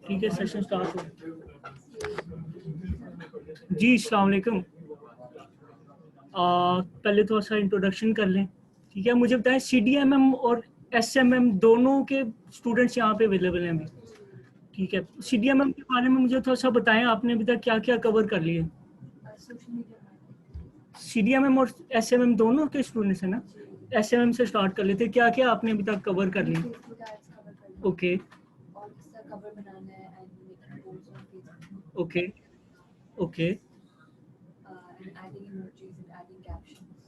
ठीक है, session start हो। जी अस्सलाम वालेकुम। पहले थोड़ा सा इंट्रोडक्शन कर लें, ठीक है। मुझे बताएं CDMM और SMM दोनों के स्टूडेंट्स यहाँ पे अवेलेबल हैं अभी, ठीक है। CDMM के बारे में मुझे थोड़ा सा बताएं, आपने अभी तक क्या क्या कवर कर लिए? CDMM और SMM दोनों के स्टूडेंट्स हैं ना? SMM से स्टार्ट कर लेते, क्या क्या आपने अभी तक कवर कर लिया? Okay okay okay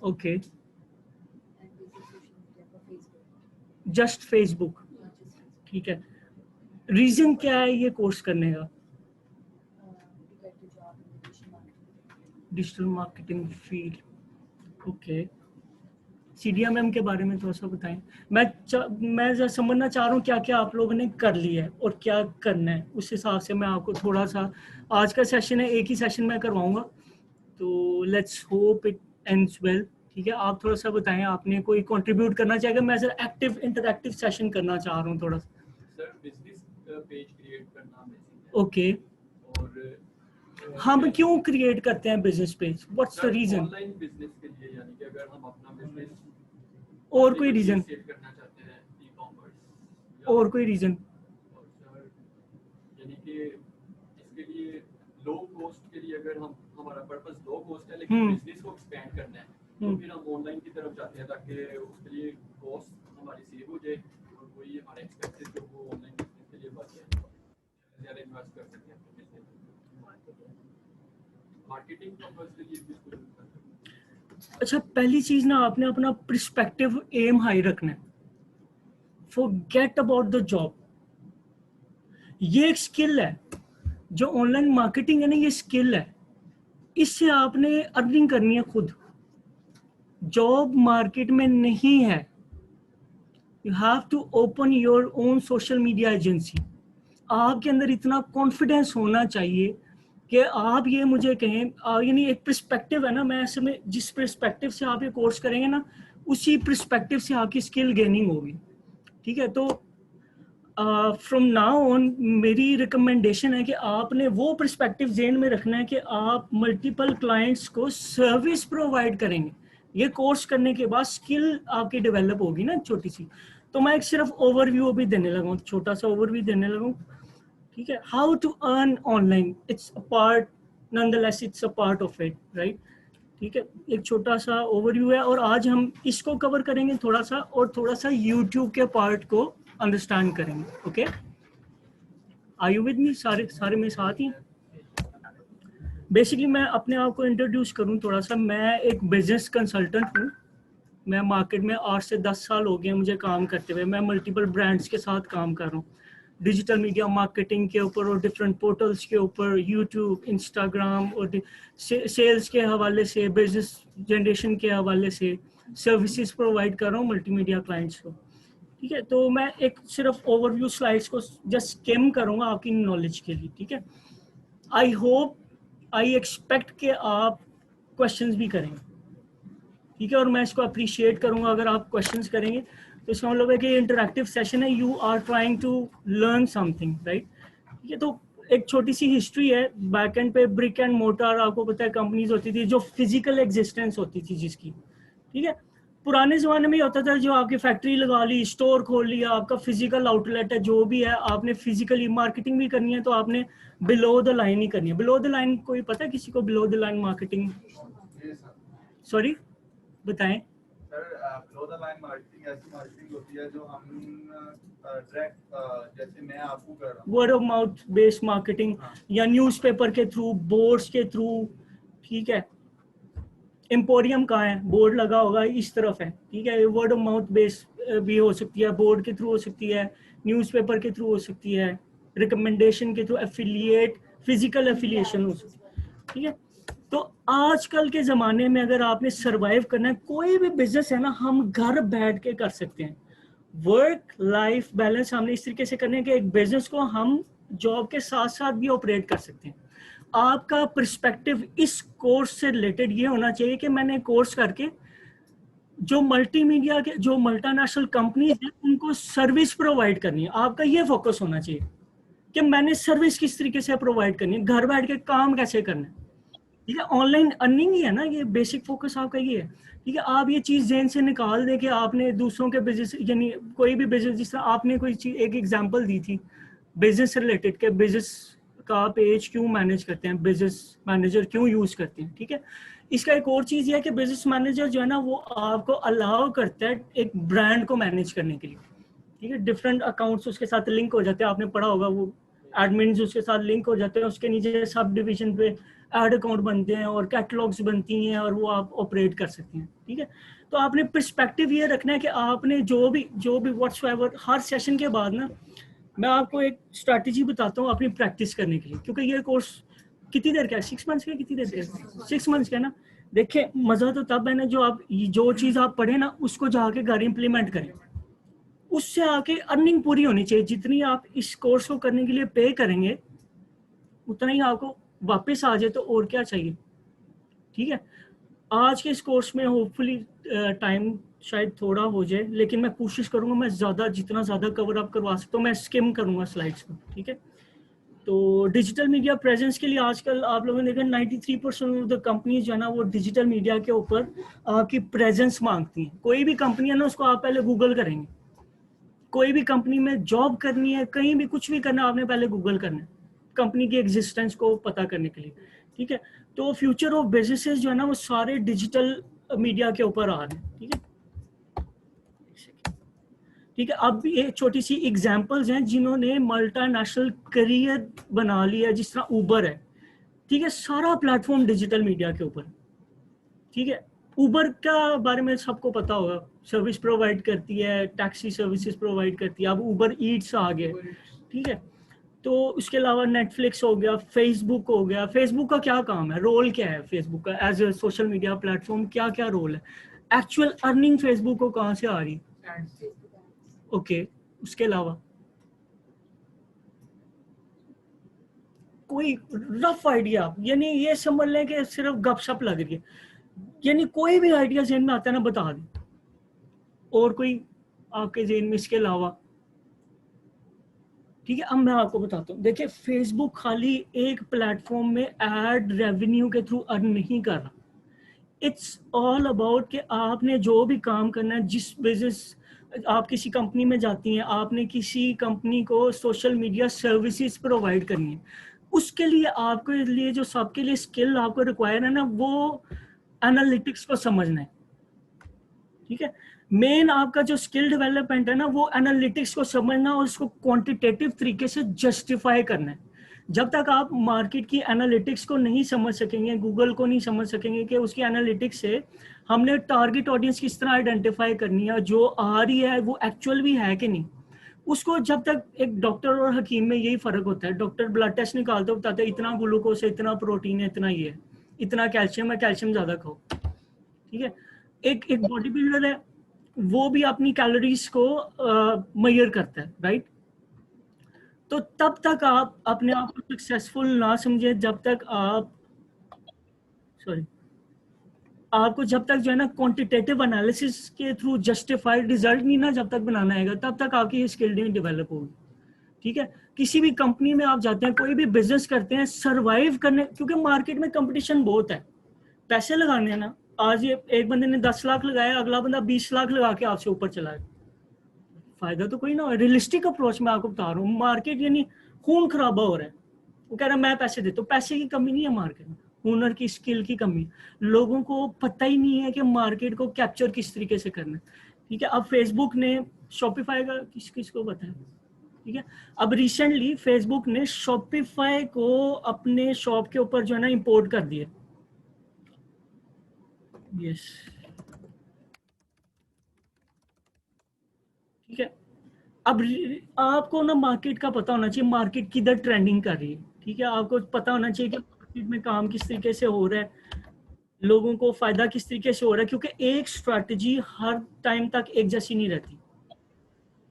okay. Just Facebook, ठीक है। रीजन क्या है ये कोर्स करने का? Digital marketing field, okay. CDMM के बारे में थोड़ा सा बताएं। मैं समझना चाह रहा हूँ क्या क्या आप लोगों ने कर लिया है और क्या करना है, उस हिसाब से मैं आपको थोड़ा सा, आज का सेशन है, एक ही सेशन में करवाऊंगा, तो let's hope it ends well, ठीक है। आप थोड़ा सा बताएं, आपने कोई कंट्रीब्यूट करना चाहेगा? मैं सर एक्टिव इंटरैक्टिव सेशन करना चाह रहा हूँ थोड़ा सा। सर बिजनेस पेज क्रिएट करना बेसिक है। ओके, और हम क्यों क्रिएट करते हैं business page? What's the reason? Online business के लिए, यानी कि अगर हम अपना बिजनेस और कोई रीजन? सेट करना चाहते हैं, ई-कॉमर्स, और कोई रीजन? और सर यानी कि इसके लिए लो कॉस्ट के लिए, अगर हम हमारा पर्पस लो कॉस्ट है लेकिन बिजनेस को एक्सपेंड करना है, तो फिर हम ऑनलाइन की तरफ जाते हैं ताकि उसके लिए कॉस्ट हमारी सेव हो जाए और कोई हमारे एक्सपेंसेस जो वो ऑनलाइन बिजनेस के लिए बच जाए, ज़्यादा इन्वेस्ट कर सकते हैं अपने बिजनेस में। मार्केटिंग पर्पस के लिए भी इसको यूज कर सकते हैं। अच्छा, पहली चीज ना, आपने अपना पर्सपेक्टिव एम हाई रखना है। Forget about the job. ये एक स्किल है, जो ऑनलाइन मार्केटिंग है ना, ये स्किल है। इससे आपने अर्निंग करनी है खुद, जॉब मार्केट में नहीं है। You have to open your own social media agency. आपके अंदर इतना कॉन्फिडेंस होना चाहिए कि आप ये मुझे कहें, यानी एक पर्सपेक्टिव है ना, मैं ऐसे में जिस पर्सपेक्टिव से आप ये कोर्स करेंगे ना, उसी पर्सपेक्टिव से आपकी स्किल गेनिंग होगी, ठीक है। तो फ्रॉम नाउ ऑन मेरी रिकमेंडेशन है कि आपने वो पर्सपेक्टिव जेन में रखना है कि आप मल्टीपल क्लाइंट्स को सर्विस प्रोवाइड करेंगे। ये कोर्स करने के बाद स्किल आपकी डेवलप होगी ना छोटी सी। तो मैं एक सिर्फ ओवरव्यू अभी देने लगा हूँ, छोटा सा ओवरव्यू देने लगा हूँ, ठीक है। How to earn online, it's a part, nonetheless it's a part of it, right, ठीक है। एक छोटा सा ओवरव्यू है और आज हम इसको कवर करेंगे थोड़ा सा, और थोड़ा सा यूट्यूब के पार्ट को अंडरस्टैंड करेंगे, okay. Are you with me? सारे सारे मेरे साथ ही। बेसिकली मैं अपने आप को इंट्रोड्यूस करूं थोड़ा सा, मैं एक बिजनेस कंसल्टेंट हूं। मैं मार्केट में 8 से 10 साल हो गए मुझे काम करते हुए। मैं मल्टीपल ब्रांड्स के साथ काम कर रहा हूँ, डिजिटल मीडिया मार्केटिंग के ऊपर और डिफरेंट पोर्टल्स के ऊपर, यूट्यूब, इंस्टाग्राम, और सेल्स के हवाले से, बिजनेस जनरेशन के हवाले से सर्विसेज प्रोवाइड कर रहा हूँ मल्टीमीडिया क्लाइंट्स को, ठीक है। तो मैं एक सिर्फ ओवरव्यू स्लाइड्स को जस्ट स्किम करूँगा आपकी नॉलेज के लिए, ठीक है। आई होप, आई एक्सपेक्ट कि आप क्वेश्चंस भी करेंगे, ठीक है। और मैं इसको अप्रिशिएट करूंगा अगर आप क्वेश्चंस करेंगे, तो इसका मतलब है कि इंटरैक्टिव सेशन है, you are trying to learn something, right, ठीक है। तो एक छोटी सी हिस्ट्री है। बैक एंड पे ब्रिक एंड मोटर, आपको पता है, कंपनीज होती थी जो फिजिकल एग्जिस्टेंस होती थी जिसकी, ठीक है। पुराने ज़माने में होता था, जो आपकी फैक्ट्री लगा ली, स्टोर खोल लिया, आपका फिजिकल आउटलेट है, जो भी है, आपने फिजिकली मार्केटिंग भी करनी है तो आपने बिलो द लाइन ही करनी है। बिलो द लाइन कोई पता है किसी को? Below the line marketing, sorry बताएं। Sir below the line marketing ऐसी मार्केटिंग होती है जो हम डायरेक्ट, जैसे मैं आपको कर रहा हूँ, word of mouth based marketing, या न्यूज़पेपर के थ्रू, बोर्ड्स के थ्रू, ठीक है। एम्पोरियम कहाँ है? बोर्ड लगा होगा इस तरफ है, ठीक है। वर्ड ऑफ माउथ बेस्ड भी हो सकती है, बोर्ड के थ्रू हो सकती है, न्यूज़पेपर के थ्रू हो सकती है, रिकमेंडेशन के थ्रू, एफिलिएट, फिजिकल एफिलिएशन हो सकती है, ठीक है। तो आजकल के ज़माने में अगर आपने सरवाइव करना है, कोई भी बिजनेस है ना, हम घर बैठ के कर सकते हैं। वर्क लाइफ बैलेंस हमने इस तरीके से करने के एक बिजनेस को हम जॉब के साथ साथ भी ऑपरेट कर सकते हैं। आपका पर्सपेक्टिव इस कोर्स से रिलेटेड ये होना चाहिए कि मैंने कोर्स करके जो मल्टीमीडिया के, जो मल्टीनेशनल कंपनीज हैं, उनको सर्विस प्रोवाइड करनी है। आपका ये फोकस होना चाहिए कि मैंने सर्विस किस तरीके से प्रोवाइड करनी है, घर बैठ के काम कैसे करना है, ठीक है। ऑनलाइन अर्निंग ही है ना, ये बेसिक फोकस आपका ये है, ठीक है। आप ये चीज जेन से निकाल दे कि आपने दूसरों के बिजनेस, यानी कोई भी बिजनेस, जिस तरह आपने कोई चीज एक एग्जांपल दी थी बिजनेस रिलेटेड के बिजनेस का पेज क्यों मैनेज करते हैं, बिजनेस मैनेजर क्यों यूज करते हैं, ठीक है। इसका एक और चीज ये है कि बिजनेस मैनेजर जो है ना वो आपको अलाउ करता है एक ब्रांड को मैनेज करने के लिए, ठीक है। डिफरेंट अकाउंट्स उसके साथ लिंक हो जाते हैं, आपने पढ़ा होगा वो एडमिन उसके साथ लिंक हो जाते हैं, उसके नीचे सब डिवीजन पे एड अकाउंट बनते हैं और कैटलॉग्स बनती हैं और वो आप ऑपरेट कर सकते हैं, ठीक है। तो आपने पर्सपेक्टिव ये रखना है कि आपने जो भी व्हाट्सएवर हर सेशन के बाद ना मैं आपको एक स्ट्रैटेजी बताता हूँ अपनी प्रैक्टिस करने के लिए, क्योंकि ये कोर्स कितनी देर का है, 6 मंथ्स का, कितनी देर का है, 6 मंथ्स का ना। देखिए मजा तो तब है ना जो चीज आप पढ़े ना उसको जाके घर इंप्लीमेंट करें, उससे आके अर्निंग पूरी होनी चाहिए। जितनी आप इस कोर्स को करने के लिए पे करेंगे उतना ही आपको वापस आ जाए, तो और क्या चाहिए, ठीक है। आज के इस कोर्स में होपफुली टाइम शायद थोड़ा हो जाए, लेकिन मैं कोशिश करूंगा मैं जितना ज्यादा कवर अप करवा सकता हूँ मैं स्किम करूंगा स्लाइड्स को, ठीक है। तो डिजिटल मीडिया प्रेजेंस के लिए आजकल आप लोगों ने देखा 93% ऑफ द कंपनीज जो है ना वो डिजिटल मीडिया के ऊपर आपकी प्रेजेंस मांगती हैं। कोई भी कंपनी है ना उसको आप पहले गूगल करेंगे, कोई भी कंपनी में जॉब करनी है, कहीं भी कुछ भी करना है, आपने पहले गूगल करना है कंपनी की एग्जिस्टेंस को पता करने के लिए, ठीक है। तो फ्यूचर ऑफ बिजनेसेस जो है ना वो सारे डिजिटल मीडिया के ऊपर आ रहे हैं, ठीक है, ठीक है। अब ये छोटी सी एग्जांपल्स हैं जिन्होंने मल्टीनेशनल करियर बना लिया, जिस तरह उबर है, ठीक है, सारा प्लेटफॉर्म डिजिटल मीडिया के ऊपर, ठीक है। उबर का बारे में सबको पता होगा, सर्विस प्रोवाइड करती है, टैक्सी सर्विसेज प्रोवाइड करती है, अब उबर ईट्स आ गए, ठीक है। तो उसके अलावा नेटफ्लिक्स हो गया, फेसबुक हो गया। फेसबुक का क्या काम है, रोल क्या है फेसबुक का as a social media platform, क्या क्या रोल है, एक्चुअल अर्निंग फेसबुक को कहाँ से आ रही, ओके। उसके अलावा कोई रफ आइडिया, यानी ये समझ लें कि सिर्फ गपशप लग रही है, यानी कोई भी आइडिया जेन में आता है ना बता दें, और कोई आपके जेन में इसके अलावा, ठीक है। अब मैं आपको बताता हूँ, देखिए फेसबुक खाली एक प्लेटफॉर्म में एड रेवेन्यू के थ्रू अर्न नहीं कर रहा, इट्स ऑल अबाउट कि आपने जो भी काम करना है, जिस बिजनेस आप किसी कंपनी में जाती हैं, आपने किसी कंपनी को सोशल मीडिया सर्विसेज प्रोवाइड करनी है, उसके लिए आपके लिए जो सबके लिए स्किल आपको रिक्वायर है ना वो एनालिटिक्स को समझना है, ठीक है। मेन आपका जो स्किल डेवलपमेंट है ना वो एनालिटिक्स को समझना और उसको क्वांटिटेटिव तरीके से जस्टिफाई करना है। जब तक आप मार्केट की एनालिटिक्स को नहीं समझ सकेंगे, गूगल को नहीं समझ सकेंगे कि उसकी एनालिटिक्स से हमने टारगेट ऑडियंस किस तरह आइडेंटिफाई करनी है, जो आ रही है वो एक्चुअल भी है कि नहीं, उसको जब तक एक डॉक्टर और हकीम में यही फर्क होता है, डॉक्टर ब्लड टेस्ट निकालते हो बताते हैं इतना ग्लूकोज है, इतना प्रोटीन है, इतना ये है, इतना कैल्शियम है, कैल्शियम ज्यादा खाओ, ठीक है। एक एक बॉडी बिल्डर है, वो भी अपनी कैलोरीज को मेजर करता है, राइट। तो तब तक आप अपने आप को सक्सेसफुल ना समझे जब तक आप, सॉरी, आपको जब तक जो है ना क्वांटिटेटिव एनालिसिस के थ्रू जस्टिफाइड रिजल्ट नहीं ना जब तक बनाना आएगा तब तक आपकी स्किल नहीं डेवलप होगी, ठीक है। किसी भी कंपनी में आप जाते हैं, कोई भी बिजनेस करते हैं, सरवाइव करने, क्योंकि मार्केट में कंपटीशन बहुत है, पैसे लगाने हैं ना, आज ये एक बंदे ने 10 लाख लगाया, अगला बंदा 20 लाख लगा के आपसे ऊपर चला है, फायदा तो कोई ना हो। रियलिस्टिक अप्रोच में आपको बता रहा हूँ, मार्केट यानी खून खराबा हो रहा है, वो कह रहा है मैं पैसे देता हूँ, पैसे की कमी नहीं है मार्केट में, हुनर की, स्किल की कमी, लोगों को पता ही नहीं है कि मार्केट को कैप्चर किस तरीके से करना है, ठीक है। अब फेसबुक ने शॉपिफाई का किस किस को पता है, ठीक है। अब रिसेंटली फेसबुक ने शॉपिफाई को अपने शॉप के ऊपर जो है ना इंपोर्ट कर दिया, यस, ठीक है। अब आपको ना मार्केट का पता होना चाहिए, मार्केट किधर ट्रेंडिंग कर रही है, ठीक है। आपको पता होना चाहिए कि मार्केट में काम किस तरीके से हो रहा है, लोगों को फायदा किस तरीके से हो रहा है, क्योंकि एक स्ट्रैटेजी हर टाइम तक एक जैसी नहीं रहती।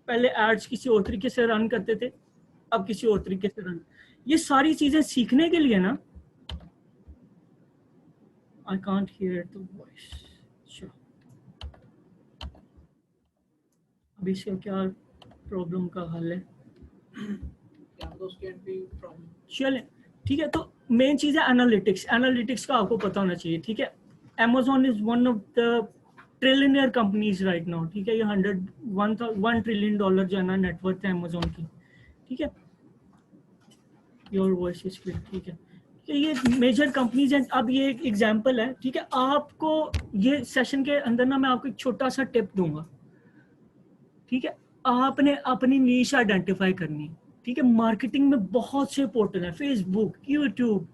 पहले एड्स किसी और तरीके से रन करते थे, अब किसी और तरीके से रन, ये सारी चीजें सीखने के लिए ना, I can't hear the voice, अभी इसका क्या प्रॉब्लम का हल है, चलें, ठीक है। तो मेन चीज़ है एनालिटिक्स। एनालिटिक्स का आपको पता होना चाहिए, ठीक है। Amazon is one of the trillionaire companies right now, ठीक है। ये 1 ट्रिलियन डॉलर जो है ना नेटवर्थ है अमेजोन की, ठीक है। योर वॉइस इज क्लियर, ठीक है। ये मेजर कंपनीज हैं। अब ये एक एग्जांपल है, ठीक है। आपको ये सेशन के अंदर ना मैं आपको एक छोटा सा टिप दूंगा, ठीक है। आपने अपनी नीश आइडेंटिफाई करनी है, ठीक है। मार्केटिंग में बहुत से पोर्टल हैं, फेसबुक, यूट्यूब,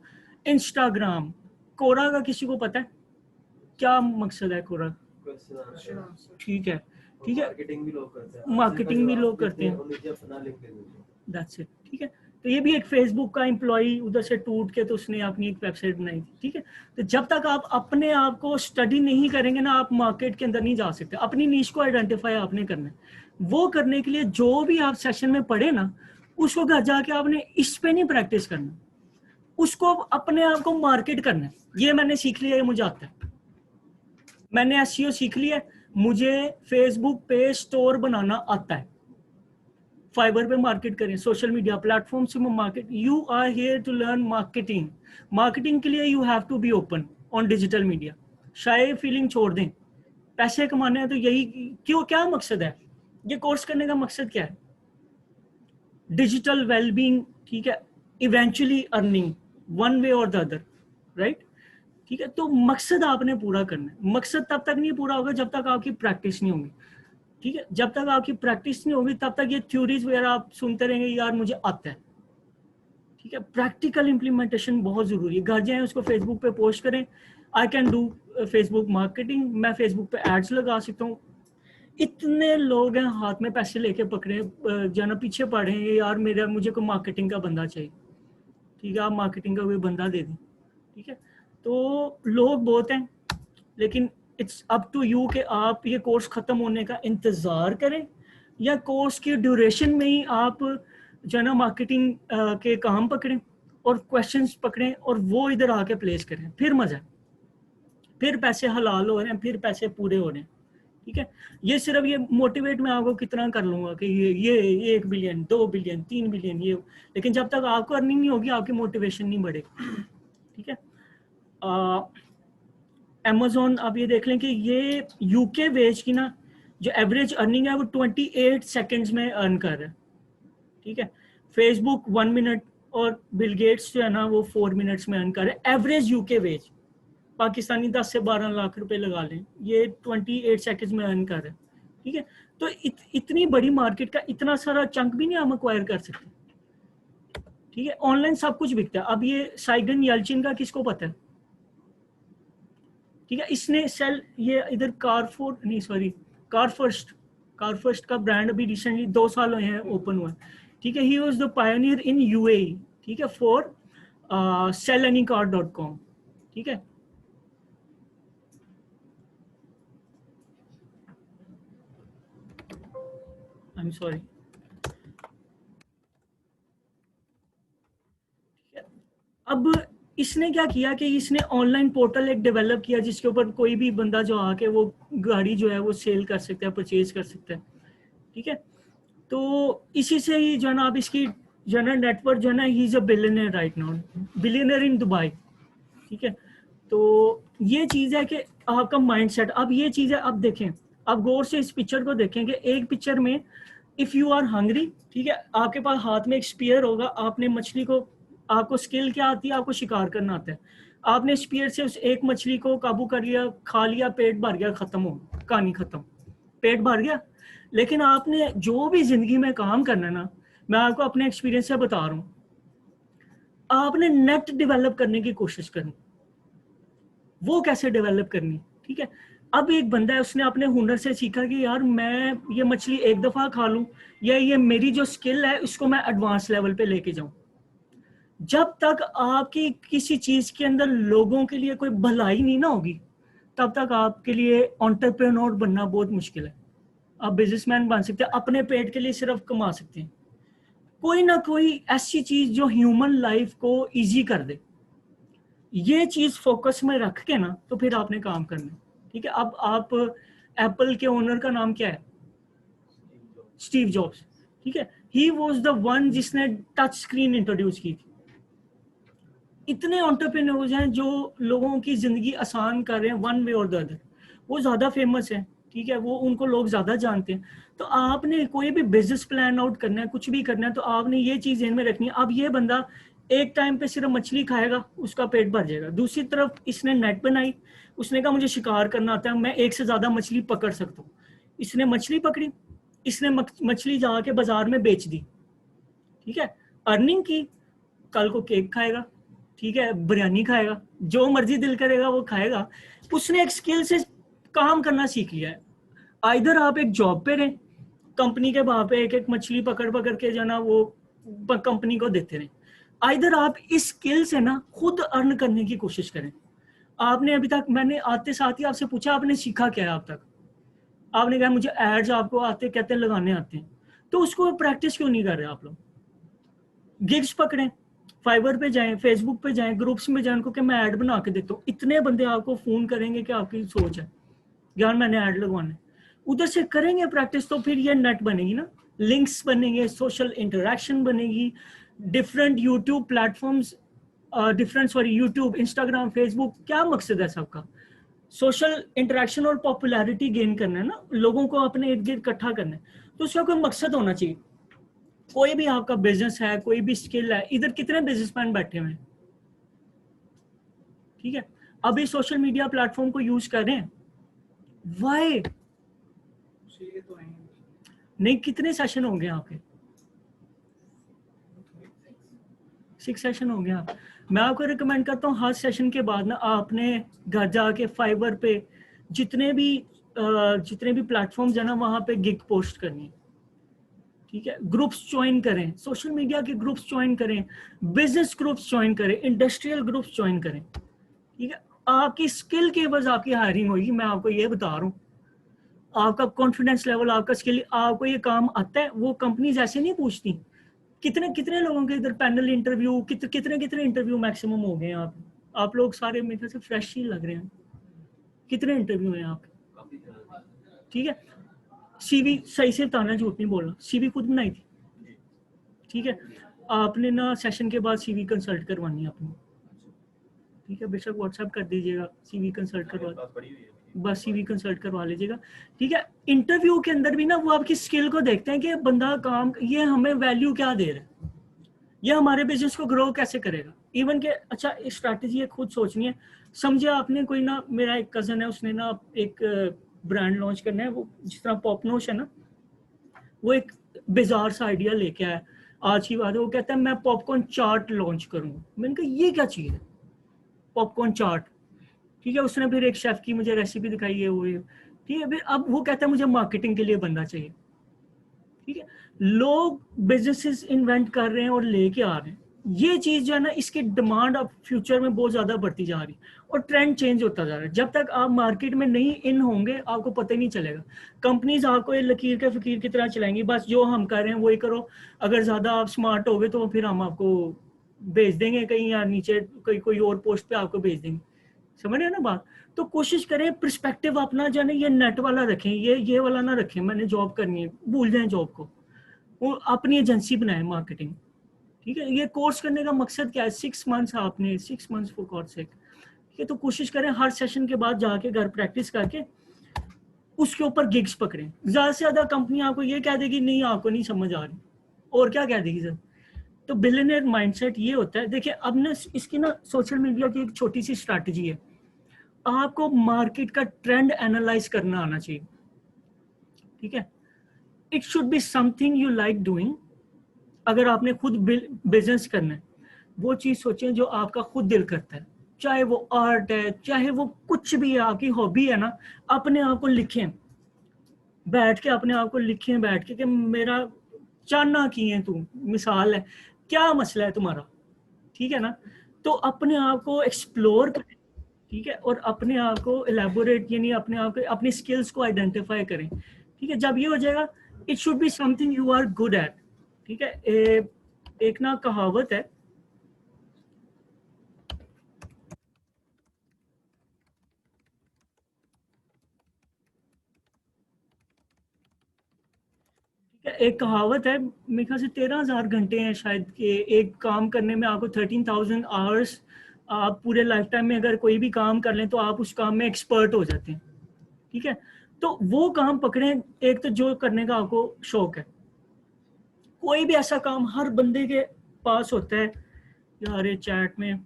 इंस्टाग्राम। कोरा का किसी को पता है क्या मकसद है कोरा? ठीक है, ठीक है। मार्केटिंग भी लोग करते हैं, मार्केटिंग भी लोग करते हैं, दैट्स इट, ठीक है। तो ये भी एक फेसबुक का एम्प्लॉय उधर से टूट के तो उसने अपनी एक वेबसाइट बनाई थी, ठीक है। तो जब तक आप अपने आप को स्टडी नहीं करेंगे ना, आप मार्केट के अंदर नहीं जा सकते। अपनी नीश को आइडेंटिफाई आपने करना है। वो करने के लिए जो भी आप सेशन में पढ़े ना, उसको घर जाके आपने इस पे नहीं प्रैक्टिस करना, उसको अपने आप को मार्केट करना है। ये मैंने सीख लिया, ये मुझे आता है। मैंने एसईओ सीख लिया है, मुझे फेसबुक पे स्टोर बनाना आता है, फाइबर पे मार्केट करें, सोशल मीडिया प्लेटफॉर्म से market. You are here to learn marketing. Marketing के लिए you have to be open on digital media. शायद फीलिंग छोड़ दें, पैसे कमाने हैं तो यही क्यों, क्या मकसद है ये कोर्स करने का? मकसद क्या है? डिजिटल वेलबींग, ठीक है। इवेंचुअली अर्निंग वन वे और द अदर, राइट, ठीक है। तो मकसद आपने पूरा करना है। मकसद तब तक नहीं पूरा होगा जब तक आपकी प्रैक्टिस नहीं होगी, ठीक है। जब तक आपकी प्रैक्टिस नहीं होगी तब तक ये थ्योरीज वगैरह आप सुनते रहेंगे, यार मुझे आता है, ठीक है। प्रैक्टिकल इंप्लीमेंटेशन बहुत जरूरी है। घर जाएं, उसको फेसबुक पे पोस्ट करें, I can do Facebook marketing, मैं फेसबुक पे एड्स लगा सकता हूँ। इतने लोग हैं हाथ में पैसे लेके पकड़े जाना पीछे पड़े हैं, यार मुझे कोई मार्केटिंग का बंदा चाहिए, ठीक है। आप मार्केटिंग का कोई बंदा दे दें, ठीक है। तो लोग बहुत हैं, लेकिन इट्स अप टू यू कि आप ये कोर्स खत्म होने का इंतजार करें या कोर्स की ड्यूरेशन में ही आप जो है ना मार्केटिंग के काम पकड़ें और क्वेश्चंस पकड़ें और वो इधर आके प्लेस करें। फिर मजा है, फिर पैसे हलाल हो रहे हैं, फिर पैसे पूरे हो रहे हैं, ठीक है। ये सिर्फ ये मोटिवेट मैं आपको कितना कर लूंगा कि ये 1 बिलियन 2 बिलियन 3 बिलियन ये, लेकिन जब तक आपको अर्निंग नहीं होगी आपकी मोटिवेशन नहीं बढ़ेगी, ठीक है। Amazon आप ये देख लें कि ये यूके वेज की ना जो एवरेज अर्निंग है वो 28 सेकंड्स में अर्न कर रहा है, ठीक है। फेसबुक 1 मिनट और बिल गेट्स जो है ना वो 4 मिनट्स में अर्न कर रहे हैं एवरेज यूके वेज। पाकिस्तानी 10 से 12 लाख रुपए लगा लें, ये 28 सेकंड्स में अर्न कर रहे हैं, ठीक है। तो इतनी बड़ी मार्केट का इतना सारा चंक भी नहीं हम एक्वायर कर सकते, ठीक है। ऑनलाइन सब कुछ बिकता है। अब ये साइगन येल्चिन का किसको पता है, ठीक है। इसने सेल ये इधर कार फर्स्ट का ब्रांड अभी रिसेंटली 2 साल हुए हैं ओपन हुआ, ठीक है। He was the Pioneer in UAE, ठीक है, फॉर selanycar.com, ठीक है। आई एम सॉरी, अब इसने क्या किया कि इसने ऑनलाइन पोर्टल एक डेवलप किया जिसके ऊपर कोई भी बंदा जो आके वो गाड़ी जो है वो सेल कर सकता है, परचेज कर सकता है, ठीक है। तो इसी से ही जो है ना आप इसकी जो है ना नेटवर्क जो है ना he is a billionaire right now, billionaire in Dubai, ठीक है। तो ये चीज़ है कि आपका माइंडसेट। अब ये चीज़ है, अब देखें, अब गौर से इस पिक्चर को देखें कि एक पिक्चर में इफ़ यू आर हंग्री, ठीक है, आपके पास हाथ में एक स्पीयर होगा, आपने मछली को, आपको स्किल क्या आती है, आपको शिकार करना आता है, आपने स्पीयर से उस एक मछली को काबू कर लिया, खा लिया, पेट भर गया, खत्म हो, कहानी खत्म, पेट भर गया। लेकिन आपने जो भी जिंदगी में काम करना है ना, मैं आपको अपने एक्सपीरियंस से बता रहा हूँ, आपने नेट डेवलप करने की कोशिश करनी। वो कैसे डेवलप करनी, ठीक है। अब एक बंदा है, उसने अपने हुनर से सीखा कि यार मैं ये मछली एक दफा खा लूं या ये मेरी जो स्किल है इसको मैं एडवांस लेवल पे लेके जाऊं। जब तक आपकी किसी चीज के अंदर लोगों के लिए कोई भलाई नहीं ना होगी तब तक आपके लिए एंटरप्रेन्योर बनना बहुत मुश्किल है। आप बिजनेसमैन बन सकते हैं, अपने पेट के लिए सिर्फ कमा सकते हैं। कोई ना कोई ऐसी चीज जो ह्यूमन लाइफ को इजी कर दे, ये चीज फोकस में रख के ना तो फिर आपने काम करना, ठीक है। अब आप एप्पल के ओनर का नाम क्या है? Steve jobs. ठीक है, ही वॉज द वन जिसने टच स्क्रीन इंट्रोड्यूस की थी। इतने एंटरप्रेन्योर्स हैं जो लोगों की जिंदगी आसान कर रहे हैं वन वे और द अदर, वो ज्यादा फेमस है, ठीक है, वो उनको लोग ज्यादा जानते हैं। तो आपने कोई भी बिजनेस प्लान आउट करना है, कुछ भी करना है, तो आपने ये चीज ध्यान में रखनी है। अब ये बंदा एक टाइम पे सिर्फ मछली खाएगा, उसका पेट भर जाएगा। दूसरी तरफ इसने नेट बनाई, उसने कहा मुझे शिकार करना आता है, मैं एक से ज्यादा मछली पकड़ सकता हूँ। इसने मछली पकड़ी, इसने मछली जाके बाजार में बेच दी, ठीक है, अर्निंग की। कल को केक खाएगा, ठीक है, बिरयानी खाएगा, जो मर्जी दिल करेगा वो खाएगा। उसने एक स्किल से काम करना सीख लिया है। आइधर आप एक जॉब पे रहें, कंपनी के वहां पे एक एक मछली पकड़ पकड़ के जो ना वो कंपनी को देते रहे, आइधर आप इस स्किल से ना खुद अर्न करने की कोशिश करें। आपने अभी तक, मैंने आते साथ ही आपसे पूछा आपने सीखा क्या है अब तक, आपने कहा मुझे एड्स आपको आते कहते हैं लगाने आते हैं, तो उसको प्रैक्टिस क्यों नहीं कर रहे आप लोग? गिग्स पकड़ें, फाइवर पे जाएं, फेसबुक पे जाएं, ग्रुप्स में जाएं, उनको कि मैं ऐड बना के देता हूँ। इतने बंदे आपको फोन करेंगे कि आपकी सोच है यार मैंने ऐड लगवाना है। उधर से करेंगे प्रैक्टिस तो फिर ये नेट बनेगी ना, लिंक्स बनेंगे, सोशल इंटरेक्शन बनेगी, different YouTube platforms, different sorry YouTube, Instagram, Facebook, क्या मकसद है सबका? सोशल इंटरेक्शन और पॉपुलैरिटी गेन करना है ना, लोगों को अपने इर्द गिर्द इकट्ठा करना है। तो उसका कोई मकसद होना चाहिए। कोई भी आपका बिजनेस है, कोई भी स्किल है, इधर कितने बिजनेसमैन बैठे हुए हैं, ठीक है, अभी सोशल मीडिया प्लेटफॉर्म को यूज कर रहे हैं, वाई नहीं? कितने सेशन हो गए आपके? 6 सेशन हो गया। मैं आपको रिकमेंड करता हूँ हर सेशन के बाद ना आपने घर जाके फाइवर पे जितने भी प्लेटफॉर्म है ना वहां पे गिग पोस्ट करनी है, ठीक है, ग्रुप्स ज्वाइन करें, सोशल मीडिया के ग्रुप्स ज्वाइन करें, बिजनेस ग्रुप्स ज्वाइन करें, इंडस्ट्रियल ग्रुप्स ज्वाइन करें, ठीक है। आपकी स्किल के बस आपकी हायरिंग होगी, मैं आपको ये बता रहा हूँ। आपका कॉन्फिडेंस लेवल, आपका स्किल, आपको ये काम आता है, वो कंपनीज ऐसे नहीं पूछती। कितने कितने लोगों के इधर पैनल इंटरव्यू, कितने कितने इंटरव्यू मैक्सिमम हो गए हैं? आप लोग सारे मेरे से फ्रेश ही लग रहे हैं। कितने इंटरव्यू हैं आपके? ठीक है, सीवी सही से बताना, झूठ नहीं बोलना, सीवी खुद बनाई थी, ठीक है। आपने ना सेशन के बाद सीवी कंसल्ट करवानी है अपनी, ठीक है, बेशक व्हाट्सएप कर दीजिएगा, सीवी कंसल्ट करवा, बस सीवी कंसल्ट करवा लीजिएगा, ठीक है। इंटरव्यू के अंदर भी ना वो आपकी स्किल को देखते हैं कि बंदा काम, ये हमें वैल्यू क्या दे रहा है, ये हमारे बिजनेस को ग्रो कैसे करेगा। इवन के अच्छा स्ट्रैटेजी खुद सोचनी है। समझे आपने कोई ना, मेरा एक कजन है, उसने ना एक ब्रांड लॉन्च करना है, वो जिस तरह पॉपनोश है ना, वो एक बिजार सा आइडिया लेके आया आज की बात है। वो कहता है मैं पॉपकॉर्न चार्ट लॉन्च करूंगा। मैंने कहा ये क्या चीज है पॉपकॉर्न चार्ट, ठीक है। उसने फिर एक शेफ की मुझे रेसिपी दिखाई है वो, ठीक है। फिर अब वो कहता है मुझे मार्केटिंग के लिए बंदा चाहिए, ठीक है। लोग बिजनेसेस इन्वेंट कर रहे हैं और लेके आ रहे हैं। ये चीज जो है ना, इसकी डिमांड अब फ्यूचर में बहुत ज्यादा बढ़ती जा रही है और ट्रेंड चेंज होता जा रहा है। जब तक आप मार्केट में नहीं इन होंगे आपको पता ही नहीं चलेगा। कंपनीज आपको ये लकीर के फकीर की तरह चलाएंगी, बस जो हम कर रहे हैं वही करो। अगर ज्यादा आप स्मार्ट हो गए तो फिर हम आपको भेज देंगे कहीं, या नीचे कोई और पोस्ट पे आपको भेज देंगे। समझ रहे हैं ना बात? तो कोशिश करें पर्सपेक्टिव अपना जो है ना, ये नेट वाला रखें, ये वाला ना रखें मैंने जॉब करनी है, भूल जाएं जॉब को, वो अपनी एजेंसी बनाए मार्केटिंग, ठीक है। ये कोर्स करने का मकसद क्या है? 6 मंथ्स, आपने 6 मंथ्स फॉर गॉड सेक, ठीक है। तो कोशिश करें हर सेशन के बाद जाके घर प्रैक्टिस करके उसके ऊपर गिग्स पकड़ें। ज्यादा से ज्यादा कंपनी आपको ये कह देगी नहीं आपको नहीं समझ आ रही, और क्या कह देगी सर? तो बिलियनियर माइंडसेट ये होता है। देखिए अब ना इसकी ना सोशल मीडिया की एक छोटी सी स्ट्रैटेजी है, आपको मार्केट का ट्रेंड एनालाइज करना आना चाहिए, ठीक है। It should be something you like doing. अगर आपने खुद बिजनेस करना है, वो चीज सोचें जो आपका खुद दिल करता है, चाहे वो आर्ट है, चाहे वो कुछ भी है, आपकी हॉबी है ना, अपने आप को लिखें, बैठ के अपने आप को लिखें बैठ के कि मेरा चाहना की है तू, मिसाल है, क्या मसला है तुम्हारा, ठीक है ना। तो अपने आप को एक्सप्लोर करें, ठीक है, और अपने आप को एलेबोरेट, यानी अपने आप को, अपनी स्किल्स को आइडेंटिफाई करें, ठीक है। जब ये हो जाएगा, it should be something you are good at, ठीक है। एक ना कहावत है, ठीक है, एक कहावत है, मेरे ख्याल से 13,000 घंटे हैं शायद कि एक काम करने में आपको 13,000 आवर्स, आप पूरे लाइफ टाइम में अगर कोई भी काम कर लें तो आप उस काम में एक्सपर्ट हो जाते हैं, ठीक है। तो वो काम पकड़ें, एक तो जो करने का आपको शौक है। कोई भी ऐसा काम हर बंदे के पास होता है यार, ये चैट में,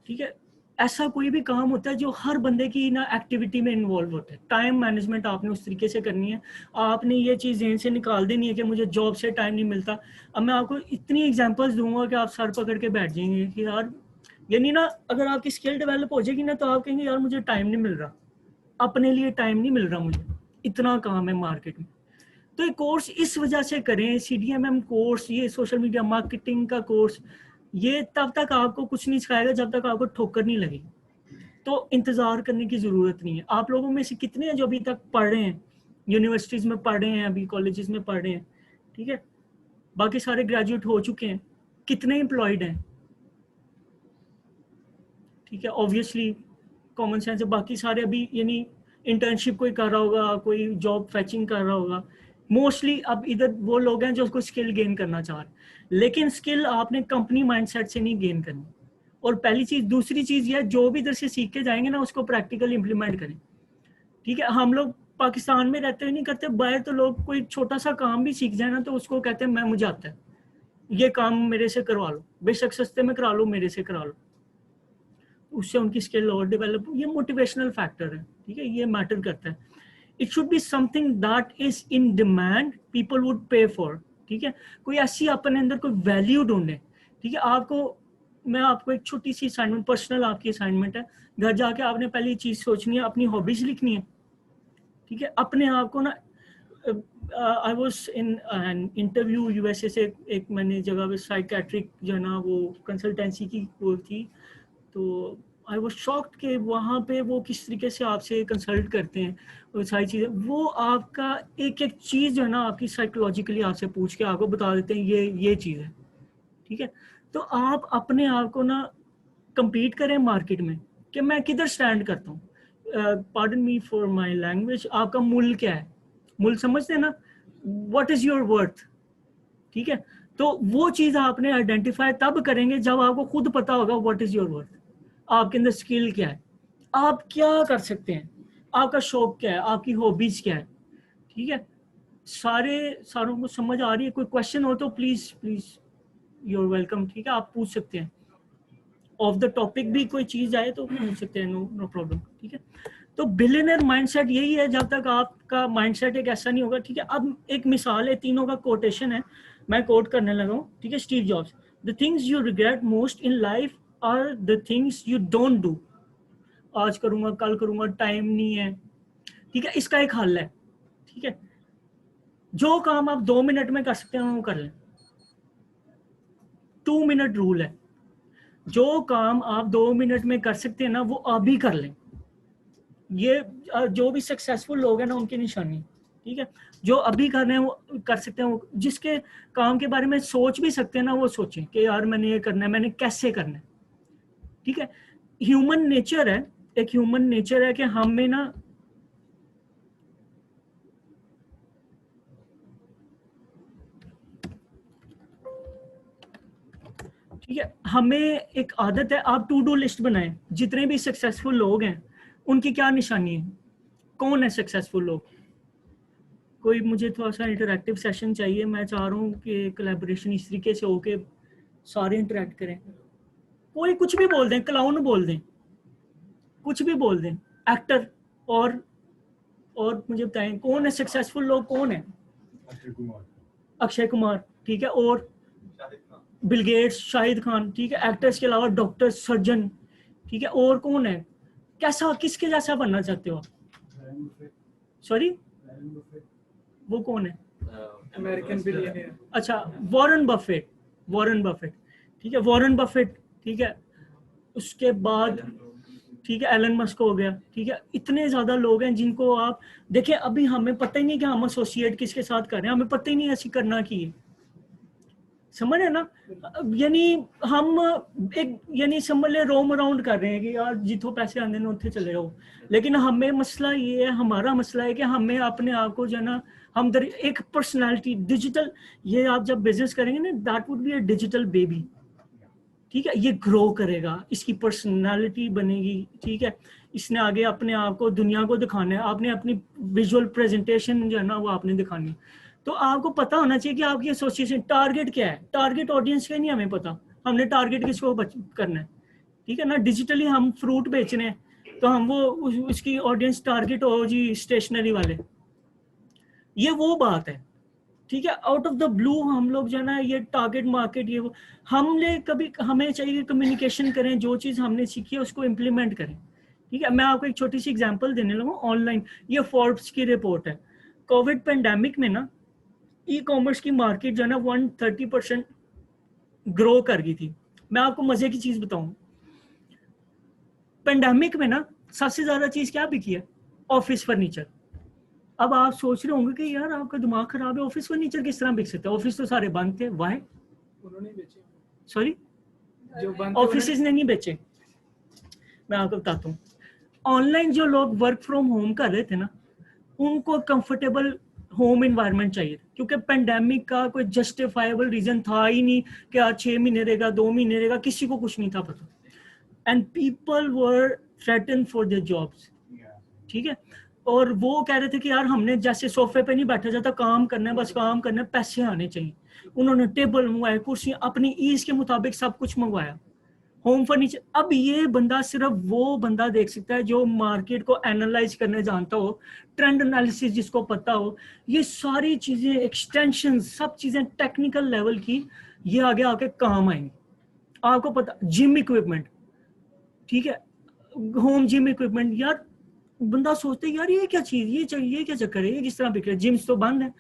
ठीक है, ऐसा कोई भी काम होता है जो हर बंदे की ना एक्टिविटी में इन्वॉल्व होता है। टाइम मैनेजमेंट आपने उस तरीके से करनी है, आपने ये चीज़ ज़हन से निकाल देनी है कि मुझे जॉब से टाइम नहीं मिलता। अब मैं आपको इतनी एग्जांपल्स दूंगा कि आप सर पकड़ के बैठ जाएंगे कि यार, यानी ना अगर आपकी स्किल डेवलप हो जाएगी ना तो आप कहेंगे यार मुझे टाइम नहीं मिल रहा, अपने लिए टाइम नहीं मिल रहा, मुझे इतना काम है मार्केट में। तो ये कोर्स इस वजह से करें, CDMM कोर्स, ये सोशल मीडिया मार्केटिंग का कोर्स, ये तब तक आपको कुछ नहीं सिखाएगा जब तक आपको ठोकर नहीं लगी। तो इंतजार करने की जरूरत नहीं है। आप लोगों में से कितने हैं जो अभी तक पढ़ रहे हैं, यूनिवर्सिटीज में पढ़ रहे हैं, अभी कॉलेजेस में पढ़ रहे हैं, ठीक है, बाकी सारे ग्रेजुएट हो चुके हैं, कितने एम्प्लॉयड हैं, ठीक है, ऑब्वियसली कॉमन सेंस है, बाकी सारे अभी यानी इंटर्नशिप कोई कर रहा होगा, कोई जॉब फैचिंग कर रहा होगा, मोस्टली अब इधर वो लोग हैं जो उसको स्किल गेन करना चाह रहे हैं। लेकिन स्किल आपने कंपनी माइंडसेट से नहीं गेन करनी, और पहली चीज। दूसरी चीज ये, जो भी इधर से सीख के जाएंगे ना उसको प्रैक्टिकल इंप्लीमेंट करें, ठीक है। हम लोग पाकिस्तान में रहते हुए नहीं करते, बाहर तो लोग कोई छोटा सा काम भी सीख जाए ना तो उसको कहते हैं मैं, मुझे आता है, ये काम मेरे से करवा लो, बेशक सस्ते में करा लो, मेरे से करा लो, उससे उनकी स्किल और डेवलप। ये मोटिवेशनल फैक्टर है, ठीक है, ये मैटर करता है। It should be something that is in demand, people would पे फॉर, ठीक है। कोई ऐसी अपने अंदर कोई वैल्यू ढूंढे, ठीक है। आपको, मैं आपको एक छोटी सी असाइनमेंट, पर्सनल आपकी असाइनमेंट है, घर जाके आपने पहली चीज सोचनी है, अपनी हॉबीज लिखनी है, ठीक है। अपने आप को ना, I was in an interview USA से, एक मैंने जगह पे साइकेट्रिक जो है ना वो कंसल्टेंसी की वो थी, तो आई वॉज शॉक्ड कि वहाँ पे वो किस तरीके से आपसे कंसल्ट करते हैं, वो सारी चीज़ें, वो आपका एक एक चीज़ जो है ना आपकी साइकोलॉजिकली आपसे पूछ के आपको बता देते हैं ये चीज़ है, ठीक है। तो आप अपने आप को ना compete करें मार्केट में कि मैं किधर स्टैंड करता हूँ। Pardon me for my language, आपका मूल क्या है, मूल समझते हैं ना, व्हाट इज योर वर्थ, ठीक है। तो वो चीज आपने आइडेंटिफाई तब करेंगे जब आपको खुद पता होगा व्हाट इज योर वर्थ, आपके अंदर स्किल क्या है, आप क्या कर सकते हैं, आपका शौक क्या है, आपकी हॉबीज क्या है, ठीक है। सारों को समझ आ रही है? कोई क्वेश्चन हो तो प्लीज प्लीज, यूर वेलकम, ठीक है, आप पूछ सकते हैं। ऑफ द टॉपिक भी कोई चीज आए तो पूछ सकते हैं, नो प्रॉब्लम, ठीक है। तो बिलियनर माइंडसेट यही है, जब तक आपका माइंडसेट एक ऐसा नहीं होगा, ठीक है। अब एक मिसाल है, तीनों का कोटेशन है, मैं कोट करने लगा हूँ, ठीक है। Steve Jobs, the things you regret most in life are the things you don't do. आज करूंगा, कल करूंगा, टाइम नहीं है, ठीक है। इसका एक हल है, ठीक है, जो काम आप 2 मिनट में कर सकते हैं वो कर लें। 2 मिनट रूल है, जो काम आप 2 मिनट में कर सकते हैं ना वो अभी कर लें। ये जो भी सक्सेसफुल लोग हैं ना उनकी निशानी, ठीक है। जो अभी कर रहे हैं वो कर सकते हैं, वो जिसके काम के बारे में सोच भी सकते हैं ना वो सोचें कि यार मैंने ये करना है, मैंने कैसे करना है, ठीक है। ह्यूमन नेचर है, एक ह्यूमन नेचर है कि हम में ना, ठीक है, हमें एक आदत है, आप टू डू लिस्ट बनाएं, जितने भी सक्सेसफुल लोग हैं उनकी क्या निशानी है, कौन है सक्सेसफुल लोग। कोई, मुझे थोड़ा सा इंटरैक्टिव सेशन चाहिए, मैं चाह रहा हूँ कि कोलैबोरेशन इस तरीके से हो के सारे इंटरैक्ट करें। कोई कुछ भी बोल दें, क्लाउन बोल दें, कुछ भी बोल दें, एक्टर, और मुझे बताएं कौन है सक्सेसफुल लोग, कौन है। अक्षय कुमार, ठीक है, और बिल गेट्स, शाहिद खान, ठीक है। एक्टर्स के अलावा डॉक्टर, सर्जन, ठीक है, और कौन है, कैसा, किसके जैसा बनना चाहते हो। सॉरी, वो कौन है, अमेरिकन बिलियनियर। अच्छा, वॉरेन बफेट, वॉरेन बफेट, ठीक है, वॉरेन बफेट, ठीक है। उसके बाद, ठीक है, एलन मस्क हो गया, ठीक है। इतने ज्यादा लोग हैं जिनको आप देखें, अभी हमें पता ही नहीं कि हम एसोसिएट किसके साथ कर रहे हैं, हमें पता ही नहीं ऐसी करना की है, समझ है ना। यानी हम एक, यानी समझ ले रोम अराउंड कर रहे हैं कि यार जितों पैसे आने उठे चले जाओ, लेकिन हमें मसला ये है, हमारा मसला है कि हमें अपने आप को जो है ना, हम एक पर्सनालिटी डिजिटल, ये आप जब बिजनेस करेंगे ना, that would be a digital baby, ठीक है, ये ग्रो करेगा, इसकी पर्सनालिटी बनेगी, ठीक है, इसने आगे अपने आप को दुनिया को दिखाना है, आपने अपनी विजुअल प्रेजेंटेशन जो है ना वो आपने दिखानी है। तो आपको पता होना चाहिए कि आपकी एसोसिएशन टारगेट क्या है, टारगेट ऑडियंस का नहीं हमें पता, हमने टारगेट किसको करना है, ठीक है ना। डिजिटली हम फ्रूट बेच रहे हैं तो हम वो उसकी ऑडियंस टारगेट हो जी स्टेशनरी वाले, ये वो बात है, ठीक है। आउट ऑफ द ब्लू हम लोग जो है ना ये टारगेट मार्केट ये वो, हमने कभी, हमें चाहिए कम्युनिकेशन करें, जो चीज़ हमने सीखी है उसको इम्प्लीमेंट करें, ठीक है। मैं आपको एक छोटी सी एग्जांपल देने लगा ऑनलाइन, ये फोर्ब्स की रिपोर्ट है, कोविड पेंडेमिक में ना ई कॉमर्स की मार्केट जो है ना 130% ग्रो कर गई थी। मैं आपको मजे की चीज बताऊं, पेंडेमिक में ना सबसे ज्यादा चीज क्या बिकी है, ऑफिस फर्नीचर। अब आप सोच रहे होंगे कि यार आपका दिमाग खराब है, ऑफिस फर्नीचर किस तरह बिक सकता है, ऑफिस तो सारे बंद थे, वाई, उन्होंने बेचे, सॉरी जो बंद ऑफिस ने नहीं बेचे। मैं आपको बताता हूँ, ऑनलाइन जो लोग वर्क फ्रॉम होम कर रहे थे ना, उनको कंफर्टेबल होम इन्वायरमेंट चाहिए, क्योंकि पेंडेमिक का कोई जस्टिफाइबल रीजन था ही नहीं कि आज 6 महीने रहेगा, 2 महीने रहेगा, किसी को कुछ नहीं था पता, and people were threaten for their jobs, ठीक है। और वो कह रहे थे कि यार हमने जैसे सोफे पे नहीं बैठा जाता, काम करना है, बस काम करना है, पैसे आने चाहिए। उन्होंने टेबल मंगवाए, कुर्सियां, अपनी ईज के मुताबिक सब कुछ मंगवाया, होम फर्नीचर। अब ये बंदा सिर्फ वो बंदा देख सकता है जो मार्केट को एनालाइज करने जानता हो, ट्रेंड एनालिसिस जिसको पता हो, ये सारी चीजें, एक्सटेंशन, सब चीजें टेक्निकल लेवल की, ये आगे आके काम आएंगी। आपको पता, जिम इक्विपमेंट, ठीक है, होम जिम इक्विपमेंट, यार बंदा सोचते यार ये क्या चीज, ये चाहिए, ये क्या चक्कर है, ये किस तरह बिक रहा है, जिम्स तो बंद है।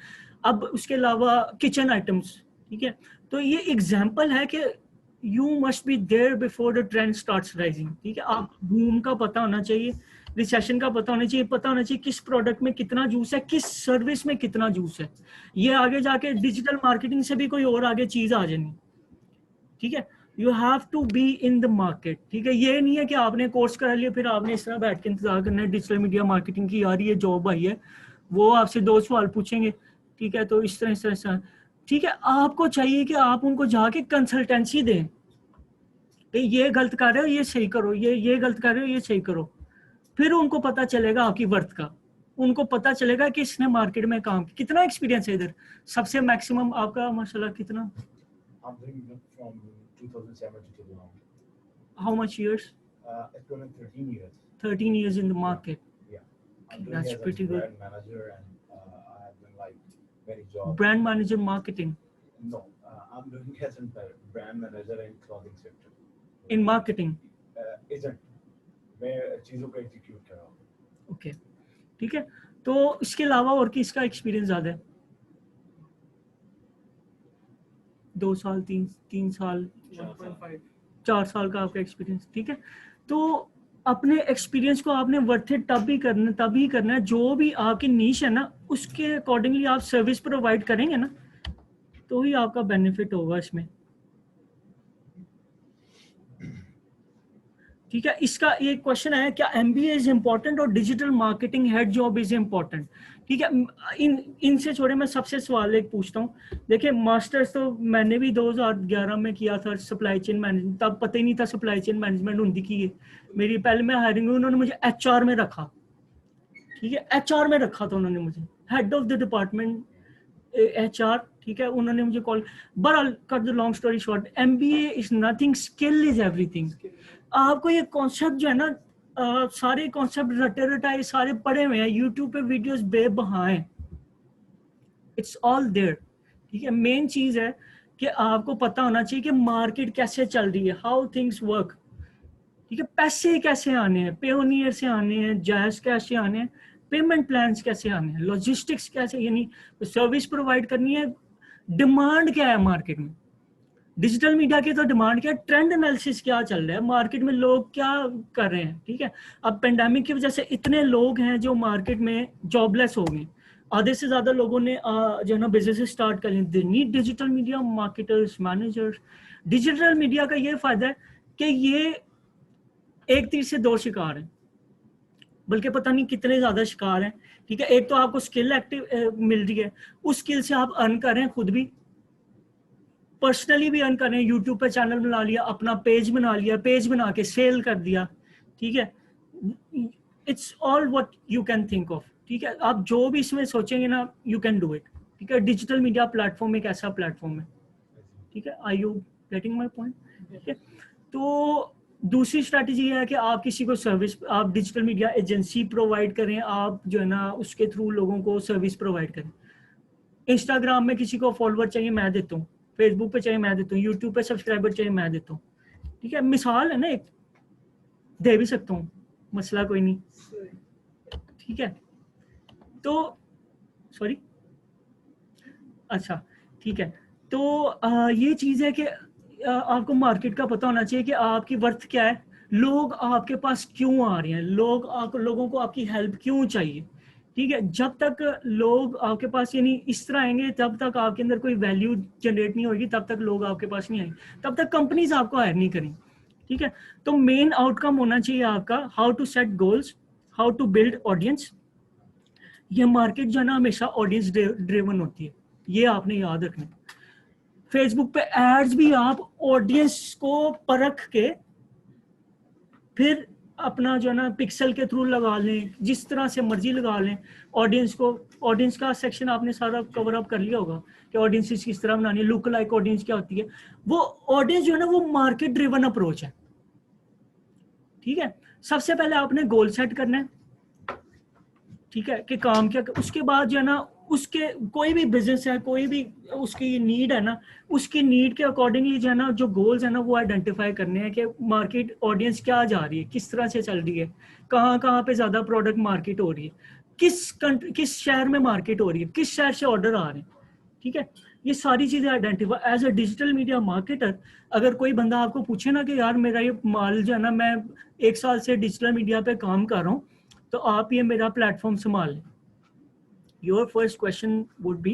अब उसके अलावा किचन आइटम्स, ठीक है। तो ये एग्जांपल है कि you must be there before the trend starts rising, ठीक है। आप बूम का पता होना चाहिए, रिसेशन का पता होना चाहिए, पता होना चाहिए किस प्रोडक्ट में कितना जूस है, किस सर्विस में कितना जूस है। ये आगे जाके डिजिटल मार्केटिंग से भी कोई और आगे चीज आ जानी, ठीक है। You have to be in the market, ठीक है। ये नहीं है कि आपने कोर्स करा लिया फिर आपने इस तरह बैठ के इंतजार करना है डिजिटल मीडिया मार्केटिंग की, यार ये जॉब आई है, वो आपसे 2 सवाल पूछेंगे, ठीक है, तो इस तरह, ठीक है। आपको चाहिए कि आप उनको जाके कंसल्टेंसी दें, ये गलत कर रहे हो, ये सही करो, ये गलत कर रहे हो, ये सही करो, फिर उनको पता चलेगा आपकी वर्थ का, उनको पता चलेगा कि इसने मार्केट में काम कितना एक्सपीरियंस है इधर, सबसे मैक्सिमम आपका माशाल्लाह कितना, I'm doing it from 2007 to now. how much years? It's been 13 years. 13 years in the market. Yeah. I'm doing That's it as pretty a good. brand manager, and I have done like many jobs. Brand manager marketing No, I'm doing it as a brand manager in clothing sector. in marketing. Agent, मैं चीजों को execute कर रहा हूँ. Okay, ठीक है। तो इसके अलावा और किसका एक्सपीरियंस ज्यादा है? 2 साल, 3 साल, 1.5 4 साल का आपका एक्सपीरियंस, ठीक है। तो अपने एक्सपीरियंस को आपने वर्थ इट तभी करना है, जो भी आपकी नीश है ना उसके अकॉर्डिंगली आप सर्विस प्रोवाइड करेंगे ना, तो ही आपका बेनिफिट होगा इसमें, ठीक है। इसका एक क्वेश्चन है, क्या MBA इज इम्पोर्टेंट और digital marketing head job is important, ठीक है। इनसे छोड़े मैं सबसे सवाल एक पूछता हूँ, देखिए मास्टर्स तो मैंने भी 2011 में किया था सप्लाई चेन मैनेजमेंट, तब पता ही नहीं था सप्लाई चेन मैनेजमेंट होती की है। मेरी पहले मैं हायरिंग हुई, उन्होंने मुझे HR में रखा, ठीक है, HR में रखा था उन्होंने मुझे, head of the department HR, ठीक है। उन्होंने मुझे call, but cut the long story short, MBA is nothing, skill is everything. आपको ये कॉन्सेप्ट जो है ना, सारे कॉन्सेप्ट रटे रटाए सारे पढ़े हुए हैं, यूट्यूब पे वीडियोस बेबहा हैं, इट्स ऑल देयर, ठीक है। मेन चीज है कि आपको पता होना चाहिए कि मार्केट कैसे चल रही है, हाउ थिंग्स वर्क, ठीक है। पैसे कैसे आने हैं, पेयोनियर से आने हैं, जायज कैसे आने हैं, पेमेंट प्लान्स कैसे आने हैं, लॉजिस्टिक्स कैसे, यानी सर्विस प्रोवाइड करनी है, डिमांड क्या है मार्केट में, डिजिटल मीडिया की तो डिमांड क्या है, ट्रेंड एनालिसिस क्या चल रहा है मार्केट में, लोग क्या कर रहे हैं, ठीक है। अब पेंडेमिक की वजह से इतने लोग हैं जो मार्केट में जॉबलेस हो गए, आधे से ज्यादा लोगों ने जो है ना बिजनेस स्टार्ट कर लिए, they need digital media marketers, managers. Digital media का ये फायदा है कि ये एक तीर से 2 शिकार है, बल्कि पता नहीं कितने ज्यादा शिकार हैं। ठीक है, एक तो आपको स्किल एक्टिव मिल रही है, उस स्किल से आप अर्न कर रहे हैं, खुद भी पर्सनली भी अर्न कर रहे हैं। यूट्यूब पे चैनल बना लिया, अपना पेज बना लिया, पेज बना के सेल कर दिया। ठीक है, it's all what you can think of. ठीक है, आप जो भी इसमें सोचेंगे ना, यू कैन डू इट। ठीक है, डिजिटल मीडिया प्लेटफॉर्म एक ऐसा प्लेटफॉर्म है। ठीक है, are you getting my point? ठीक है, तो दूसरी स्ट्रैटेजी है कि आप किसी को सर्विस, आप डिजिटल मीडिया एजेंसी प्रोवाइड करें, आप जो है ना उसके थ्रू लोगों को सर्विस प्रोवाइड करें। इंस्टाग्राम में किसी को फॉलोअर चाहिए, मैं देता हूँ। फेसबुक पे चाहिए, मैं देता हूँ। यूट्यूब पे सब्सक्राइबर चाहिए, मैं देता हूँ। ठीक है, मिसाल है ना, एक दे भी सकता हूँ, मसला कोई नहीं। ठीक है, तो सॉरी, अच्छा ठीक है, तो ये चीज़ है कि आपको मार्केट का पता होना चाहिए कि आपकी वर्थ क्या है, लोग आपके पास क्यों आ रहे हैं, लोगों को आपकी हेल्प क्यों चाहिए। ठीक है, जब तक लोग आपके पास यानी इस तरह आएंगे, तब तक आपके अंदर कोई वैल्यू जनरेट नहीं होगी, तब तक लोग आपके पास नहीं आएंगे, तब तक कंपनीज आपको हायर नहीं करेंगी। ठीक है, तो मेन आउटकम होना चाहिए आपका how to set goals, how to build audience. ये मार्केट जो है ना हमेशा ऑडियंस ड्रिवन होती है, ये आपने याद रखना है। फेसबुक पे एड्स भी आप ऑडियंस को परख के फिर अपना जो है ना पिक्सल के थ्रू लगा लें, जिस तरह से मर्जी लगा लें। ऑडियंस का सेक्शन आपने सारा कवर अप कर लिया होगा कि ऑडियंस किस तरह बनानी है, लुक लाइक ऑडियंस क्या होती है। वो ऑडियंस जो है ना वो मार्केट ड्रिवन अप्रोच है। ठीक है, सबसे पहले आपने गोल सेट करना है। ठीक है, कि काम क्या, उसके बाद जो है ना उसके कोई भी बिजनेस है, कोई भी उसकी नीड है ना, उसकी नीड के अकॉर्डिंगली जो है ना जो गोल्स है ना वो आइडेंटिफाई करने हैं कि मार्केट ऑडियंस क्या जा रही है, किस तरह से चल रही है, कहाँ पे ज्यादा प्रोडक्ट मार्केट हो रही है, किस शहर में मार्केट हो रही है, किस शहर से ऑर्डर आ रहे हैं। ठीक है, ये सारी चीजें identify as a digital media marketer. अगर कोई बंदा आपको पूछे ना कि यार मेरा ये माल जो है ना, मैं 1 साल से डिजिटल मीडिया पे काम कर रहा हूँ, तो आप ये मेरा प्लेटफॉर्म संभाल लें। Your first question would be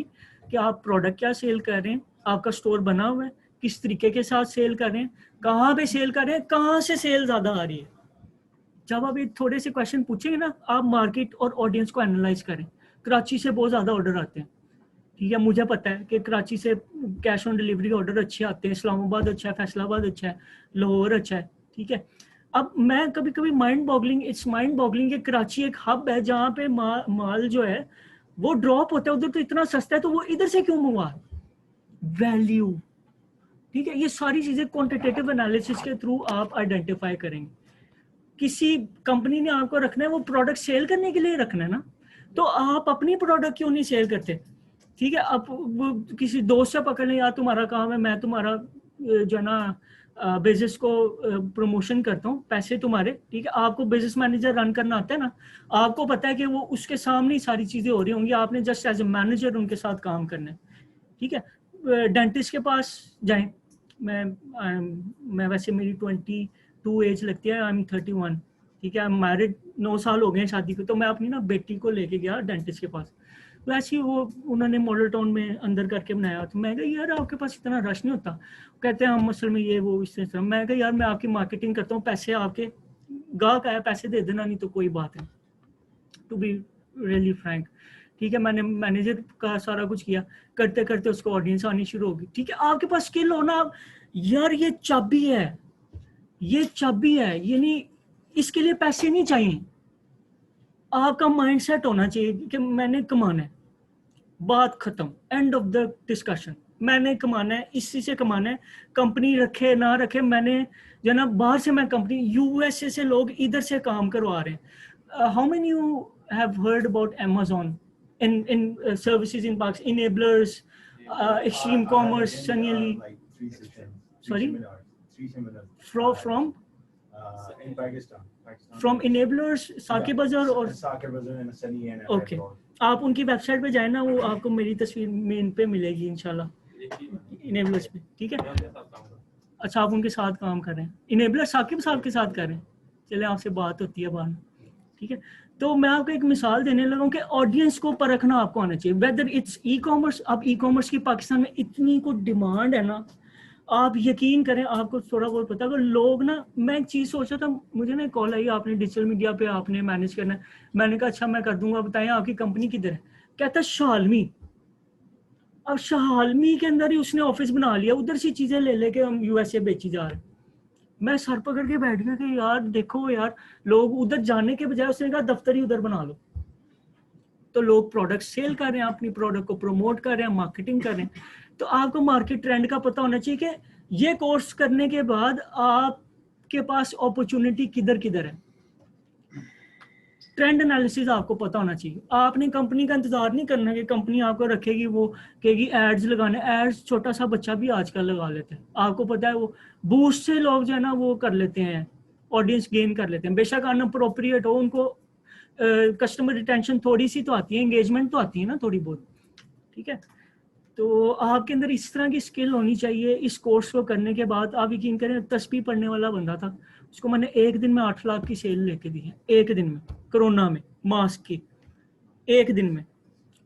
कि आप प्रोडक्ट क्या सेल कर रहे हैं, आपका स्टोर बना हुआ है, किस तरीके के साथ सेल कर रहे हैं, कहाँ पे सेल कर रहे हैं, कहाँ से सेल ज्यादा आ रही है। जब आप ये थोड़े से क्वेश्चन पूछेंगे ना, आप मार्केट और ऑडियंस को एनालाइज करें। कराची से बहुत ज्यादा ऑर्डर आते हैं। ठीक है, मुझे पता है कि कराची से कैश ऑन डिलीवरी ऑर्डर अच्छे आते हैं, इस्लामाबाद अच्छा है, फैसलाबाद अच्छा है, लाहौर अच्छा है। ठीक है, अब मैं कभी कभी माइंड बॉगलिंग कि कराची एक हब है जहाँ पे माल जो है वो ड्रॉप होता है, उधर तो इतना सस्ता है, तो वो इधर से क्यों मंगवा, वैल्यू। ठीक है, ये सारी चीजें क्वांटिटेटिव एनालिसिस के थ्रू आप आइडेंटिफाई करेंगे। किसी कंपनी ने आपको रखना है, वो प्रोडक्ट सेल करने के लिए रखना है ना, तो आप अपनी प्रोडक्ट क्यों नहीं सेल करते। ठीक है, आप वो किसी दोस्त से पकड़ लें, यार तुम्हारा काम है, मैं तुम्हारा जो है ना बिजनेस को प्रमोशन करता हूँ, पैसे तुम्हारे। ठीक है, आपको बिजनेस मैनेजर रन करना आता है ना, आपको पता है कि वो उसके सामने ही सारी चीजें हो रही होंगी, आपने जस्ट एज ए मैनेजर उनके साथ काम करना है। ठीक है, डेंटिस्ट के पास जाएं, मैं वैसे मेरी 22 एज लगती है, आई एम 31। ठीक है, मैरिड 9 साल हो गए शादी को, तो मैं अपनी ना बेटी को लेके गया डेंटिस्ट के पास। तो ऐसे ही वो उन्होंने मॉडल टाउन में अंदर करके बनाया, तो मैं कहा यार आपके पास इतना रश नहीं होता। कहते हैं हम असल में ये वो इस तरह। मैं कहा यार मैं आपकी मार्केटिंग करता हूँ, पैसे आपके गाहक आया, पैसे दे देना, नहीं तो कोई बात है, टू बी रियली फ्रैंक। ठीक है, मैंने मैनेजर का सारा कुछ किया, करते करते उसको ऑडियंस आनी शुरू होगी। ठीक है, आपके पास स्किल हो ना, यार ये चाबी है, यानी इसके लिए पैसे नहीं चाहिए, आपका माइंडसेट होना चाहिए कि मैंने कमाना है, बात खत्म, एंड ऑफ द डिस्कशन। मैंने कमाना है, इसी से कमाना है, कंपनी रखे ना रखे, मैंने जो ना बाहर से मैं कंपनी, यूएसए से लोग इधर से काम करवा रहे हैं। How many you have heard about Amazon in services in Pakistan, enablers, extreme commerce, Sunny Sorry? 3 seminars. from In Pakistan. from enablers, Saqib Bazaar or Saqib Bazaar and Sunny and Okay. आप उनकी website पे जाए ना, वो आपको मेरी तस्वीर main पे मिलेगी इंशाल्लाह, इनेबलर्स पे। ठीक है, अच्छा आप उनके साथ काम कर रहे हैं, इनेबलर साकिब साहब के साथ कर रहे हैं, चले आपसे बात होती है बाद। ठीक है, तो मैं आपको एक मिसाल देने लगा कि ऑडियंस को परखना आपको आना चाहिए, वेदर इट्स ई कॉमर्स। अब ई कॉमर्स की पाकिस्तान में इतनी को डिमांड है ना, आप यकीन करें, आपको थोड़ा बहुत पता, अगर लोग ना, मैं एक चीज सोच रहा था, मुझे ना कॉल आई, आपने डिजिटल मीडिया पे आपने मैनेज करना है। मैंने कहा अच्छा मैं कर दूंगा, बताएं आपकी कंपनी किधर है। कहता है शालमी। अब शालमी के अंदर ही उसने ऑफिस बना लिया, उधर से चीजें ले लेके हम यूएसए बेची जा रहे हैं। मैं सर पकड़ के बैठ गया कि यार देखो यार, लोग उधर जाने के बजाय उसने कहा दफ्तर ही उधर बना लो। तो लोग प्रोडक्ट सेल कर रहे हैं, अपनी प्रोडक्ट को प्रमोट कर रहे हैं, मार्केटिंग कर रहे हैं। तो आपको मार्केट ट्रेंड का पता होना चाहिए कि ये कोर्स करने के बाद आपके पास अपॉर्चुनिटी किधर किधर है। ट्रेंड एनालिसिस आपको पता होना चाहिए। आपने कंपनी का इंतजार नहीं करना कि कंपनी आपको रखेगी, वो कहेगी एड्स लगाने। एड्स छोटा सा बच्चा भी आजकल लगा लेते हैं, आपको पता है। वो बूस्ट से लोग जो है ना वो कर लेते हैं, ऑडियंस गेन कर लेते हैं, बेशक अनअप्रोप्रिएट हो, उनको कस्टमर रिटेंशन थोड़ी सी तो आती है, एंगेजमेंट तो आती है ना थोड़ी बहुत, ठीक है। तो आपके अंदर इस तरह की स्किल होनी चाहिए। इस कोर्स को करने के बाद आप यकीन करें, तस्बीह पढ़ने वाला बंदा था, उसको मैंने एक दिन में 8 लाख की सेल लेके दी है, एक दिन में, कोरोना में, मास्क की, एक दिन में।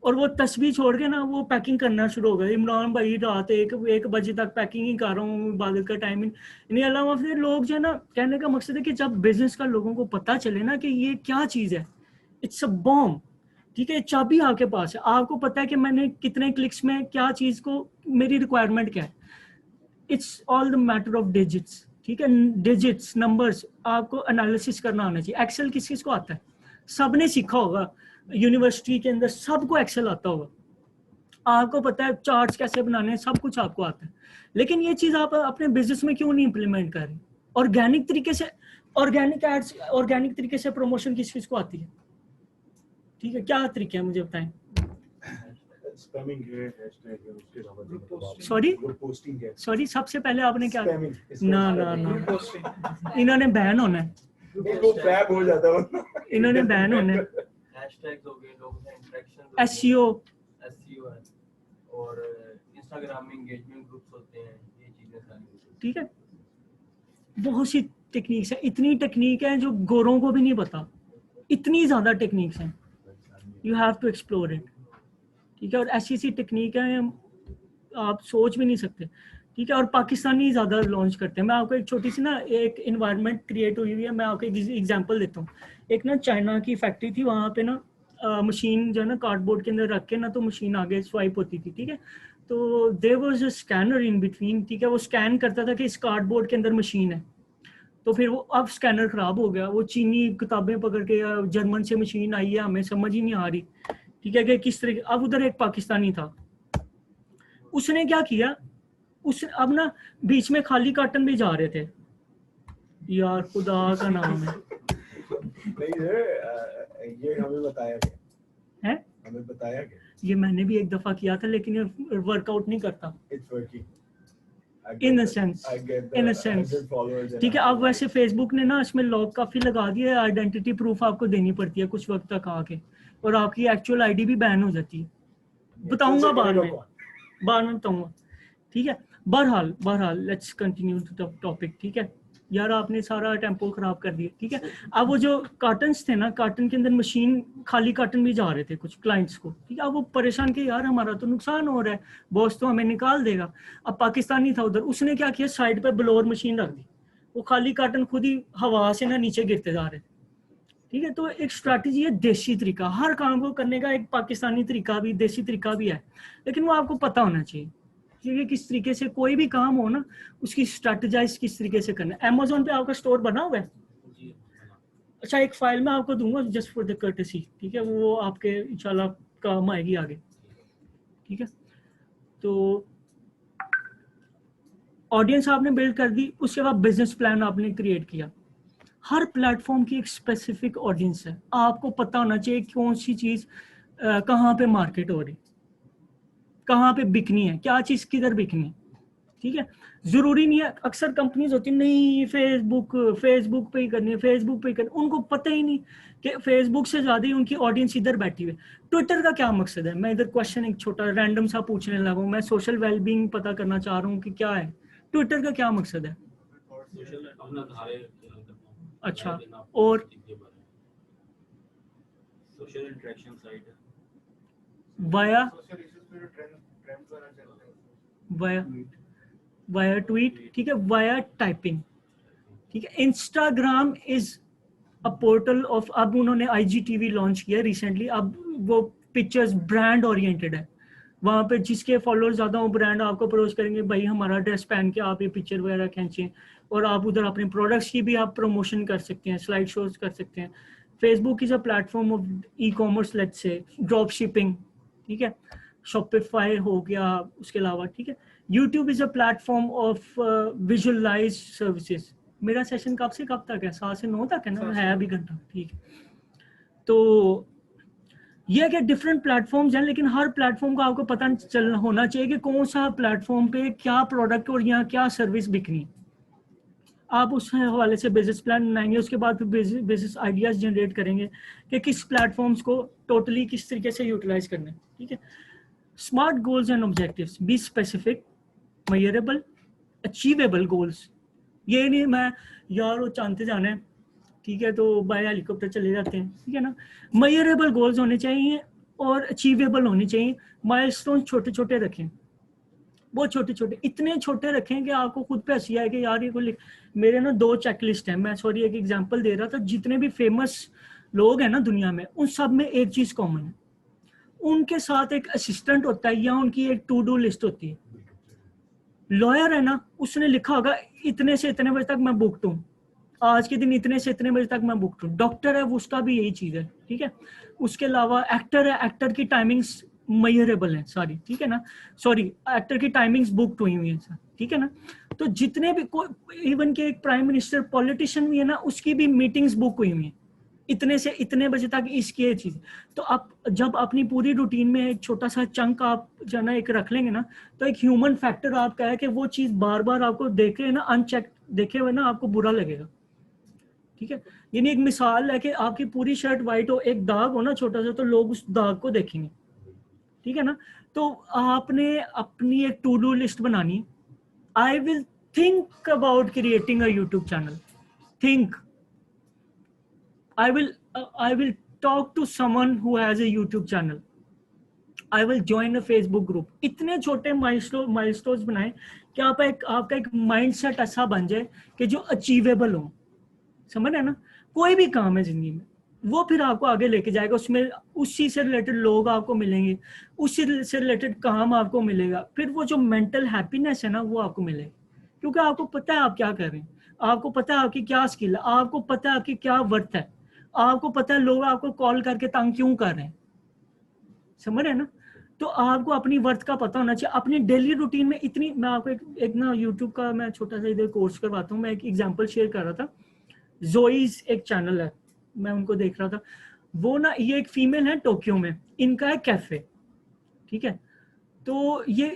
और वो तस्बीह छोड़ के ना वो पैकिंग करना शुरू हो गया। इमरान भाई रात 1 बजे तक पैकिंग ही कर रहा हूँ, इबादत का टाइम ही नहीं। अलावा फिर लोग जो है ना, कहने का मकसद है कि जब बिजनेस का लोगों को पता चले ना कि ये क्या चीज़ है, इट्स अ बॉम्ब, ठीक है। चाबी आपके पास है, आपको पता है कि मैंने कितने क्लिक्स में क्या चीज़ को, मेरी रिक्वायरमेंट क्या है। It's all the matter of digits, ठीक है। डिजिट्स, नंबर्स, आपको एनालिसिस करना आना चाहिए। एक्सेल किस किस को आता है? सबने सीखा होगा यूनिवर्सिटी के अंदर, सबको एक्सेल आता होगा। आपको पता है चार्ट्स कैसे बनाने हैं, सब कुछ आपको आता है। लेकिन ये चीज आप अपने बिजनेस में क्यों नहीं इंप्लीमेंट कर रहे? ऑर्गेनिक तरीके से, ऑर्गेनिक एड्स, ऑर्गेनिक तरीके से प्रमोशन किस किस को आती है, ठीक है? क्या तरीके हैं मुझे बताएं। स्पैमिंग है, हैशटैग है, उसके अलावा जो मतलब आप Sorry? ग्रुप पोस्टिंग है, सॉरी, सबसे पहले आपने क्या, स्पैमिंग ना ना ना, इन्होंने बैन होना है, वो फ्लैग हो जाता है। इन्होंने बैन होना है। हैशटैग्स हो गए, लोगों से इंटरेक्शन, एसईओ, एसईओ है, और इंस्टाग्राम में एंगेजमेंट ग्रुप्स होते हैं, ये चीजें सारी। ठीक है। बहुत सी टेक्निक्स है, इतनी टेक्निक है जो गोरों को भी नहीं पता, इतनी ज्यादा टेक्निक्स हैं, you have to explore it, ठीक है। और ऐसी ऐसी टेक्निक है आप सोच भी नहीं सकते, ठीक है। और पाकिस्तानी ज़्यादा लॉन्च करते हैं। मैं आपको एक छोटी सी ना एक इन्वायरमेंट क्रिएट हुई है, मैं आपको एक एग्जांपल देता हूँ। एक ना चाइना की फैक्ट्री थी, वहाँ पे ना मशीन जो है ना कार्डबोर्ड के अंदर रख के ना, तो मशीन आगे स्वाइप होती थी, ठीक है। तो there was a scanner in between, ठीक है। वो स्कैन करता था कि इस कार्डबोर्ड के अंदर मशीन है। तो फिर वो, अब स्कैनर खराब हो गया, वो चीनी किताबें पकड़ के, जर्मन से मशीन आई है, हमें समझ ही नहीं आ रही, ठीक है, कि किस तरह। अब उधर एक पाकिस्तानी था, उसने क्या किया, उस अब ना बीच में खाली कार्टन भी जा रहे थे, यार खुदा का नाम है, नहीं है, ये हमें बताया गया है? हमें बताया गया, ये मैंने भी एक दफा किया था, लेकिन ये वर्कआउट नहीं करता, it's working in a sense, in a sense, ठीक है। अब वैसे फेसबुक ने ना इसमें लॉक काफी लगा दिया है, आइडेंटिटी प्रूफ आपको देनी पड़ती है कुछ वक्त तक आके, और आपकी एक्चुअल आईडी भी बैन हो जाती है। बताऊंगा बाद में बताऊंगा, ठीक है। बहरहाल बहरहाल लेट्स कंटिन्यू द टॉपिक, ठीक है। यार आपने सारा टेम्पो खराब कर दिया, ठीक है। अब वो जो कार्टन्स थे ना, कार्टन के अंदर मशीन, खाली कार्टन भी जा रहे थे कुछ क्लाइंट्स को, ठीक है। अब वो परेशान के, यार हमारा तो नुकसान हो रहा है, बॉस तो हमें निकाल देगा। अब पाकिस्तानी था उधर, उसने क्या किया, साइड पे ब्लोअर मशीन रख दी, वो खाली कार्टन खुद ही हवा से ना नीचे गिरते जा रहे, ठीक है। तो एक स्ट्रैटेजी है, देसी तरीका, हर काम को करने का एक पाकिस्तानी तरीका भी, देसी तरीका भी है, लेकिन वो आपको पता होना चाहिए, ठीक है। किस तरीके से कोई भी काम हो ना, उसकी स्ट्रैटेजाइज किस तरीके से करना है। अमेजोन पे आपका स्टोर बना हुआ है? अच्छा, एक फाइल मैं आपको दूंगा जस्ट फॉर द कर्टेसी, ठीक है, वो आपके इंशाल्लाह काम आएगी आगे, ठीक है। तो ऑडियंस आपने बिल्ड कर दी, उसके बाद बिजनेस प्लान आपने क्रिएट किया। हर प्लेटफॉर्म की एक स्पेसिफिक ऑडियंस है, आपको पता होना चाहिए कौन सी चीज कहाँ पे मार्केट हो रही, कहाँ पे बिकनी है, क्या चीज किधर बिकनी है, ठीक है। जरूरी नहीं है, अक्सर कंपनीज होती नहीं, फेसबुक पे ही करनी है, फेसबुक पे ही करनी, उनको पता ही नहीं कि फेसबुक से ज्यादा ही उनकी ऑडियंस इधर बैठी हुई है। ट्विटर का क्या मकसद है? मैं इधर क्वेश्चन एक छोटा रैंडम सा पूछने लगा हूँ, मैं सोशल वेलबींग पता करना चाह रहा हूँ कि क्या है ट्विटर का, क्या मकसद है? अच्छा, और सोशल इंटरेक्शन साइट है, वाया सोशल इश्यूज पे जो ट्रेंड ट्रेंड वाला चलता है। वाया वाया ट्वीट, ठीक है, वाया टाइपिंग, ठीक है। Instagram is a portal of, अब उन्होंने IGTV लॉन्च किया रिसेंटली, अब वो पिक्चर्स ब्रांड ओरिएंटेड है, वहां पे जिसके फॉलोअर्स ज्यादा हो ब्रांड आपको अप्रोच करेंगे, भाई हमारा ड्रेस पहन के आप ये पिक्चर वगैरह खींचें, और आप उधर अपने प्रोडक्ट्स की भी आप प्रमोशन कर सकते हैं, स्लाइड शोज कर सकते हैं। Facebook is a platform of e-commerce, let's say drop shipping, ठीक है, शॉपिफाई हो गया उसके अलावा, ठीक है। YouTube is a platform of visualize services. मेरा सेशन कब से कब तक है? 7 से 9 तक है ना, है अभी घंटा, ठीक है। तो ये क्या डिफरेंट प्लेटफॉर्म्स हैं, लेकिन हर प्लेटफॉर्म को आपको पता चल होना चाहिए कि कौन सा प्लेटफॉर्म पे क्या प्रोडक्ट और यहाँ क्या सर्विस बिक रही है। आप उस हवाले से बिजनेस प्लान बनाएंगे, उसके बाद फिर बिजनेस आइडियाज जनरेट करेंगे कि किस प्लेटफॉर्म्स को टोटली किस तरीके से यूटिलाइज करना है, ठीक है। Smart goals and objectives, be specific, measurable, achievable goals. ये नहीं मैं यार वो चाहते जाना है, ठीक है, तो बाय हेलीकॉप्टर चले जाते हैं, ठीक है ना। मेजरेबल गोल्स होने चाहिए और अचीवेबल होने चाहिए। माइलस्टोन छोटे छोटे रखें, बहुत छोटे छोटे, इतने छोटे रखें कि आपको खुद पे हंसी आए कि यार ये कोई, मेरे ना 2 चेकलिस्ट हैं, मैं सॉरी एक एग्जांपल दे रहा था, जितने भी फेमस लोग हैं ना दुनिया में, उन सब में एक चीज कॉमन है, उनके साथ एक असिस्टेंट होता है या उनकी एक टू डू लिस्ट होती है। लॉयर है ना, उसने लिखा होगा इतने से इतने बजे तक मैं बुकड हूँ, आज के दिन इतने से इतने बजे तक मैं बुकड हूँ। डॉक्टर है, उसका भी यही चीज है, ठीक है। उसके अलावा एक्टर है, एक्टर की टाइमिंग्स मेजरेबल है सारी, ठीक है ना, सॉरी एक्टर की टाइमिंग्स बुकड हुई हुई है, ठीक है ना। तो जितने भी इवन के एक प्राइम मिनिस्टर पॉलिटिशियन भी है ना, उसकी भी मीटिंग्स बुक हुई हुई है, इतने से इतने बजे तक इसकी ये चीज। तो आप जब अपनी पूरी रूटीन में एक छोटा सा चंक आप जो ना एक रख लेंगे ना, तो एक ह्यूमन फैक्टर आपका है कि वो चीज बार बार आपको देखे ना, अनचेक देखे हुए ना आपको बुरा लगेगा, ठीक है। यानी एक मिसाल है कि आपकी पूरी शर्ट व्हाइट हो, एक दाग हो ना छोटा सा, तो लोग उस दाग को देखेंगे, ठीक है ना। तो आपने अपनी एक टू डू लिस्ट बनानी है। I will think about creating a YouTube channel, think I will talk to someone who has a YouTube channel. I will join a Facebook group. इतने छोटे माइलस्टोन्स बनाएं कि आपका एक माइंडसेट ऐसा बन जाए कि जो अचीवेबल हो। समझ रहे हैं ना, कोई भी काम है जिंदगी में, वो फिर आपको आगे लेके जाएगा, उसमें उसी से रिलेटेड लोग आपको मिलेंगे, उसी से रिलेटेड काम आपको मिलेगा, फिर वो जो मेंटल हैप्पीनेस है ना वो आपको मिलेगी, क्योंकि आपको पता है आप क्या कर रहे हैं, आपको पता है आपकी क्या स्किल है, आपको पता है आपकी क्या वर्थ है, आपको पता है लोग आपको कॉल करके तंग क्यों कर रहे हैं। समझ रहे हैं ना। तो आपको अपनी वर्थ का पता होना चाहिए। अपनी डेली रूटीन में इतनी, मैं आपको एक ना यूट्यूब का मैं छोटा सा इधर कोर्स करवाता हूँ, मैं एक एग्जांपल शेयर कर रहा था। जोईज एक चैनल है, मैं उनको देख रहा था, वो ना ये एक फीमेल है टोक्यो में, इनका है कैफे, ठीक है। तो ये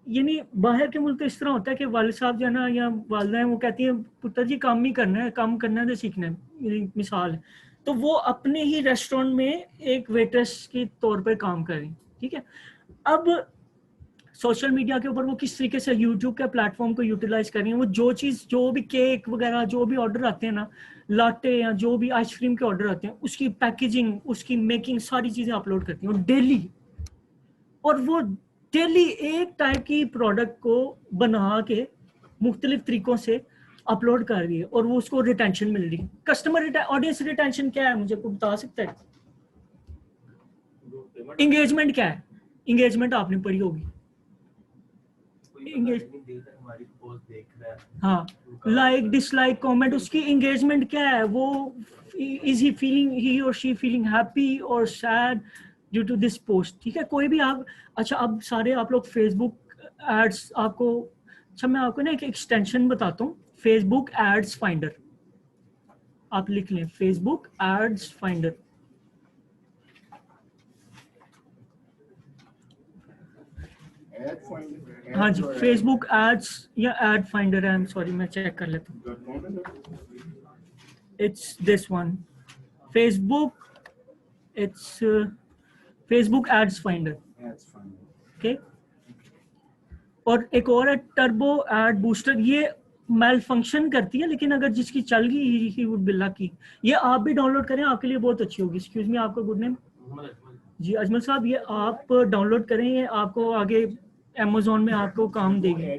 नहीं, बाहर के मुल्क तो इस तरह होता है कि वालिद साहब जो है ना या वालदा है, वो कहती है पुत्र जी काम ही करना है, काम करना है तो सीखना है, मिसाल है। तो वो अपने ही रेस्टोरेंट में एक वेट्रेस के तौर पर काम कर रही, ठीक है। अब सोशल मीडिया के ऊपर वो किस तरीके से यूट्यूब के प्लेटफॉर्म को यूटिलाइज कर रही है, वो जो चीज़, जो भी केक वगैरह जो भी ऑर्डर आते हैं ना, लाटे या जो भी आइसक्रीम के ऑर्डर आते हैं, उसकी पैकेजिंग, उसकी मेकिंग, सारी चीज़ें अपलोड करती हैं डेली। और वो डेली एक टाइप की प्रोडक्ट को बना के मुख्तलिफ तरीकों से अपलोड कर रही है, और वो उसको रिटेंशन मिल रही है। कस्टमर ऑडियंस रिटेंशन क्या है, मुझे कोई बता सकता है? इंगेजमेंट क्या है? इंगेजमेंट आपने पढ़ी होगी, हमारी पोस्ट देख रहा है, हाँ, लाइक डिसलाइक कमेंट, उसकी इंगेजमेंट क्या है, वो इज ही फीलिंग, ही और शी फीलिंग हैप्पी और sad due to this post, ठीक है। कोई भी आप, अच्छा अब सारे आप लोग फेसबुक एड्स आपको, अच्छा मैं आपको ना एक एक्सटेंशन बताता हूँ, फेसबुक एड्स फाइंडर, आप लिख लें फेसबुक एड्स फाइंडर। हाँ जी, फेसबुक एड्स या एड फाइंडर है, आई एम सॉरी मैं चेक कर लेता हूँ। It's this one, Facebook, it's Facebook ads finder, okay. और एक और है टर्बो एड बूस्टर, ये मेल फंक्शन करती है, लेकिन अगर जिसकी चल गई ही वुड बी लकी। ये आप भी डाउनलोड करें, आपके लिए बहुत अच्छी होगी। एक्सक्यूज मी, आपका गुड नेम? जी अजमल साहब, ये आप डाउनलोड करें, ये आपको आगे अमेज़न में आपको काम देगी।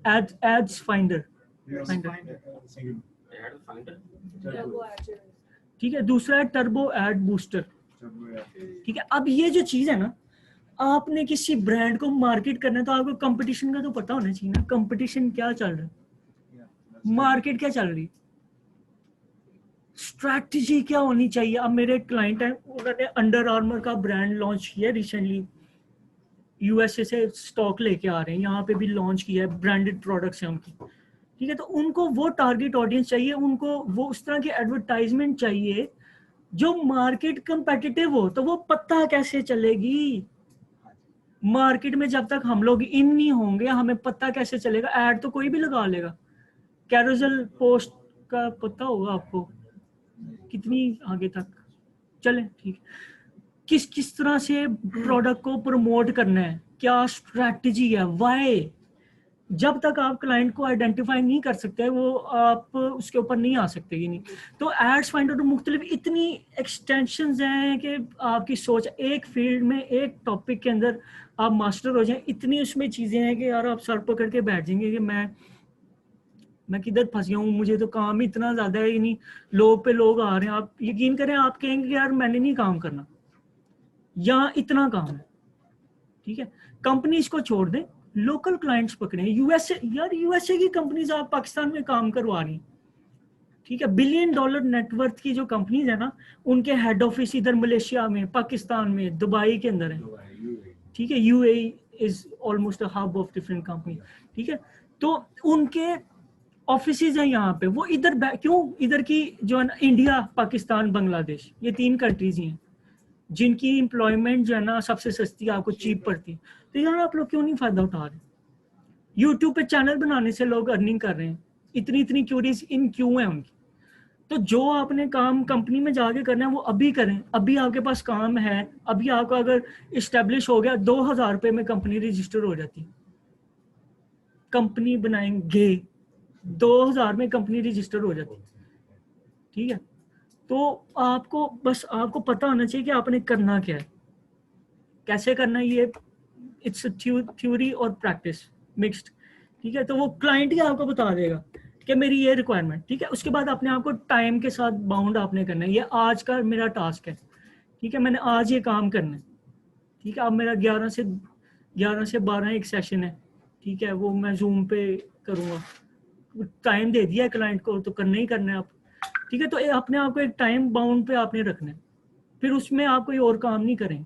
Ads finder, Ad finder. ठीक है। दूसरा है टर्बो एड बूस्टर, ठीक है। अब ये जो चीज है ना, आपने किसी ब्रांड को मार्केट करना है तो आपको कंपटीशन का तो पता होना चाहिए ना, कंपटीशन क्या चल रहा है, मार्केट क्या चल रही है, स्ट्रैटेजी क्या होनी चाहिए। अब मेरे क्लाइंट हैं, उन्होंने अंडर आर्मर का ब्रांड लॉन्च किया रिसेंटली, यूएसए से स्टॉक लेके आ रहे हैं, यहाँ पे भी लॉन्च किया है, ब्रांडेड प्रोडक्ट्स हैं उनकी, ठीक है। तो उनको वो टारगेट ऑडियंस चाहिए, उनको वो उस तरह की एडवर्टाइजमेंट चाहिए जो मार्केट कंपेटिटिव हो। तो वो पता कैसे चलेगी मार्केट में जब तक हम लोग इन नहीं होंगे, हमें पता कैसे चलेगा। ऐड तो कोई भी लगा लेगा, कैरोसेल पोस्ट का पता होगा आपको कितनी आगे तक चले, ठीक है। किस किस तरह से प्रोडक्ट को प्रमोट करना है, क्या स्ट्रैटेजी है, व्हाई। जब तक आप क्लाइंट को आइडेंटिफाई नहीं कर सकते, वो आप उसके ऊपर नहीं आ सकते ही नहीं। तो एड्स फाइंडर तो मुख्तलिफ इतनी एक्सटेंशंस हैं कि आपकी सोच एक फील्ड में, एक टॉपिक के अंदर आप मास्टर हो जाएं, इतनी उसमें चीज़ें हैं कि यार आप सर पकड़ के बैठ जाएंगे कि मैं किधर फंस गया हूँ, मुझे तो काम ही इतना ज़्यादा है, नहीं लोग पे लोग आ रहे हैं। आप यकीन करें, आप कहेंगे कि यार मैंने नहीं काम करना, यहाँ इतना काम है, ठीक है। कंपनीज को छोड़ दें, लोकल क्लाइंट्स पकड़े। यूएसए, यार यूएसए की कंपनीज आप पाकिस्तान में काम करवा रही, ठीक है। $1 बिलियन नेटवर्थ की जो कंपनीज है ना, उनके हेड ऑफिस इधर मलेशिया में, पाकिस्तान में, दुबई के अंदर है, ठीक है। UAE is almost a hub of different company, ठीक है। तो उनके ऑफिसेज हैं यहाँ पे, वो इधर क्यों, इधर की जो है ना, इंडिया, पाकिस्तान, बांग्लादेश, ये 3 कंट्रीज ही हैं जिनकी एम्प्लॉयमेंट जो है ना सबसे सस्ती, आपको चीप पड़ती है। तो यार आप लोग क्यों नहीं फायदा उठा रहे? यूट्यूब पे चैनल बनाने से लोग अर्निंग कर रहे हैं, इतनी इतनी क्यूरीज इन क्यों है उनकी। तो जो आपने काम कंपनी में जाके करना है वो अभी करें, अभी आपके पास काम है, अभी आपका अगर इस्टेब्लिश हो गया, 2000 रुपये में कंपनी रजिस्टर हो जाती है। कंपनी बनाएंगे 2000 में कंपनी रजिस्टर हो जाती है, ठीक है। तो आपको पता होना चाहिए कि आपने करना क्या है, कैसे करना है। ये इट्स थ्योरी और प्रैक्टिस मिक्स्ड, ठीक है। तो वो क्लाइंट ही आपको बता देगा कि मेरी ये रिक्वायरमेंट, ठीक है। उसके बाद अपने आप को टाइम के साथ बाउंड आपने करना है। ये आज का मेरा टास्क है, ठीक है, मैंने आज ये काम करना है, ठीक है। अब मेरा 11 से 12 एक सेशन है, ठीक है, वो मैं जूम पे करूँगा। टाइम दे दिया है क्लाइंट को तो करना ही करना है आप, ठीक है। तो अपने आप को एक टाइम बाउंड पे आपने रखना है, फिर उसमें आप कोई और काम नहीं करें।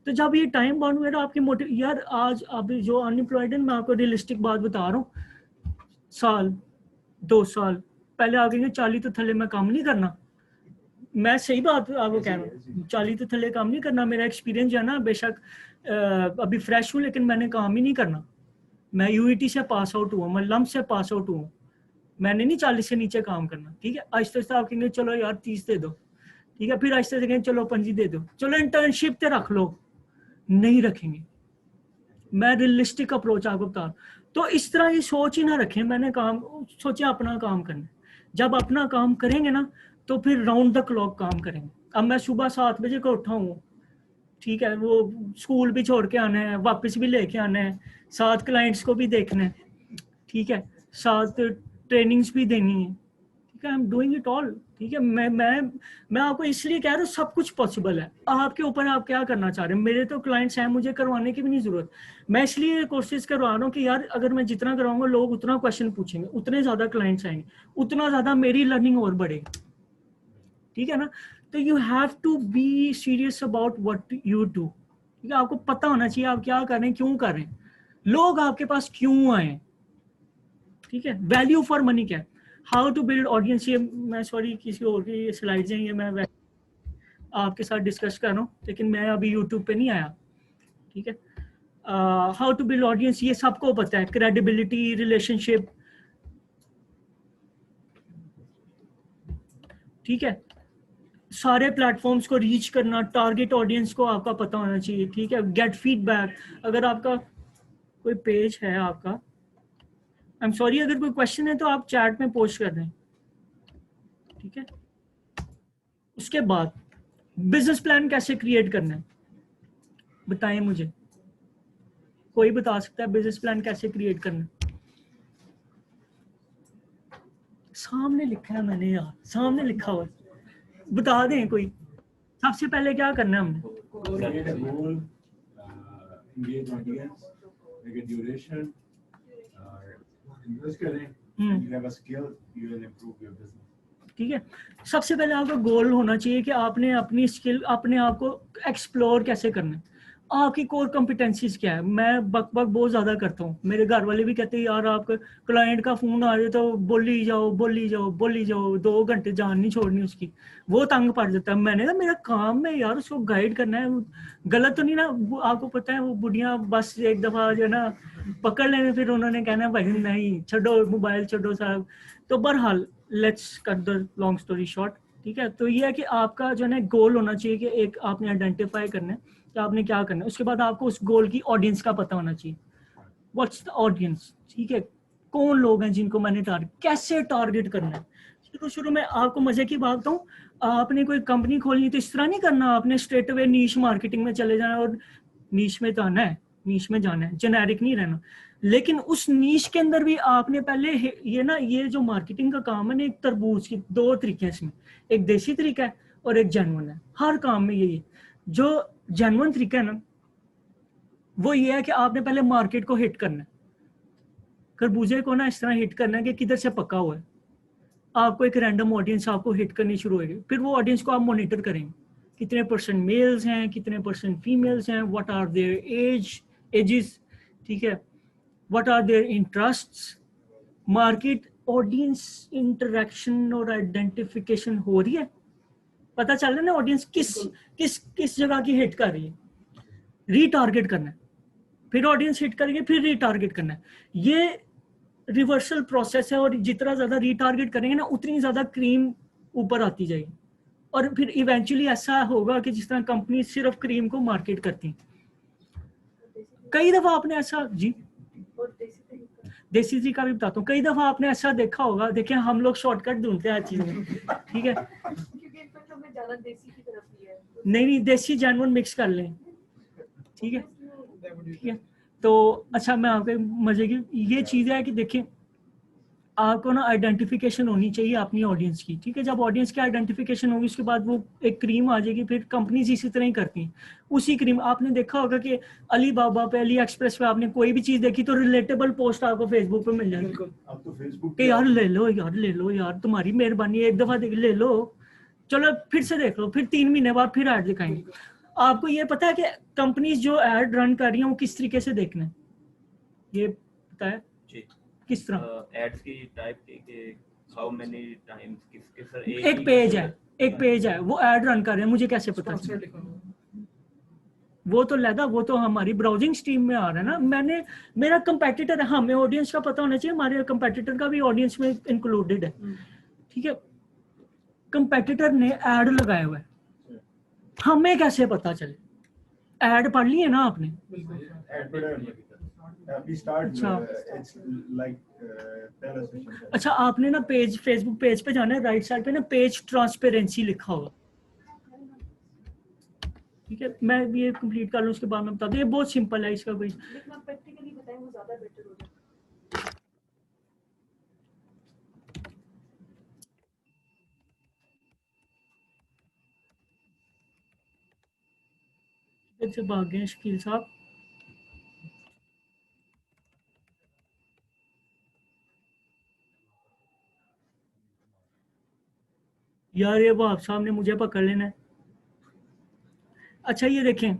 तो जब ये टाइम बाउंड में आपकी मोटिव, यार आज अभी जो अनएम्प्लॉयड है, मैं आपको रियलिस्टिक बात बता रहा हूँ, साल 2 साल पहले आ गए 40 तो थले मैं काम नहीं करना। मैं सही बात आपको कह रहा हूँ, 40 तो थले काम नहीं करना। मेरा एक्सपीरियंस जो है ना, बेशक अभी फ्रेश हूँ, लेकिन मैंने काम ही नहीं करना। मैं यूईटी से पास आउट हुआ, मैं लम्ब से पास आउट हुआ, मैंने नहीं 40 से नीचे काम करना, ठीक है। आहिस्ते आहिस्ते आप कहेंगे चलो यार 30 दे दो, ठीक है। फिर आहिस्ते से कहेंगे चलो 25 दे दो, चलो इंटर्नशिप पे रख लो, नहीं रखेंगे। मैं रियलिस्टिक अप्रोच आपको बता, तो इस तरह की सोच ही ना रखें। मैंने काम सोचा अपना काम करना, जब अपना काम करेंगे ना तो फिर राउंड द क्लॉक काम करेंगे। अब मैं सुबह 7 बजे को उठा हूँ, ठीक है, वो स्कूल भी छोड़ के आना है, वापस भी लेके आना है, साथ क्लाइंट्स को भी देखना है, ठीक है, साथ ट्रेनिंग्स भी देनी है, ठीक है। I am doing it all, ठीक है। मैं आपको इसलिए कह रहा हूँ सब कुछ पॉसिबल है, आपके ऊपर आप क्या करना चाह रहे हैं। मेरे तो क्लाइंट्स हैं, मुझे करवाने की भी नहीं जरूरत। मैं इसलिए कोशिश करवा रहा हूँ कि यार अगर मैं जितना कराऊंगा लोग उतना क्वेश्चन पूछेंगे, उतने ज्यादा क्लाइंट्स आएंगे, उतना ज्यादा मेरी लर्निंग और बढ़ेगी, ठीक है ना। तो you have to be serious about what you do, ठीक है। आपको पता होना चाहिए आप क्या कर रहे हैं, क्यों कर रहे हैं, लोग आपके पास क्यों आए, ठीक है। वैल्यू फॉर मनी क्या है, हाउ टू बिल्ड ऑडियंस। ये मैं सॉरी किसी और की स्लाइड्स हैं, ये मैं आपके साथ डिस्कस कर रहा हूँ, लेकिन मैं अभी यूट्यूब पे नहीं आया, ठीक है। हाउ टू बिल्ड ऑडियंस ये सबको पता है, क्रेडिबिलिटी, रिलेशनशिप, ठीक है। सारे प्लेटफॉर्म्स को रीच करना, टारगेट ऑडियंस को आपका पता होना चाहिए, ठीक है। गेट फीडबैक, अगर आपका कोई पेज है आपका, आई एम सॉरी अगर कोई क्वेश्चन है तो आप चैट में पोस्ट कर दें, ठीक है। उसके बाद बिजनेस प्लान कैसे क्रिएट करना है, बताएं मुझे, कोई बता सकता है बिजनेस प्लान कैसे क्रिएट करना है? सामने लिखा है मैंने यार, सामने लिखा हुआ है, बता दें कोई। सबसे पहले क्या करना है हमने? Create a goal, engage audience, make a duration, invest करें, and you have a skill, you will improve your business. ठीक है, सबसे पहले आपका गोल होना चाहिए कि आपने अपनी स्किल, अपने आप को एक्सप्लोर कैसे करना है, आपकी कोर कॉम्पिटेंसीज क्या है। मैं बक बहुत ज़्यादा करता हूँ, मेरे घर वाले भी कहते हैं यार आपका क्लाइंट का फ़ोन आ जाए तो बोली जाओ बोली जाओ बोली जाओ, 2 घंटे जान नहीं छोड़नी उसकी, वो तंग पड़ जाता है। मैंने कहा मेरा काम है यार उसको गाइड करना है, गलत तो नहीं ना। आपको पता है वो बुढ़िया बस एक दफ़ा जो है ना पकड़ लेने, फिर उन्होंने कहना भाई नहीं छोड़ो मोबाइल छोड़ो साहब। तो बहरहाल let's cut the long story short, ठीक है। तो ये है कि आपका जो है ना गोल होना चाहिए कि एक आपने आइडेंटिफाई करना है कि आपने क्या करना है। उसके बाद आपको उस गोल की ऑडियंस का पता होना चाहिए, व्हाट्स द ऑडियंस, ठीक है, कौन लोग हैं जिनको मैंने टारगेट, कैसे टारगेट करना है। शुरू में आपको मजे की बात बताऊं, आपने कोई कंपनी खोलनी तो इस तरह नहीं करना, आपने स्ट्रेट अवे नीश मार्केटिंग में चले जाना और नीश में तो आना है, नीश में जाना है, जेनेरिक नहीं रहना। लेकिन उस नीश के अंदर भी आपने पहले ये ना, ये जो मार्केटिंग का काम है ना, एक तरबूज की 2 तरीके हैं इसमें, एक देसी तरीका है और एक जेन्युइन है। हर काम में यही है। जो जेन्युइन तरीका है ना, वो ये है कि आपने पहले मार्केट को हिट करना है, खरबूजे को ना इस तरह हिट करना है कि किधर से पका हुआ है। आपको एक रैंडम ऑडियंस आपको हिट करनी शुरू होगी, फिर वो ऑडियंस को आप मॉनिटर करेंगे, कितने % मेल्स हैं, कितने % फीमेल्स हैं, व्हाट आर देयर एजेस, ठीक है, what are their interests. Market audience interaction और आइडेंटिफिकेशन हो रही है, पता चल रहा है ना ऑडियंस किस जगह की हिट कर रही है। रीटारगेट करना है, फिर ऑडियंस हिट करेंगे, फिर रीटारगेट करना है। ये रिवर्सल प्रोसेस है, और जितना ज्यादा रीटारगेट करेंगे ना उतनी ज्यादा क्रीम ऊपर आती जाएगी, और फिर इवेंचुअली ऐसा होगा कि जिस तरह कंपनी सिर्फ क्रीम को मार्केट करती हैं। कई दफा आपने ऐसा जी, देसी जी का भी बताता हूँ, कई दफा आपने ऐसा देखा होगा, देखिए हम लोग शॉर्टकट ढूंढते हैं हर चीज में, ठीक है, नहीं देसी जेन्युइन मिक्स कर लें, ठीक है, ठीक है। तो अच्छा, मैं आपके मजे की ये चीज है कि देखिए आपको ना आइडेंटिफिकेशन होनी चाहिए अपनी ऑडियंस की, ठीक है। जब ऑडियंस की आइडेंटिफिकेशन होगी उसके बाद वो एक क्रीम आ जाएगी। फिर कंपनीज इसी तरह ही करती हैं, उसी क्रीम। आपने देखा होगा कि अली बाबा पे, अली एक्सप्रेस पे आपने कोई भी चीज देखी तो रिलेटेबल पोस्ट आपको फेसबुक पे मिल जाएगी अब तो फेसबुक कि यार ले लो यार तुम्हारी मेहरबानी, एक दफा देख ले लो, चलो फिर से देख लो, फिर 3 महीने बाद फिर ऐड दिखाएंगे। आपको ये पता है कि कंपनीज जो ऐड रन कर रही हैं वो किस तरीके से देखना है, ये पता है किस तरह? एड्स की टाइप के हाउ मेनी टाइम्स किस एक पेज है वो ऐड रन कर रहे हैं, मुझे कैसे पता चले? वो तो लगा, वो तो हमारी ब्राउजिंग स्ट्रीम में आ रहा है ना। मेरा कंपेटिटर है, हमें ऑडियंस का पता होना चाहिए, हमारे कंपेटिटर का भी ऑडियंस में इंक्लूडेड है, ठीक है। कंपेटिटर ने ऐड लगाया हुआ है, हमें कैसे पता चले? ऐड पढ़ लिए ना आपने? अच्छा, आपने ना पेज, फेसबुक पेज पे जाना है, राइट साइड पे ना पेज ट्रांसपेरेंसी लिखा होगा, ठीक है। मैं ये कंप्लीट कर लूँ उसके बाद मैं बता दूँ, ये बहुत सिंपल है, इसका कोई प्रैक्टिकली बताएं वो ज्यादा बेटर होगा। से भाग गए शकील साहब। यार ये वो आप साहब ने मुझे पकड़ लेना है। अच्छा ये देखें,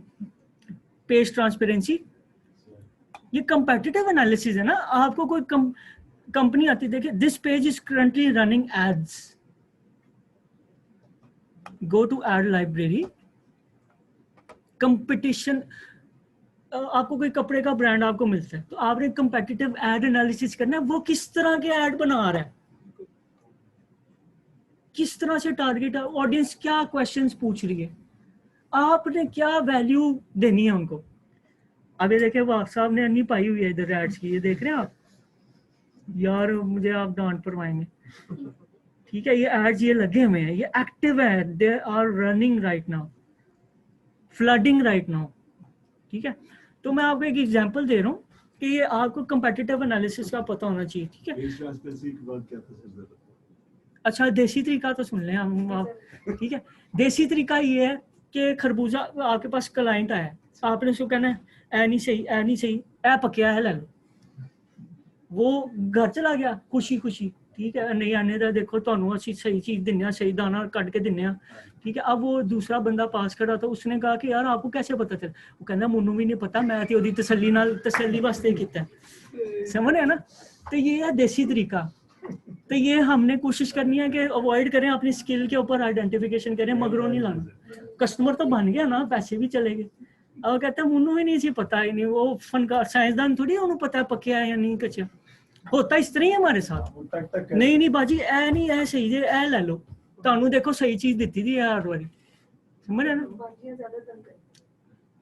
पेज ट्रांसपेरेंसी, ये कंपेटिटिव एनालिसिस है ना। आपको कोई कंपनी आती है, देखिए this page is currently running ads, go to ad library, competition. आपको कोई कपड़े का ब्रांड आपको मिलता है तो आपने कंपेटिटिव एड एनालिसिस करना है, वो किस तरह के एड बना रहा है, किस तरह से टारगेट है, ऑडियंस क्या क्वेश्चंस पूछ रही है, आपने क्या वैल्यू देनी है उनको। अब ये देखिए वाक साहब ने नहीं पाई हुई है इधर एड्स की, ये देख रहे हैं आप यार, मुझे आप डांट पड़वाएंगे, ठीक है। ये एड्स ये लगे हुए हैं, ये एक्टिव है, they are running right now, flooding right now, ठीक है। तो मैं आपको एक एग्जांपल दे रहा हूँ कि ये आपको कंपेटिटिव एनालिसिस का पता होना चाहिए, ठीक है। अच्छा देसी तरीका तो सुन लें हम आप, ठीक है। देसी तरीका ये है कि खरबूजा आपके पास क्लाइंट आया है, आपने उसको कहना है ऐ नहीं सही, ऐ नहीं सही, ऐ पक्या है ले लो। वो घर चला गया खुशी खुशी, ठीक है, नहीं आने का देखो ਤੁਹਾਨੂੰ ਅਸੀਂ सही चीज ਦਿੰਨੇ ਆ, सही दाना ਕੱਢ ਕੇ ਦਿੰਨੇ ਆ, ठीक है। अब वो दूसरा बंदा पास खड़ा था, उसने कहा कि यार आपको कैसे पता चला, वो कहना ਮੈਨੂੰ भी नहीं पता, मैं तो ਉਹਦੀ तसल्ली ਨਾਲ तसल्ली वास्ते ਕੀਤਾ, समझ रहे ना। तो ये है देसी तरीका। तो ये हमने कोशिश करनी है कि अवॉइड करें, अपनी स्किल के ऊपर आइडेंटिफिकेशन करें, मगरों नहीं लाना। कस्टमर तो बन गया ना, पैसे भी चले गए। अब कहते हैं मुन्नू भी नहीं सी पता ही नहीं, वो फनकार साइंसदान थोड़ी उन्होंने पता है पक्या है या नहीं कच्चा। होता इस तरह ही हमारे साथ, नहीं नहीं बाजी ऐ नहीं ऐ सही जे ऐ ले लो, ਤੁਹਾਨੂੰ देखो सही चीज दी थी यार वारी, समझ रहे ना। बाकियां ज्यादा तंग है।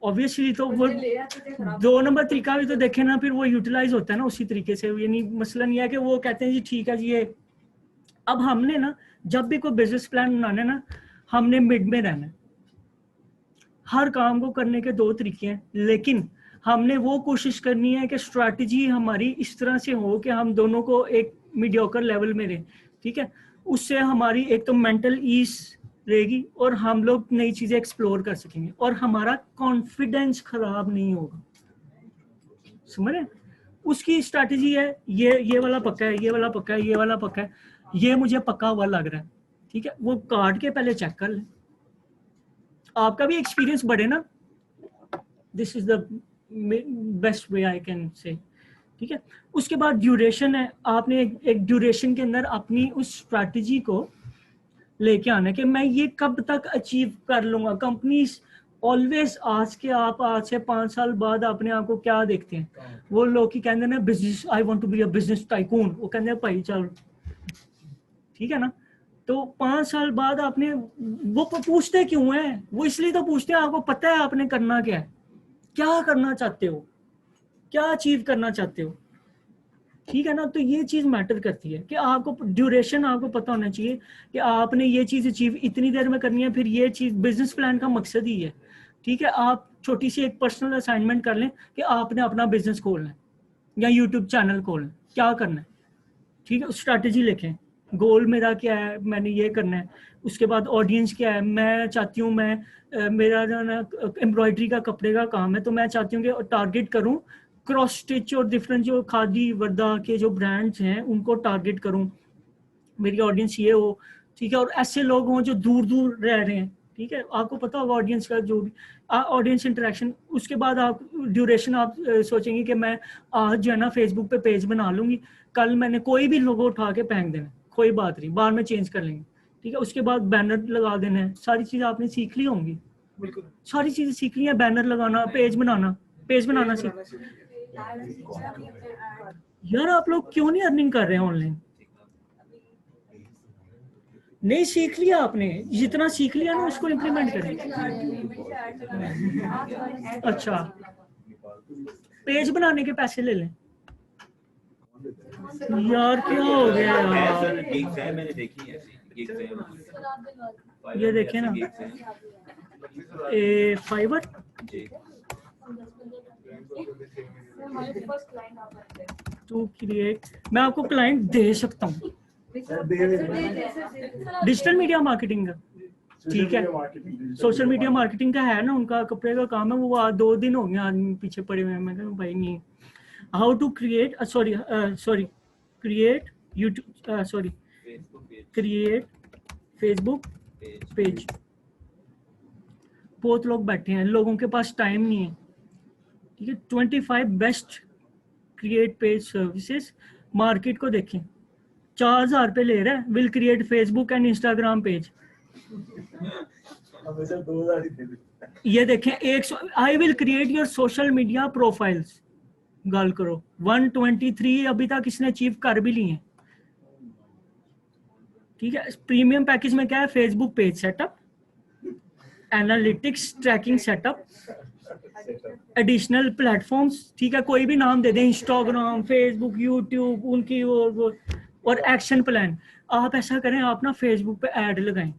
ऑब्वियसली तो वो बंदे ले आते थे खराब। 2 नंबर तरीका भी तो देखे ना, फिर वो यूटिलाइज होता है ना उसी तरीके से। यानी मसलन ये है कि वो कहते हैं जी ठीक है जी ये, अब हमने ना जब भी कोई बिजनेस प्लान बनाना है ना, हमने मिड में रहना है। हर काम को करने के 2 तरीके हैं, लेकिन हमने वो कोशिश करनी है कि स्ट्रैटेजी हमारी इस तरह से हो कि हम दोनों को एक मीडियोकर लेवल में रहे, ठीक है। उससे हमारी एक तो मेंटल ईज रहेगी और हम लोग नई चीजें एक्सप्लोर कर सकेंगे और हमारा कॉन्फिडेंस खराब नहीं होगा, समझ रहे। उसकी स्ट्रैटेजी है ये वाला पक्का है, ये वाला पक्का है, ये वाला पक्का है, ये मुझे पक्का हुआ लग रहा है, ठीक है। वो काट के पहले चेक कर लें, आपका भी एक्सपीरियंस बढ़े ना। This is the best way I can say, ठीक है। उसके बाद ड्यूरेशन है, आपने एक ड्यूरेशन के अंदर अपनी उस स्ट्रैटेजी को लेके आना है कि मैं ये कब तक अचीव कर लूंगा। कंपनी ऑलवेज आज से 5 साल बाद अपने आप को क्या देखते हैं, वो लोग की कहते हैं ना business, I want to be a business tycoon, वो कहते हैं भाई चल ठीक है ना। तो 5 साल बाद आपने वो पूछते क्यों है, वो इसलिए तो पूछते हैं आपको पता है आपने करना क्या है, क्या करना चाहते हो, क्या अचीव करना चाहते हो, ठीक है ना। तो ये चीज मैटर करती है कि आपको ड्यूरेशन आपको पता होना चाहिए कि आपने ये चीज अचीव इतनी देर में करनी है। फिर ये चीज बिजनेस प्लान का मकसद ही है, ठीक है। आप छोटी सी एक पर्सनल असाइनमेंट कर लें कि आपने अपना बिजनेस खोलना है या यूट्यूब चैनल खोलना है, क्या करना है, ठीक है। स्ट्रैटेजी लिखें, गोल मेरा क्या है, मैंने ये करना है। उसके बाद ऑडियंस क्या है, मैं चाहती हूँ मेरा जो ना एम्ब्रॉयडरी का कपड़े का काम है, तो मैं चाहती हूँ कि टारगेट करूँ क्रॉस स्टिच और डिफरेंट जो खादी वर्दा के जो ब्रांड्स हैं उनको टारगेट करूं, मेरी ऑडियंस ये हो, ठीक है। और ऐसे लोग हों जो दूर दूर रह रहे हैं, ठीक है। आपको पता होगा ऑडियंस का जो भी ऑडियंस इंटरेक्शन। उसके बाद आप ड्यूरेशन आप सोचेंगे कि मैं आज जो है ना फेसबुक पे पेज बना लूंगी, कल मैंने कोई भी लोगो उठा के फेंक देना, कोई बात नहीं, बाद में चेंज कर लेंगे, ठीक है। उसके बाद बैनर लगा देना है, सारी चीज़ें आपने सीख ली होंगी, बिल्कुल सारी चीज़ें सीख ली हैं, बैनर लगाना, पेज बनाना सीख। यार आप लोग क्यों नहीं अर्निंग कर रहे हैं ऑनलाइन, नहीं सीख लिया आपने, जितना सीख लिया ना उसको इम्प्लीमेंट करें। अच्छा पेज बनाने के पैसे ले लें, यार क्या हो गया यार, गिग्स है मैंने देखी है, गिग्स है, ये देखें ना ए फाइवर जी हमारे फर्स्ट क्लाइंट आप हैं। टू क्रिएट, मैं आपको क्लाइंट दे सकता हूँ डिजिटल मीडिया मार्केटिंग का, ठीक है। सोशल मीडिया मार्केटिंग का है ना, उनका कपड़े का काम है, वो आज 2 दिन हो गए आदमी पीछे पड़े हुए हैं। मैं कहूँ भाई नहीं, how to create sorry create YouTube create Facebook page. बहुत लोग बैठे हैं, लोगों के पास टाइम नहीं है, ठीक है। 25 best create page services, market को देखें, 4000 रुपये ले रहा है, will create Facebook and Instagram page. ये देखें 100, I will create your social media profiles, गल करो 123 अभी तक इसने अचीव कर भी लिए हैं, ठीक है। प्रीमियम पैकेज में क्या है, Facebook page setup, analytics tracking setup, additional platforms, ठीक है, कोई भी नाम दे दें, इंस्टाग्राम, फेसबुक, यूट्यूब, उनकी और एक्शन प्लान। आप ऐसा करें, आप ना फेसबुक पे ऐड लगाएं,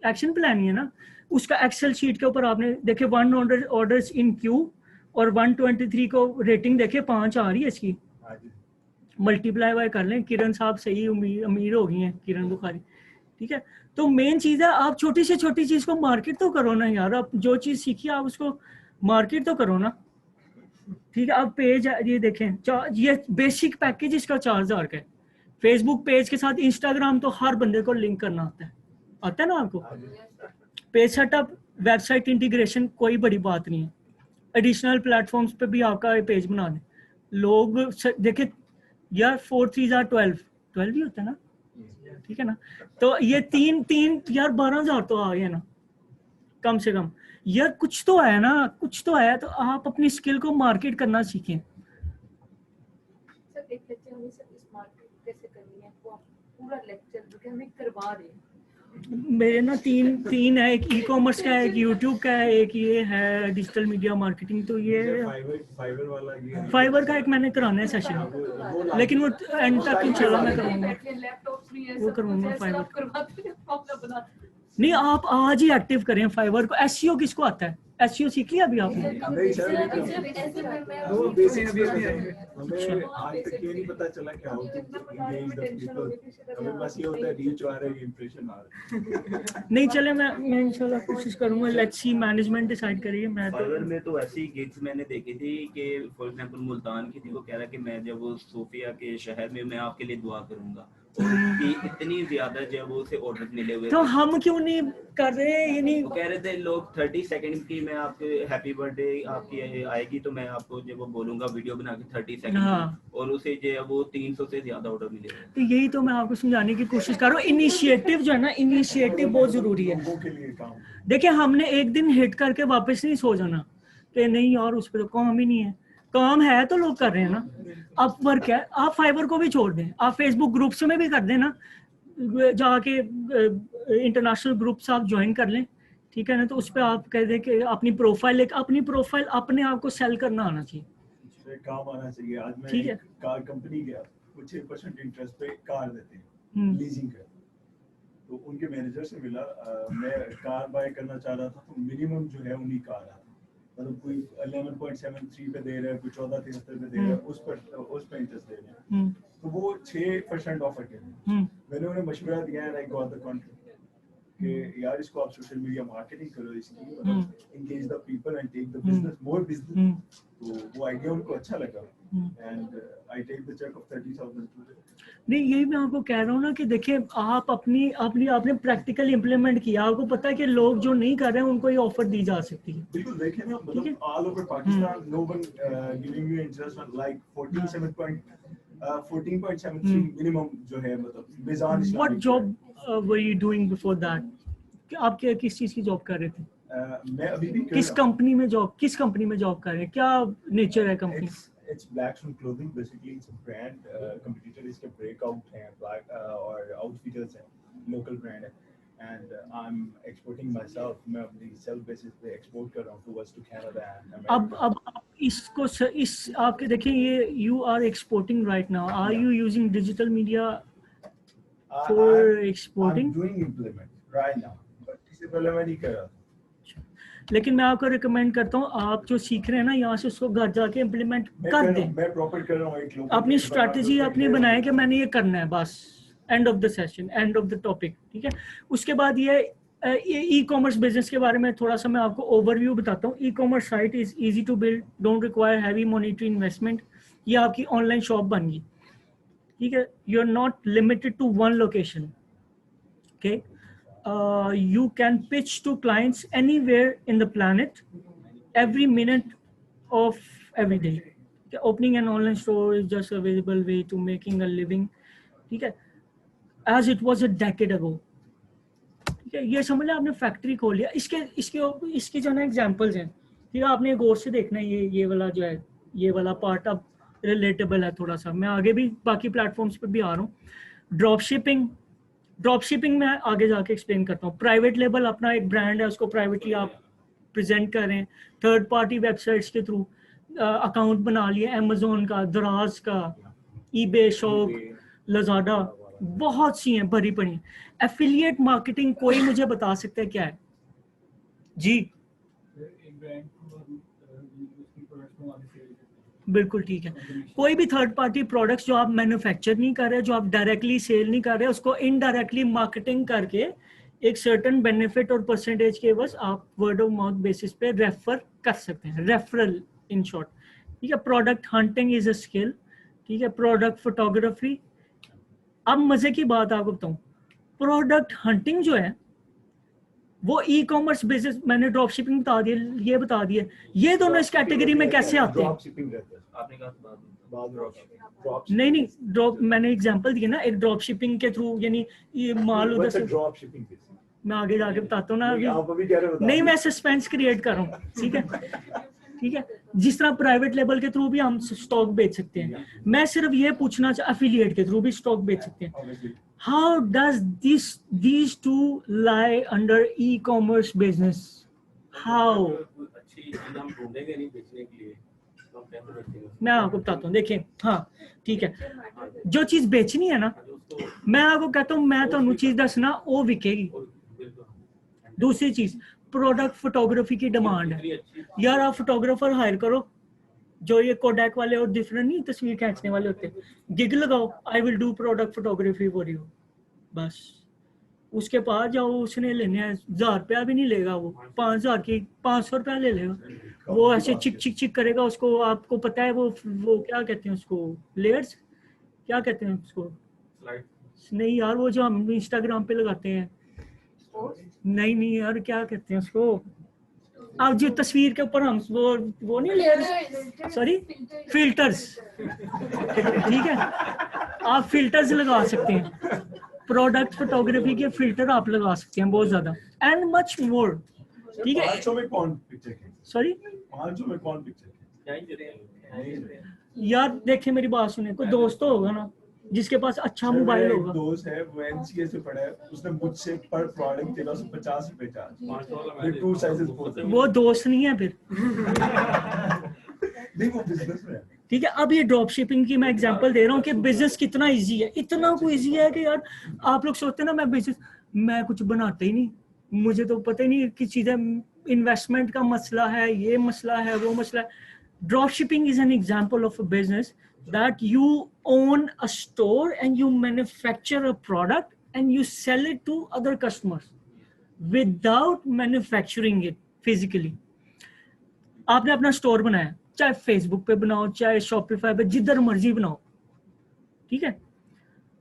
एक्शन प्लान ही है ना, उसका एक्सेल शीट के ऊपर आपने देखे 100 ऑर्डर्स इन क्यू और 123 को रेटिंग देखे 5 आ रही है इसकी, मल्टीप्लाई वाई कर लें। किरण साहब सही अमीर हो गई हैं, किरण बुखारी, ठीक है। तो मेन चीज है आप छोटी से छोटी चीज को मार्केट तो करो ना यार, आप जो चीज सीखी आप उसको मार्केट तो करो ना। ठीक है, अब पेज ये देखें, ये बेसिक पैकेज इसका 4,000 का है। फेसबुक पेज के साथ इंस्टाग्राम तो हर बंदे को लिंक करना आता है ना आपको। पेज सेटअप, वेबसाइट इंटीग्रेशन कोई बड़ी बात नहीं है। एडिशनल प्लेटफॉर्म्स पे भी आपका पेज बना दें। लोग देखे यार 4 3 12 ही होता है ना, ठीक है ना। तो ये तीन यार 12,000 तो आ गया ना कम से कम। यार कुछ तो है ना, कुछ तो है। तो आप अपनी स्किल को मार्केट करना सीखें। सर एक लेक्चर हमें सर इस मार्केट कैसे करनी है वो आप पूरा लेक्चर जो कि हमें करवा रहे हैं। मेरे ना तीन है, एक ई कॉमर्स का है, एक यूट्यूब का है, एक ये है डिजिटल मीडिया मार्केटिंग। तो ये फाइवर वाला ये फाइवर का एक मैंने कराना है सेशन, लेकिन वो एंड तक इंशाल्लाह मैं करूँगा। लैपटॉप्स भी है वो करूँगा सब फाइवर। आप करवाते हैं मामला बनाते हैं। नहीं, आप आज ही एक्टिव करें फाइवर को। एसईओ किसको आता है? एसईओ सीख लिया अभी आपने? नहीं सर, वो बेसिक्स पे थे। हमें आज तक ये नहीं पता चला क्या हो कि engage the people। हमें बस ये होता है रीच आ रहा है, इंप्रेशन आ रहा है। नहीं चले, मैं इंशाल्लाह कोशिश करूंगा। लेट्स सी, मैनेजमेंट डिसाइड करिए। मैं तो फाइवर में तो ऐसी गिग्स मैंने देखी थी कि फॉर एग्जांपल मुल्तान की थी, वो कह रहा कि मैं जब वो सोफिया के शहर में मैं आपके लिए दुआ करूंगा, और उसकी इतनी ज्यादा जब उसे ऑर्डर मिले हुए तो थे, हम क्यों नहीं कर रहे? ये नहीं वो कह रहे थे लोग 30 सेकंड की मैं आपके हैप्पी बर्थडे आपकी आएगी तो मैं आपको जब वो बोलूंगा वीडियो बना के 30 सेकंड हाँ। की, और उसे जो है वो 300 से ज्यादा ऑर्डर मिले हुए। तो यही तो मैं आपको समझाने की कोशिश कर रहा हूँ। इनिशिएटिव जो है ना, इनिशिएटिव बहुत जरूरी है। लोगों के लिए काम। देखिए, हमने एक दिन हिट करके वापस नहीं सो जाना कि नहीं यार उस पर तो काम ही नहीं है। काम है तो लोग कर रहे हैं ना। आप वर्क है, आप फाइवर को भी छोड़ दें, आप फेसबुक ग्रुप्स में भी कर दें ना, जाके इंटरनेशनल ग्रुप्स आप ज्वाइन कर लें, ठीक है ना। तो उस पर आप कह दें कि अपनी प्रोफाइल अपने आप को सेल करना आना चाहिए। से काम आना चाहिए। आज मैं ठीक है। एक कार कंपनी गया, कुछ 6% इंटरेस्ट पे कार देते हैं, लीजिंग का। तो उनके मैनेजर से मिला, मैं कार बाय करना चाह रहा था, तो मिनिमम जो है उन्हीं कार आता, मतलब कोई 11.73 पे दे रहा है, कोई 14.73 पे दे रहा है, उस पर इंटरेस्ट दे रहे हैं। तो वो 6% ऑफर कर रहे हैं। मैंने उन्हें मशवरा दिया है, लाइक गॉट द कॉन्ट्रैक्ट कि यार इसको आप सोशल मीडिया मार्केटिंग करो, इसकी मतलब engage the people and take the business, more business. तो वो आइडिया उनको अच्छा लगा and I take the check of 30,000 today. नहीं, यही मैं आपको कह रहा हूँ ना कि देखिए, आप आपने प्रैक्टिकली इम्प्लीमेंट किया। आपको पता है कि लोग जो नहीं कर रहे हैं उनको ये ऑफर दी जा सकती है। बिल्कुल, देखें ना, मतलब all over Pakistan no one giving you interest on like 14.73 minimum जो है, मतलब बिजान Islamic. What job were you doing before that? आप किस चीज की जॉब कर रहे थे? मैं अभी भी किस कंपनी में जॉब कर रहे हैं? क्या नेचर है company? It's Blackstone Clothing, basically it's a brand, competitor इसके breakout हैं, Black और Outfitters हैं, local brand है, and I'm exporting myself, मैं अपनी self basis पे export कर रहा हूँ towards to Canada and America। अब आपके देखिए, ये you are exporting right now. Are you using digital media for exporting? I'm doing implement right now, but इससे पहले मैं नहीं कर रहा था। लेकिन मैं आपको रिकमेंड करता हूँ, आप जो सीख रहे हैं ना यहाँ से, उसको घर जाके इम्प्लीमेंट कर दें। मैं प्रॉपर कर रहा हूँ, एक लोग अपनी स्ट्रैटेजी अपनी बनाए कि मैंने ये करना है, बस end of the session, end of the topic, ठीक है। उसके बाद ये ई कॉमर्स बिजनेस के बारे में थोड़ा सा मैं आपको ओवरव्यू बताता हूँ। E-commerce site is easy to build, don't require heavy monetary investment. ये आपकी ऑनलाइन शॉप बन गई, ठीक है। You are not limited to one location, okay. You can pitch to clients anywhere in the planet, every minute of every day. Okay, opening an online store is just a available way to making a living, ठीक है, as it was a decade ago, ठीक है। ये समझ लें आपने factory खोल लिया। इसके जो ना एग्जांपल्स हैं, ठीक है। आपने गौर से देखना है, ये वाला जो है, ये वाला पार्ट अब रिलेटेबल है थोड़ा सा। मैं आगे भी बाकी प्लेटफॉर्म्स पे भी आ रहा हूँ। ड्रॉप शिपिंग में आगे जाके एक्सप्लेन करता हूँ। प्राइवेट लेबल अपना एक ब्रांड है, उसको प्राइवेटली आप प्रेजेंट करें। थर्ड पार्टी वेबसाइट्स के थ्रू अकाउंट बना लिए, अमेजोन का, दराज का, ईबे, शॉप, लजाडा, बहुत सी हैं भरी पड़ी। एफिलिएट मार्केटिंग कोई मुझे बता सकता है क्या है जी? बिल्कुल ठीक है। कोई भी थर्ड पार्टी प्रोडक्ट्स जो आप मैन्युफैक्चर नहीं कर रहे, जो आप डायरेक्टली सेल नहीं कर रहे, उसको इनडायरेक्टली मार्केटिंग करके एक सर्टेन बेनिफिट और परसेंटेज के बस आप वर्ड ऑफ माउथ बेसिस पे रेफर कर सकते हैं, रेफरल इन शॉर्ट। ठीक है, product hunting is a skill. ठीक है, प्रोडक्ट फोटोग्राफी। अब मजे की बात आपको बताऊं, प्रोडक्ट हंटिंग जो है वो ई कॉमर्स बिजनेस, मैंने ड्रॉप शिपिंग बता दिया, ये बता दिया, ये दोनों इस कैटेगरी में कैसे आते हैं? ड्रॉप शिपिंग रहता है, आपने कहा था बाद में ड्रॉप नहीं, ड्रॉप मैंने एग्जांपल दिया ना, एक ड्रॉप शिपिंग के थ्रू, यानी ये माल उधर से, ड्रॉप शिपिंग मैं आगे जाके बताता हूँ ना अभी। आप अभी कह रहे हो, नहीं, मैं सस्पेंस क्रिएट कर रहा हूँ। ठीक है, ठीक है, जिस तरह प्राइवेट लेवल के थ्रू भी हम स्टॉक बेच सकते हैं, मैं सिर्फ ये पूछना चाह, एफिलिएट के थ्रू भी स्टॉक बेच सकते हैं। obviously how does these two lie under e-commerce business? How? अच्छी चीज हम ढूंढेंगे नहीं बेचने के लिए, तो हम कैसे बेचेंगे? मैं आपको बताता हूँ, देखिए, हाँ ठीक है, जो चीज बेचनी है ना, मैं आपको कहता हूँ, मैं तो चीज दसना वो बिकेगी। दूसरी चीज, प्रोडक्ट फोटोग्राफी की डिमांड है यार, आप फोटोग्राफर हायर करो, जो ये कोडैक वाले और डिफरेंट नहीं तस्वीर खींचने वाले होते हैं, गिग लगाओ, I will do product photography for you, बस उसके पास जाओ, उसने लेने हैं 1000 रुपया भी नहीं लेगा वो, 5000 की 500 रुपया ले लेगा वो, ऐसे चिक चिक चिक करेगा उसको। आपको पता है वो क्या कहते हैं उसको, लेयर्स क्या कहते हैं उसको? नहीं यार, वो जो हम इंस्टाग्राम पे लगाते हैं, नहीं यार, क्या कहते हैं उसको, आप जो तस्वीर के ऊपर हम वो नहीं लेयर्स, सॉरी फिल्टर्स। ठीक है, आप फिल्टर्स लगा सकते हैं, प्रोडक्ट फोटोग्राफी के फिल्टर आप लगा सकते हैं बहुत ज्यादा, एंड मच मोर। ठीक है, 500 में कौन पिक्चर खींचे? सॉरी 500 में कौन पिक्चर खींचे? क्या ही देते हैं? यार देखिए, मेरी बात सुने, कोई दोस्त तो होगा ना जिसके पास अच्छा मोबाइल मेरा एक होगा। दोस्त है, वो एनसीए से पढ़ा है, उसने मुझसे पर प्रोडक्ट 1350 रुपए चार्ज, 2 साइजेस बोलते हैं। वो दोस्त नहीं है फिर। नहीं, वो बिजनेस में है। ठीक है, अब ये ड्रॉप शिपिंग की मैं एग्जांपल दे रहा हूँ कि बिजनेस कितना इजी है, इतना को इजी है कि यार आप लोग सोचते हैं ना मैं बिजनेस, मैं कुछ बनाता ही नहीं, मुझे तो पता ही नहीं कि चीजें, इन्वेस्टमेंट का मसला है, ये मसला है, वो मसला है। Drop shipping is an example of a business that you own a store and you manufacture a product and you sell it to other customers without manufacturing it physically. आपने अपना स्टोर बनाया, चाहे फेसबुक पे बनाओ, चाहे Shopify पे, जिधर मर्जी बनाओ। ठीक है,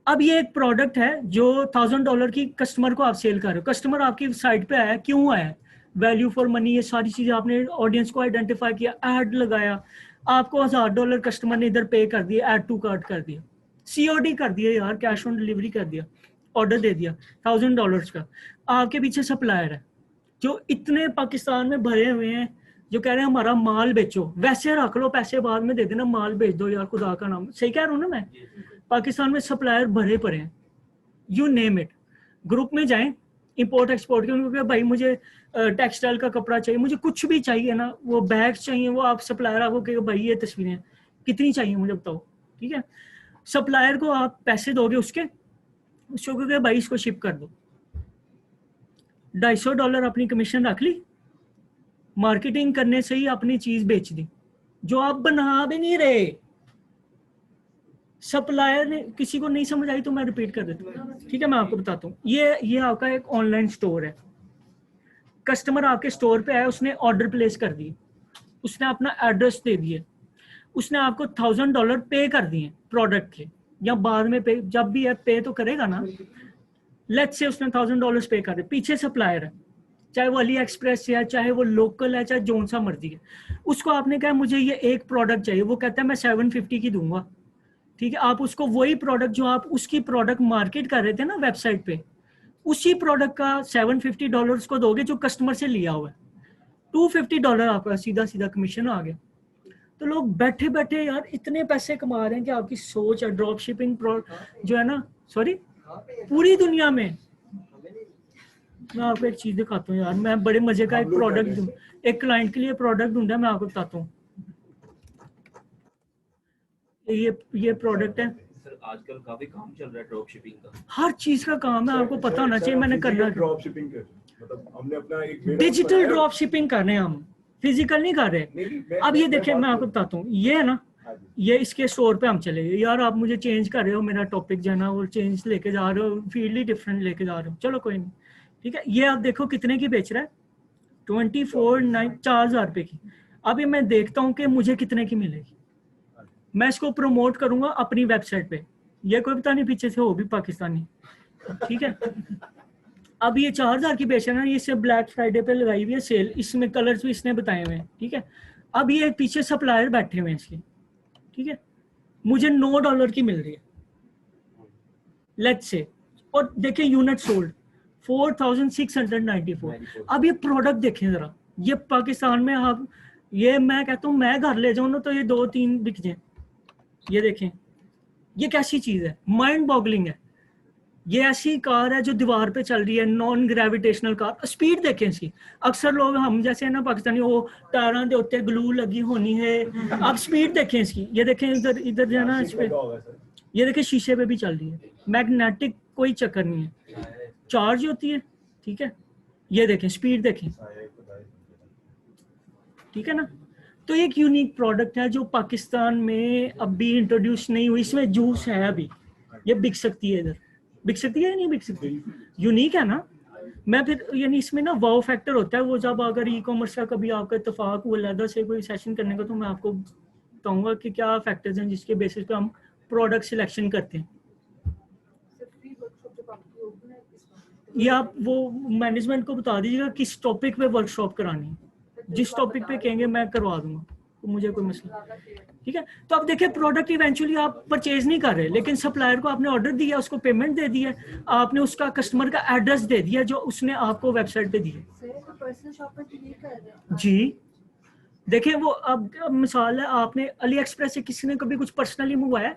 अब ये एक प्रोडक्ट है जो $1000 की कस्टमर को आप सेल कर रहे हो, कस्टमर आपकी साइट पे आया, क्यों आया? वैल्यू फॉर मनी, ये सारी चीजें आपने ऑडियंस को आइडेंटिफाई किया, ऐड लगाया, आपको $1000 कस्टमर ने इधर पे कर दिया, ऐड टू कार्ट कर दिया, COD कर दिया यार, कैश ऑन डिलीवरी कर दिया, ऑर्डर दे दिया $1000 का। आपके पीछे सप्लायर है जो इतने पाकिस्तान में भरे हुए हैं, जो कह रहे हैं हमारा माल बेचो, वैसे रख लो, पैसे बाद में दे देना, माल बेच दो यार, खुदा का नाम, सही कह रहा हूँ ना मैं? पाकिस्तान में सप्लायर भरे पड़े हैं, यू नेम इट। ग्रुप में जाएं, इंपोर्ट एक्सपोर्ट के, उनको भाई मुझे टेक्सटाइल का कपड़ा चाहिए, मुझे कुछ भी चाहिए ना, वो बैग्स चाहिए, वो आप सप्लायर आपको कहेगा भाई ये तस्वीरें कितनी चाहिए मुझे बताओ। ठीक है, सप्लायर को आप पैसे दोगे उसको कहोगे भाई इसको शिप कर दो, $250 अपनी कमीशन रख ली, मार्केटिंग करने से ही अपनी चीज बेच दी, जो आप बना भी नहीं रहे। सप्लायर ने, किसी को नहीं समझ आई तो मैं रिपीट कर देता हूँ। ठीक है, मैं आपको बताता हूँ, ये आपका एक ऑनलाइन स्टोर है, कस्टमर आपके स्टोर पे आया, उसने ऑर्डर प्लेस कर दी, उसने अपना एड्रेस दे दिया, उसने आपको $1000 पे कर दिए प्रोडक्ट के, या बाद में पे, जब भी है पे तो करेगा ना। लेट्स से उसने $1000 पे कर दिए, पीछे सप्लायर है, चाहे वो अली एक्सप्रेस है, चाहे वो लोकल है, चाहे जोन सा मर्जी है, उसको आपने कहा मुझे ये एक प्रोडक्ट चाहिए, वो कहता है मैं 750 की दूंगा। ठीक है, आप उसको वही प्रोडक्ट जो आप उसकी प्रोडक्ट मार्केट कर रहे थे ना वेबसाइट पे, उसी प्रोडक्ट का $750 को दोगे जो कस्टमर से लिया हुआ है, $250 आपका सीधा सीधा कमीशन आ गया। तो लोग बैठे बैठे यार इतने पैसे कमा रहे हैं कि आपकी सोच है। ड्रॉप शिपिंग जो है ना, सॉरी पूरी दुनिया में, मैं आपको एक चीज दिखाता हूँ यार, मैं बड़े मजे का एक प्रोडक्ट, एक क्लाइंट के लिए प्रोडक्ट ढूंढा, मैं आपको बताता हूँ। ये प्रोडक्ट है, आजकल काफी काम चल रहा है ड्रॉप शिपिंग का, हर चीज का काम है, आपको पता होना चाहिए। मैंने करना ड्रॉप शिपिंग कर, मतलब हमने अपना एक डिजिटल ड्रॉप शिपिंग कर रहे हैं हम, फिजिकल नहीं कर रहे। अब ये देखिए, मैं आपको बताता हूँ, ये है ना, हाँ जी। ये इसके स्टोर पे हम चले गए, यार आप मुझे चेंज कर रहे हो, मेरा टॉपिक जो है ना वो चेंज लेके जा रहे हो, फील्ड ही डिफरेंट लेके जा रहे हो, चलो कोई नहीं, ठीक है। ये आप देखो कितने की बेच रहा है, 4,000 रुपये की। अब ये मैं देखता हूँ कि मुझे कितने की मिलेगी, मैं इसको प्रमोट करूंगा अपनी वेबसाइट पे, ये कोई पता नहीं पीछे से हो भी पाकिस्तानी, ठीक है। अब ये 4,000 की बेच रहा है ना, ये सिर्फ ब्लैक फ्राइडे पे लगाई हुई है सेल, इसमें कलर्स भी इसने बताए हुए हैं, ठीक है। अब ये पीछे सप्लायर बैठे हुए हैं इसके, ठीक है, मुझे $9 की मिल रही है, लेट्स से, और देखिए यूनिट सोल्ड 4,694। अब ये प्रोडक्ट देखें जरा, ये पाकिस्तान में आप, ये मैं कहता हूँ मैं घर ले जाऊँ ना तो ये 2-3 बिक जाए, ये देखें ये कैसी चीज है, माइंड बॉगलिंग है। ये ऐसी कार है जो दीवार पे चल रही है, नॉन ग्रेविटेशनल कार, स्पीड देखें इसकी। अक्सर लोग हम जैसे है ना पाकिस्तानी, वो टायरों के उत्ते ग्लू लगी होनी है, अब स्पीड देखें इसकी, ये देखें इधर इधर जो है ना इस पे, ये देखें शीशे पे भी चल रही है, मैग्नेटिक कोई चक्कर नहीं है, चार्ज होती है, ठीक है। ये देखें स्पीड देखें, ठीक है ना। तो एक यूनिक प्रोडक्ट है जो पाकिस्तान में अभी इंट्रोड्यूस नहीं हुई, इसमें जूस है अभी, ये बिक सकती है, इधर बिक सकती है या नहीं बिक सकती, यूनिक है ना। मैं फिर यानी इसमें ना वाव फैक्टर होता है, वो जब अगर ई कॉमर्स का कभी आपका इत्तेफाक हुआ अलग से कोई सेशन करने का, तो मैं आपको बताऊंगा कि क्या फैक्टर्स हैं जिसके बेसिस पे हम प्रोडक्ट सिलेक्शन करते हैं। ये आप वो मैनेजमेंट को बता दीजिएगा किस टॉपिक पे वर्कशॉप करानी है, जिस टॉपिक पे कहेंगे मैं करवा दूंगा, तो मुझे कोई मसला, ठीक है। तो अब देखिए प्रोडक्ट इवेंचुअली आप परचेज नहीं कर रहे, लेकिन सप्लायर को आपने ऑर्डर दिया, उसको पेमेंट दे दिया, आपने उसका कस्टमर का एड्रेस दे दिया जो उसने आपको वेबसाइट पे दिया जी। देखिए वो अब मिसाल है, आपने अली एक्सप्रेस से किसी ने कभी कुछ पर्सनली मंगवाया,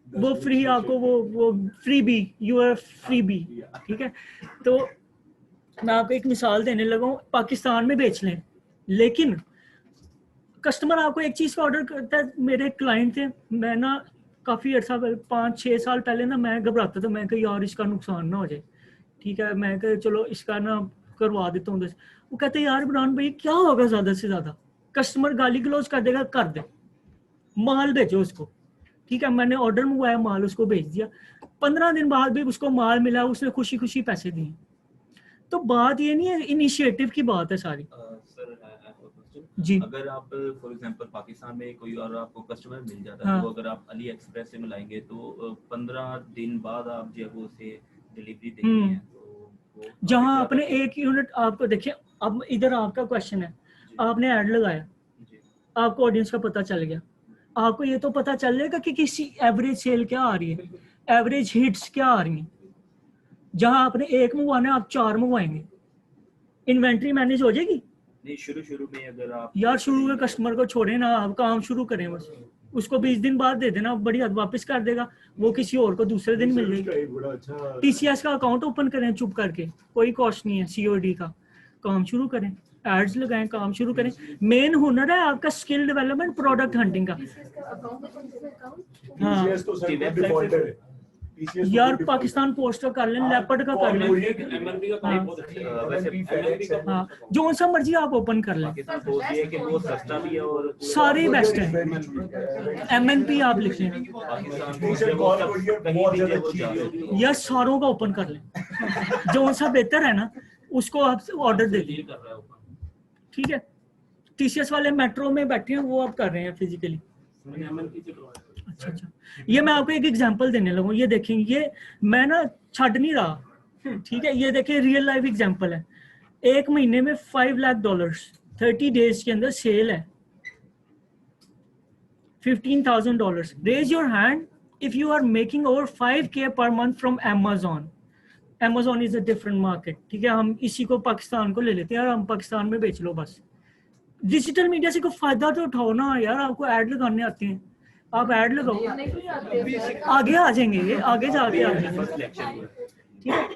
वो फ्री आपको वो free be, you are free be, ठीक है। तो मैं आपको एक मिसाल देने लगा हूँ, पाकिस्तान में बेच लें, लेकिन कस्टमर आपको एक चीज का ऑर्डर करता है। मेरे क्लाइंट थे, मैं ना काफी अर्सा 5-6 साल पहले ना मैं घबराता था, मैं कहा यार इसका नुकसान ना हो जाए, ठीक है, मैं कहा चलो इसका ना करवा देता हूँ। वो कहते यार इमरान भाई क्या होगा ज्यादा से ज्यादा, कस्टमर गाली गलौज कर देगा, कर दे, माल भेजो उसको, ठीक है। मैंने ऑर्डर मंगवाया, माल उसको भेज दिया, 15 दिन बाद भी उसको माल मिला, उसने खुशी खुशी पैसे दिए। तो बात ये नहीं है, इनिशिएटिव की बात है सारी। सर जी, अगर आप फॉर एग्जांपल पाकिस्तान में कोई और आपको कस्टमर मिल जाता है, हाँ। तो अगर आप अली एक्सप्रेस से मिलाएंगे तो 15 दिन बाद आप जब उसे डिलीवरी देंगे हैं, तो वो जहां आपने एक यूनिट आपको देखिए, अब इधर आपका क्वेश्चन है, आपने ऐड लगाया, जी आपको ऑडियंस का पता चल गया, आपको ये तो पता चल जाएगा कि किसी एवरेज सेल क्या आ रही है, एवरेज हिट्स क्या आ रही हैं। जहां आपने एक मंगवाना है आप 4 मंगवाएंगे, इन्वेंट्री मैनेज हो जाएगी। नहीं, शुरू में अगर आप यार शुरू के कस्टमर को छोड़े ना, आप काम शुरू करें बस, उसको 20 दिन बाद दे देना, बड़ी हद वापस कर देगा, वो किसी और को दूसरे दिन मिल जाएगी। टीसीएस का अकाउंट ओपन करें चुप करके, कोई कॉस्ट नहीं है, सीओडी का काम शुरू करें, एड्स लगाएं, काम शुरू करें। मेन हुनर है आपका स्किल डेवलपमेंट, प्रोडक्ट हंटिंग का। हाँ यार पाकिस्तान पोस्ट का कर लें, लेपर्ड का कर लें, एमएनपी का काम बहुत अच्छा है। वैसे एमएनपी का हाँ जो सा मर्जी आप ओपन कर लें, पाकिस्तान पोस्ट ये है कि वो सस्ता भी है और सारे बेस्ट है। एमएनपी आप लिख लें, पाकिस्तान पोस्ट जब वो कहीं भी जब वो जा सकती है। या सारों का ओपन कर लें, जो सा बेहतर है ना उसको आप ऑर्डर दे दीजिए, कर रहा है ऊपर, ठीक है। टीसीएस वाले मेट्रो में बैठे हैं, वो आप कर रहे हैं फिजिकली। मैंने एमएनपी से करवाया। अच्छा, ये मैं आपको एक एग्जांपल देने लगूँ, ये देखें, ये मैं ना छड़ नहीं रहा, ठीक है। ये देखें रियल लाइफ एग्जांपल है, 1 महीने में $5 लाख, 30 डेज के अंदर सेल है $15,000। Raise your hand if you are making over 5K पर month from Amazon। Amazon is a different market, ठीक है। हम इसी को पाकिस्तान को ले लेते हैं यार, हम पाकिस्तान में बेच लो बस। डिजिटल मीडिया से कोई फायदा तो उठाओ ना यार, आपको ऐड लगाने आते हैं, आप ऐड लगाओ, आगे आ जाएंगे, ये आगे जाके आ जाएंगे, ठीक है।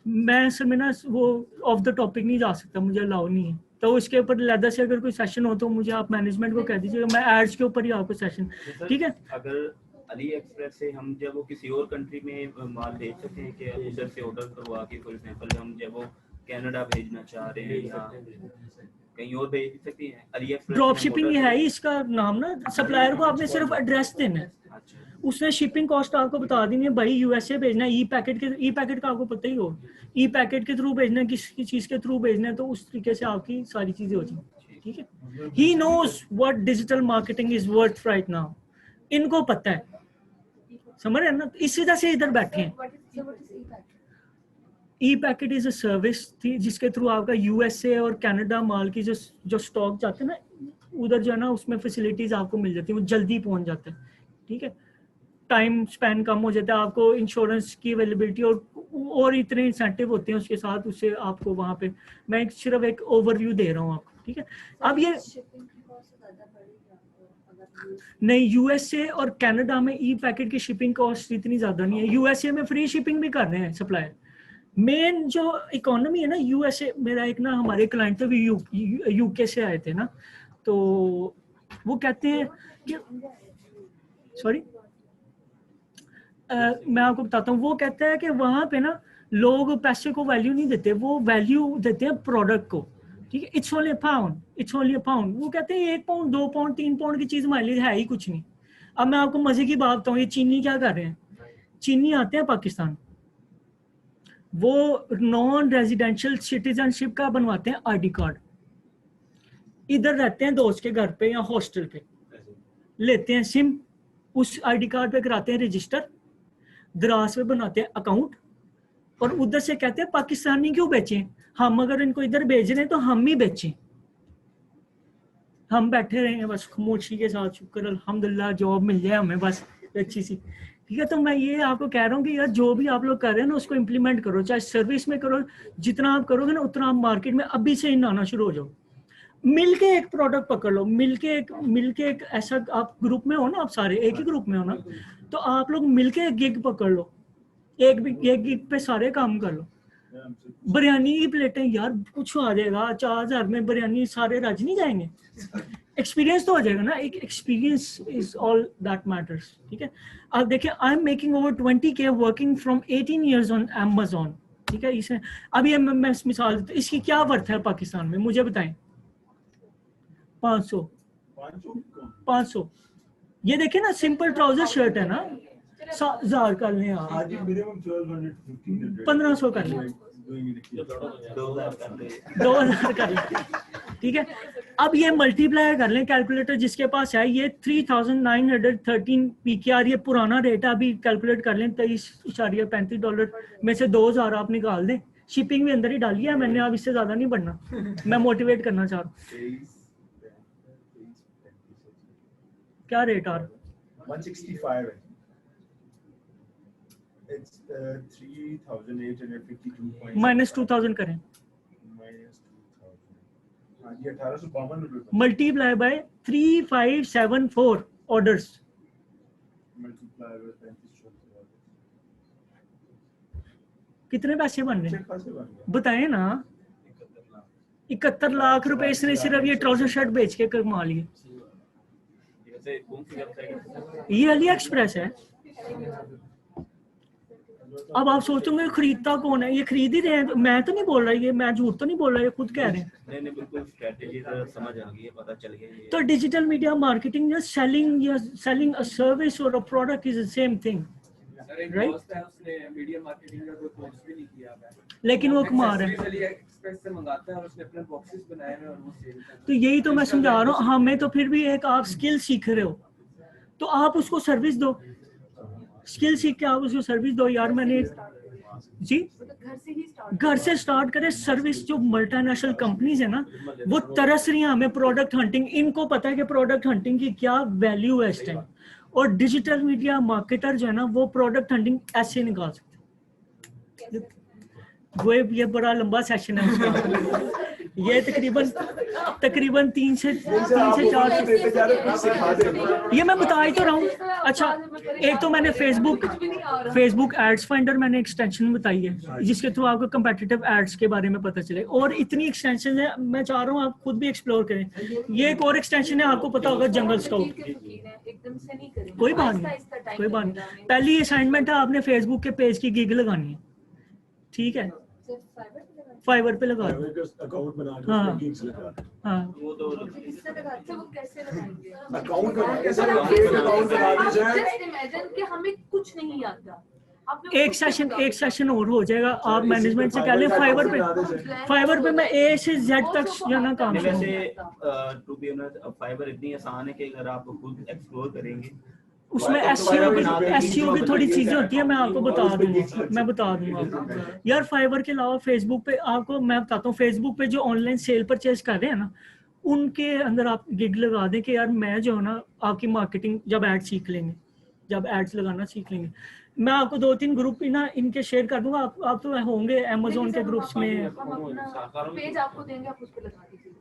मैं सर में ना वो ऑफ द टॉपिक नहीं जा सकता, मुझे अलाउ नहीं है, तो इसके ऊपर लैदा से अगर कोई सेशन हो तो मुझे आप मैनेजमेंट को कह दीजिएगा, मैं एड्स के ऊपर ही आपको सेशन, ठीक है। अगर अली एक्सप्रेस से हम जब वो किसी और कंट्री में माल भेज सकते हैं कि उधर से ऑर्डर करवा के, फॉर एग्जांपल हम जब वो कनाडा भेजना चाह रहे हैं या कहीं और भेज सकती हैं AliExpress ड्रॉप में शिपिंग order- है ही इसका नाम ना, सप्लायर को आपने सिर्फ एड्रेस देना है, अच्छा उसने शिपिंग कॉस्ट आपको बता देनी है, भाई यूएसए भेजना है, ई पैकेट का आपको पता ही हो, ई पैकेट के थ्रू भेजना है, किसी चीज के थ्रू भेजना है, तो उस तरीके से आपकी सारी चीजें हो जाएंगी, ठीक है। He knows what digital marketing is worth right now, इनको पता है, समझ रहे हैं ना, तो इसी वजह से इधर बैठे हैं। What is e-packet? E packet is a service थी जिसके थ्रू आपका यूएसए और कनाडा माल की जो स्टॉक जाते हैं ना, उधर जो है ना, उसमें फैसिलिटीज आपको मिल जाती है, वो जल्दी पहुंच जाते हैं, ठीक है, टाइम स्पेन कम हो जाता है, आपको इंश्योरेंस की अवेलेबिलिटी और इतने इंसेंटिव होते हैं उसके साथ, उससे आपको वहाँ पे, मैं सिर्फ एक ओवरव्यू दे रहा हूँ आपको, ठीक है। अब ये शिपिंग की कॉस्ट ज्यादा पड़ेगी आपको अगर नहीं, यूएसए और कनाडा में ई पैकेट की शिपिंग कॉस्ट इतनी ज्यादा नहीं है, यूएसए में फ्री शिपिंग भी कर रहे हैं सप्लायर। मेन जो इकोनॉमी है ना यूएसए, मेरा एक ना हमारे क्लाइंट थे भी यूके से आए थे ना, तो वो कहते हैं कि सॉरी मैं आपको बताता हूँ, वो कहता है कि वहाँ पे ना लोग पैसे को वैल्यू नहीं देते, वो वैल्यू देते हैं प्रोडक्ट को, ठीक है। It's only a pound, it's only a pound, वो कहते हैं 1 पाउंड 2 पाउंड 3 पाउंड की चीज हमारे लिए है ही कुछ नहीं। अब मैं आपको मजे की बात बताऊँ, ये चीनी क्या कर रहे हैं, चीनी आते हैं पाकिस्तान, वो नॉन रेजिडेंशियल सिटीजनशिप का बनवाते हैं आईडी कार्ड, इधर रहते हैं दोस्त के घर पे या हॉस्टल पे, लेते हैं सिम, उस आईडी कार्ड पे कराते हैं रजिस्टर, दराज पे बनाते हैं अकाउंट, और उधर से कहते हैं पाकिस्तानी क्यों बेचें, हम अगर इनको इधर भेज रहे हैं तो हम ही बेचें, हम बैठे रहे हैं बस खामोशी के साथ, शुक्र अल्हम्दुलिल्लाह जॉब मिल जाए हमें बस अच्छी सी, ठीक है। तो मैं ये आपको कह रहा हूँ कि यार जो भी आप लोग कर रहे हैं ना उसको इम्प्लीमेंट करो, चाहे सर्विस में करो, जितना आप करोगे ना उतना आप मार्केट में अभी से ही आना शुरू हो जाओ। मिलके एक प्रोडक्ट पकड़ लो, मिलके एक ऐसा, आप ग्रुप में हो ना, आप सारे एक ही ग्रुप में हो ना, तो आप लोग मिलके एक गिग पकड़ लो, एक गिग पे सारे काम कर लो। बिरयानी की प्लेटें यार कुछ आ जाएगा, 4000 में बिरयानी सारे राज नहीं जाएंगे, एक्सपीरियंस तो हो जाएगा ना, एक experience is all that matters, ठीक है। अब देखिए, I am making over 20K working from 18 years on Amazon, ठीक है। इसे अभी मैं मिसाल देता हूं, इसकी क्या वर्थ है पाकिस्तान में, मुझे बताएं। 500 ये देखिए ना, सिंपल ट्राउजर शर्ट है ना, 1000 कर लें आप, आज मिनिमम 1200 1500 1500 कर लें, 2000 कर लें, ठीक है। अब ये मल्टीप्लाई कर लें, कैलकुलेटर जिसके पास है, ये 3913 PKR, ये पुराना रेट है, अभी कैलकुलेट कर लें, $23.35 में से 2000 आप निकाल दें, शिपिंग भी अंदर ही डाली है मैंने, अब इससे ज्यादा नहीं बढ़ना, मैं मोटिवेट करना चाह रहा हूँ। क्या रेट आ रहा, 165 है, it's 3852 माइनस 2000 करें, minus 2000, हाँ ये 1852 रुपए multiply by 3574 orders, multiply by 35 कितने पैसे बन रहे हैं खासे बन गया। बताएं ना। 71 लाख रुपए इसने सिर्फ ये ट्राउजर शर्ट बेच के कमा लिए। जैसे कौन सी वेबसाइट है? ये अली एक्सप्रेस है। अब आप सोचोगे खरीदता कौन है, ये खरीद ही रहे हैं, मैं तो नहीं बोल रहा, ये मैं झूठ तो नहीं बोल रहा, ये खुद कह रहे हैं। नहीं बिल्कुल स्ट्रेटजी समझ आ गई है, पता चल गया ये। तो डिजिटल मीडिया मार्केटिंग या सेलिंग अ सर्विस और a product is the same thing, sir एक Right? दोस्त है, उसने मीडिया मार्केटिंग का कोई कोर्स भी नहीं किया है, लेकिन वो कमा रहा है। एक्सेसरीज एक्सप्रेस से मंगाता है और उसने अपने बॉक्सेस बनाए हैं और वो सेल करता है। तो यही तो मैं समझा रहा हूँ, हमें तो फिर भी एक आप स्किल सीख रहे हो तो आप उसको सर्विस दो, स्किल सीख के आप उसको सर्विस दो। यार मैंने जी घर से ही स्टार्ट, घर से स्टार्ट करें सर्विस। जो मल्टीनेशनल कंपनीज है ना, वो तरस रही हैं हमें प्रोडक्ट हंटिंग, इनको पता है कि प्रोडक्ट हंटिंग की क्या वैल्यू है इस टाइम, और डिजिटल मीडिया मार्केटर जो है ना, वो प्रोडक्ट हंटिंग ऐसे निकाल सकते हैं। वो ये बड़ा लंबा सेशन है उसका, ये तकरीबन 3 से 4 ये मैं बता ही तो रहा हूँ। अच्छा, एक तो मैंने फेसबुक एड्स फाइंडर मैंने एक्सटेंशन बताई है, जिसके थ्रू आपको कंपेटिटिव एड्स के बारे में पता चले, और इतनी एक्सटेंशन है, मैं चाह रहा हूँ आप खुद भी एक्सप्लोर करें। ये एक और एक्सटेंशन है, आपको पता होगा, जंगल स्काउट। एकदम से नहीं करेंगे, कोई बात नहीं, कोई बात नहीं। पहली असाइनमेंट है, आपने फेसबुक के पेज की गिग लगानी है, ठीक है। फाइवर पे लगा दो। अकाउंट बना के हाँ। उसमें गिग्स लगा दो। हाँ वो तो इससे लगाते वो कैसे लगाएंगे? अकाउंट बना के सर, सर आप फेक अकाउंट बना दीजिए। just imagine कि हमें कुछ नहीं आता, आपने एक सेशन और हो जाएगा। आप मैनेजमेंट से कह लें फाइवर पे मैं ए से जेड तक जो ना काम नहीं, करूँ। वैसे टू बी ऑनेस्ट फाइबर इतनी आसान है कि अगर आप खुद एक्सप्लोर करेंगे उसमें एसईओ की थोड़ी चीजें होती है, मैं आपको बता दूंगा, मैं बता दूंगा आपको। यार फाइवर के अलावा फेसबुक पे आपको मैं बताता हूँ, फेसबुक पे जो ऑनलाइन सेल परचेज कर रहे हैं ना, उनके अंदर आप गिग लगा दें कि यार मैं जो है ना आपकी मार्केटिंग जब एड सीख लेंगे, जब एड्स लगाना सीख लेंगे, मैं आपको 2-3 ग्रुप ही ना इनके शेयर कर दूंगा। आप तो होंगे अमेजोन के ग्रुप्स में। हम अपना पेज आपको देंगे, आप उस पे लगा दीजिए।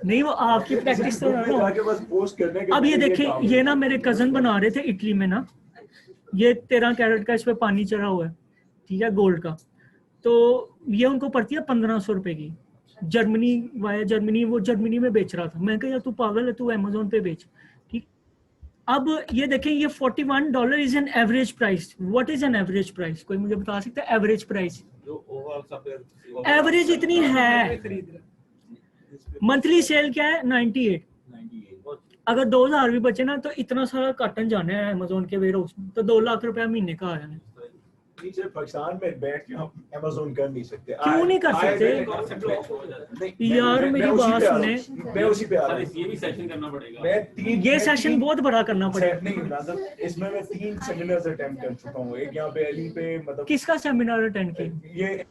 नहीं वो आपकी प्रैक्टिस तो है ना। जाके बस पोस्ट करने के अब ये लिए देखिए, काम ये ना मेरे कजन बना रहे थे इटली में ना, ये 13 कैरेट का इस पे पानी चढ़ा हुआ है, ठीक है, गोल्ड का। तो ये उनको पड़ती है 1500 रुपए की। जर्मनी वाया जर्मनी, वो जर्मनी में बेच रहा था। मैं कहा यार तू पागल है, तू अमेजोन पे बेच, ठीक। अब ये देखें, ये $41 is an average price. What is an average price? कोई मुझे बता सकता है एवरेज प्राइस? एवरेज इतनी है। मंथली सेल क्या है? 98। अगर 2000 भी बचे ना तो इतना सारा कॉटन जाना है अमेजोन के वेयर हाउस में, तो 2 लाख रुपया महीने का आ जाना है। नीचे पाकिस्तान में बैठ के हम अमेज़न कर नहीं सकते। क्यों नहीं कर सकते? यार मेरी बात सुने, मैं उसी पे आ रहा हूँ। ये भी सेशन करना पड़ेगा। ये सेशन बहुत बड़ा करना पड़ेगा। नहीं मतलब इसमें मैं 3 सेमिनार्स अटेम्प्ट कर चुका हूँ। एक यहाँ पे एली पे मतलब किसका सेमिनार अटेंड किया? ये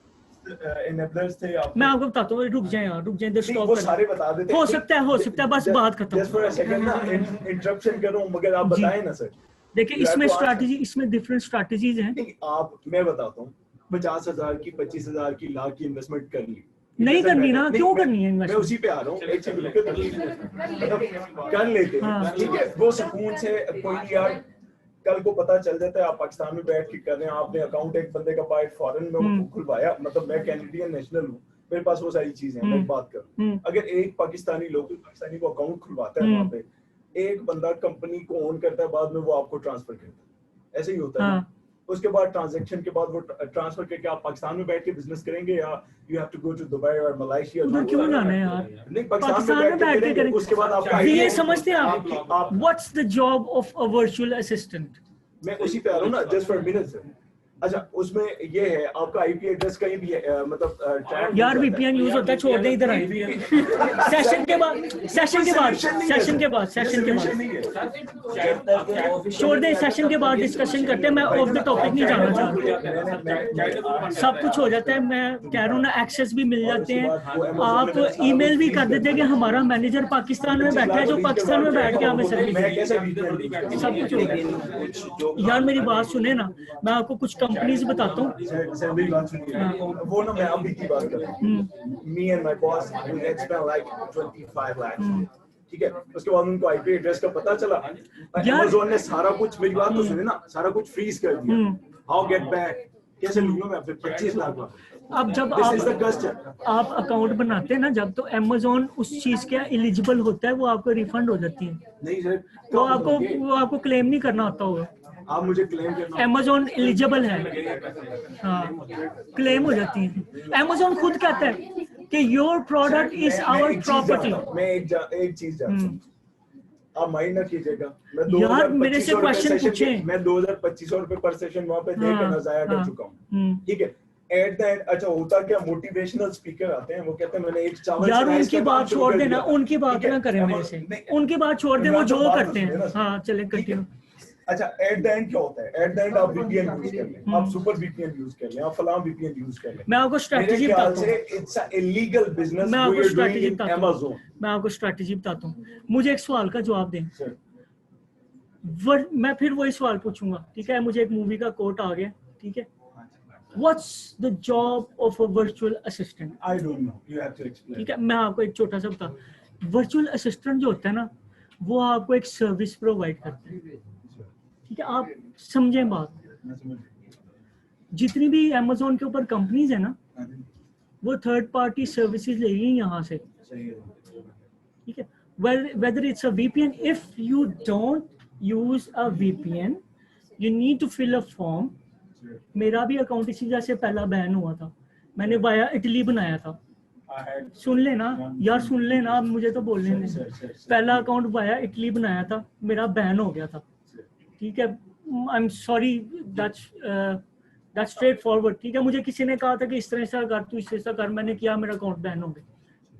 इनेबलर्स थे। मैं आपको बताता हूँ, रुक जाए यार, रुक जाए, इधर स्टॉप वो कर। सारे बता देते। हो सकता है बस बात खत्म। जस्ट फॉर अ सेकंड ना इंटरप्शन करूँ, मगर आप जी। बताएं ना सर। देखिए इसमें स्ट्रैटेजी, इसमें डिफरेंट स्ट्रैटेजीज हैं। नहीं आप, मैं बताता हूँ, 50,000 की 25,000 की लाख की इन्वेस्टमेंट कर ली। नहीं करनी ना, क्यों करनी है मैं इन्वेस्टमेंट? उसी पे आ रहा हूँ। एक सेकंड मतलब कर लेते हैं, हाँ। ठीक है, वो सुकून से। कोई यार कल को पता चल जाता है आप पाकिस्तान में बैठ के कर रहे हैं, आपने अकाउंट एक बंदे का बाय फॉरेन में खुलवाया, मतलब मैं कैनेडियन नेशनल हूँ, मेरे पास वो सारी चीजें हैं, मैं बात करूँ। अगर एक पाकिस्तानी लोकल पाकिस्तानी को अकाउंट खुलवाता है वहाँ पे, एक बंदा कंपनी को ओन करता है, बाद में वो आपको ट्रांसफर करता है, ऐसे ही होता है। उसके बाद ट्रांजैक्शन के बाद वो ट्रांसफर करके आप पाकिस्तान में बैठ के बिजनेस करेंगे, या you have to go to Dubai और मलेशिया। उधर क्यों जाना है यार? नहीं, पाकिस्तान में बैठ के करेंगे। उसके बाद आपका ये समझते हैं आप what's the job of a virtual assistant? मैं उसी पे आ रहा हूँ ना, जस्ट फॉर मिनट से। अच्छा, उसमें ये है आपका आईपी एड्रेस कहीं भी मतलब यार वीपीएन यूज होता है, छोड़ दे इधर आए। सेशन के बाद छोड़ दे, सेशन के बाद डिस्कशन करते हैं। मैं ऑफ द टॉपिक नहीं जाना चाहता। सब कुछ हो जाता है, मैं कह रहा हूँ ना, एक्सेस भी मिल जाते हैं। आप ईमेल भी कर देते हैं कि हमारा मैनेजर पाकिस्तान में बैठा है, जो पाकिस्तान में बैठ के हमें सर्विस सब कुछ हो। यार मेरी बात सुने ना, मैं आपको कुछ कंपनीज बताता हूँ। वो ना मैं अभी की बात कर रहा हूँ। Me and my boss let's spend like 25 lakh, ठीक है। उसके बाद उनको आईपी एड्रेस का पता चला, अमेज़न ने सारा कुछ, मेरी बात तो सुने ना, सारा कुछ फ्रीज कर दिया। हाउ गेट बैक, कैसे लूंगा मैं फिर 25 लाख? अब जब आप अकाउंट बनाते हैं ना, जब तो अमेज़न उस चीज के एलिजिबल होता है, वो आपको रिफंड हो जाती है। नहीं सर, वो आपको क्लेम नहीं करना होता होगा। आप मुझे क्लेम करना, अमेज़न एलिजिबल है, हाँ, क्लेम हो जाती है। अमेज़न खुद कहता है कि your product is our property. मैं एक चीज जानता हूँ, आप माइंड ना कीजिएगा, मैं यार मेरे से क्वेश्चन पूछे। मैं 2,2500 रुपए पर सेशन वहाँ पे दे के नजाया कर चुका हूँ, ठीक है। एट द एंड, अच्छा होता क्या, मोटिवेशनल स्पीकर आते हैं, वो कहते हैं मैंने एक चावल यार उनकी बात छोड़ देना, उनकी बात ना करें मेरे से, उनकी बात छोड़ दे, वो जो करते हैं। हाँ चले कंटिन्यू। अच्छा, एट द एंड क्या होता है? एट द एंड आप VPN यूज कर लें, आप सुपर VPN यूज कर लें, आप फलां VPN यूज कर लें। मैं आपको स्ट्रेटजी बताता हूँ। It's a illegal business. मैं आपको स्ट्रेटजी बताता हूँ। मुझे एक सवाल का जवाब दें। मैं फिर वही सवाल पूछूंगा, ठीक है। मुझे एक मूवी का कोट आ गया, ठीक है। What's the job of a virtual assistant? I don't know. You have to explain. ठीक है, मैं आपको एक छोटा सा बता। वर्चुअल असिस्टेंट जो होता है ना, वो आपको एक सर्विस प्रोवाइड करता है, ठीक है। आप समझें बात। जितनी भी अमेज़न के ऊपर कंपनीज है ना, वो थर्ड पार्टी सर्विसेज ले रही हैं यहाँ से, ठीक है। Whether it's a VPN, if you don't use a VPN, you need to fill a form। मेरा भी अकाउंट इसी वजह से पहला बैन हुआ था मैंने वाया इटली बनाया था। I had सुन लेना यार, सुन लेना, अब मुझे तो बोलने Sir, नहीं। sir, sir, sir. पहला अकाउंट वाया इटली बनाया था, मेरा बैन हो गया था। Sir. ठीक है, I am sorry, that's straight forward. ठीक है, मुझे किसी ने कहा था कि इस तरह से कर, तू इस तरह से कर, मैंने किया, मेरा अकाउंट बैन हो गया।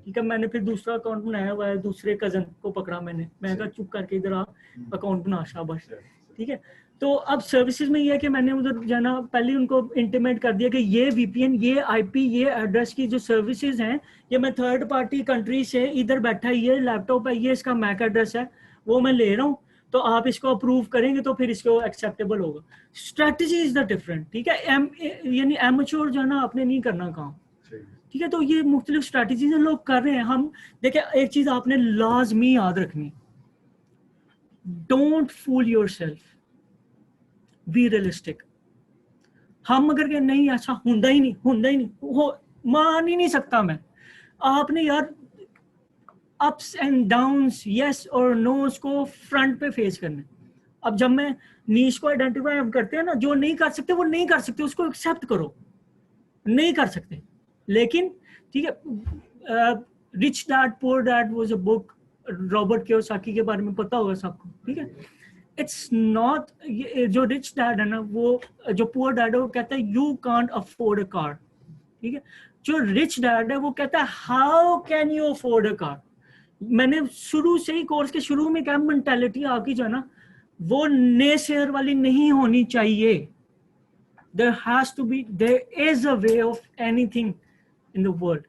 ठीक है, मैंने फिर दूसरा अकाउंट बनाया हुआ है, दूसरे कजन को पकड़ा मैंने कहा चुप करके इधर आ, अकाउंट बना, शाबाश। ठीक है, तो अब सर्विसेज में ये है कि मैंने उधर जाना, पहले उनको इंटीमेट कर दिया कि ये वीपीएन, ये आईपी, ये एड्रेस की जो सर्विसेज हैं, ये मैं थर्ड पार्टी कंट्री से इधर बैठा, ये लैपटॉप है, ये इसका मैक एड्रेस है, वो मैं ले रहा हूँ, तो आप इसको अप्रूव करेंगे तो फिर इसको एक्सेप्टेबल होगा। Strategy is the different. ठीक है, यानी एमेच्योर जो है ना, आपने नहीं करना काम। ठीक है, तो ये मुख्तलिफ स्ट्रैटेजीज लोग कर रहे हैं। हम देखिए, एक चीज आपने लाजमी याद रखनी, don't fool yourself, be realistic. हम अगर कहें नहीं ऐसा हुंदा ही नहीं, वो मान ही नहीं सकता मैं। आपने यार अप्स एंड डाउन्स, यस और नोस को फ्रंट पे फेस करने। अब जब मैं नीश को आइडेंटिफाई हम करते हैं ना, जो नहीं कर सकते वो नहीं कर सकते, उसको एक्सेप्ट करो, नहीं कर सकते। लेकिन ठीक है, rich dad poor dad was a book, Robert Kiyosaki के बारे में पता होगा सबको। ठीक है, इट्स नॉट, जो रिच डैड है ना, वो जो पुअर डैड है वो कहता है you can't afford a car. ठीक है, जो रिच डैड है वो कहता है how can you afford a car. मैंने शुरू से ही कोर्स के शुरू में क्या मेंटालिटी आपकी जो है ना, वो नेसेयर वाली नहीं होनी चाहिए। there has to be, there is a way of anything in the world.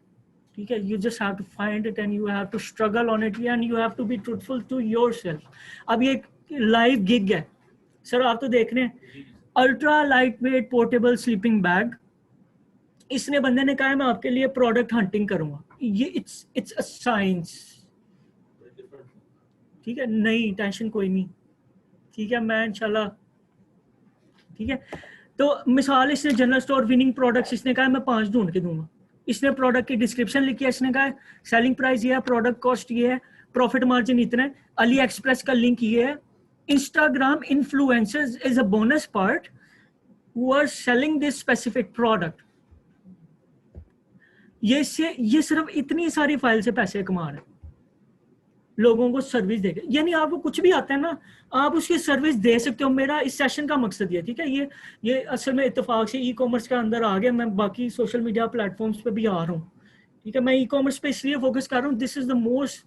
ठीक है, you just have to find it and you have to struggle on it and you have to be truthful to yourself. अब ये live gig है sir, आप तो देख रहे हैं, ultra light weight portable sleeping bag. इसने बंदे ने कहा है मैं आपके लिए प्रोडक्ट हंटिंग करूंगा, ये इट्स अ साइंस। ठीक है, नहीं टेंशन कोई नहीं। ठीक है, मैं इंशाल्लाह, ठीक है, तो मिसाल इसने जनरल स्टोर विनिंग प्रोडक्ट्स, इसने कहा मैं 5 ढूंढ के दूंगा। इसने प्रोडक्ट की डिस्क्रिप्शन लिखी है, इसने कहा सेलिंग प्राइस ये है, प्रोडक्ट कॉस्ट ये है, प्रॉफिट मार्जिन इतना है, अली एक्सप्रेस का लिंक ये है, Instagram influencers is a bonus part who are selling this specific product. ये सिर्फ इतनी सारी फाइल से पैसे कमा रहे हैं, लोगों को सर्विस देके। यानी आपको कुछ भी आता है ना, आप उसकी सर्विस दे सकते हो। मेरा इस सेशन का मकसद ये, ठीक है, ये असल में इत्तेफाक से ई कॉमर्स का अंदर आ गया, मैं बाकी सोशल मीडिया प्लेटफॉर्म्स पे भी आ रहा हूँ। ठीक है, मैं ई कॉमर्स पे इसलिए फोकस कर रहा हूँ, this is the most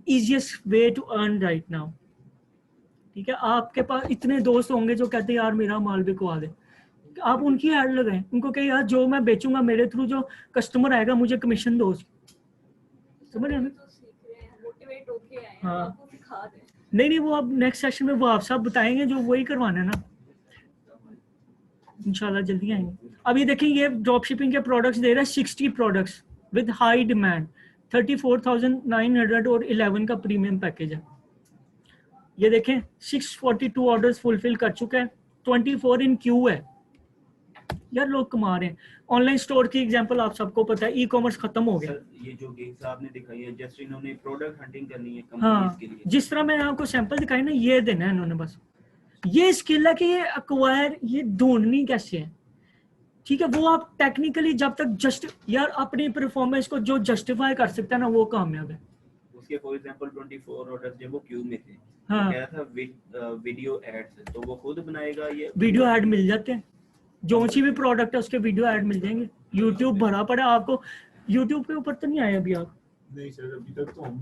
easiest way to earn right now. ठीक है, आपके पास इतने दोस्त होंगे जो कहते हैं यार मेरा माल बिकवा दे, आप उनकी ऐड लगाएं, उनको कहें यार जो मैं बेचूंगा मेरे थ्रू जो कस्टमर आएगा मुझे कमीशन दो, समझ रहे हैं? हाँ, नहीं वो अब नेक्स्ट सेशन में वो आप सब बताएंगे, जो वही करवाना है ना, इंशाल्लाह जल्दी आएंगे। अब ये देखें, ये ड्रॉप शिपिंग के प्रोडक्ट्स दे रहा है, 60 प्रोडक्ट्स विद हाई डिमांड, 34,900 और 11 का प्रीमियम पैकेज है। ये देखें 642 ऑर्डर्स फुलफिल कर चुका है, 24 इन क्यू है। यार लोग कमा रहे हैं। ऑनलाइन स्टोर की एग्जांपल आप सबको पता है, ई कॉमर्स खत्म हो गया। ये जो गिग्स आपने दिखाई है, जस्ट इन्होंने प्रोडक्ट हंटिंग करनी है हाँ, कंपनीज के लिए। जिस तरह मैंने आपको सैंपल दिखाई ना, ये देना है इन्होंने बस। ये स्किल है कि ये अक्वायर, ये ढूंढनी कैसे है। ठीक है, वो आप टेक्निकली जब तक जस्ट यार अपनी परफॉर्मेंस को जो जस्टिफाई कर सकता है ना, वो कामयाब है। उसके फॉर एग्जांपल 24 ऑर्डर जब वो क्यू में थे, हाँ, कह रहा था वीडियो एड्स, तो वो खुद बनाएगा। ये वीडियो ऐड मिल जाते हैं, जो सी भी प्रोडक्ट है उसके वीडियो ऐड मिल जाएंगे। यूट्यूब भरा पड़ा है आपको, यूट्यूब के ऊपर तो नहीं आए अभी आप? नहीं सर, अभी तक तो हम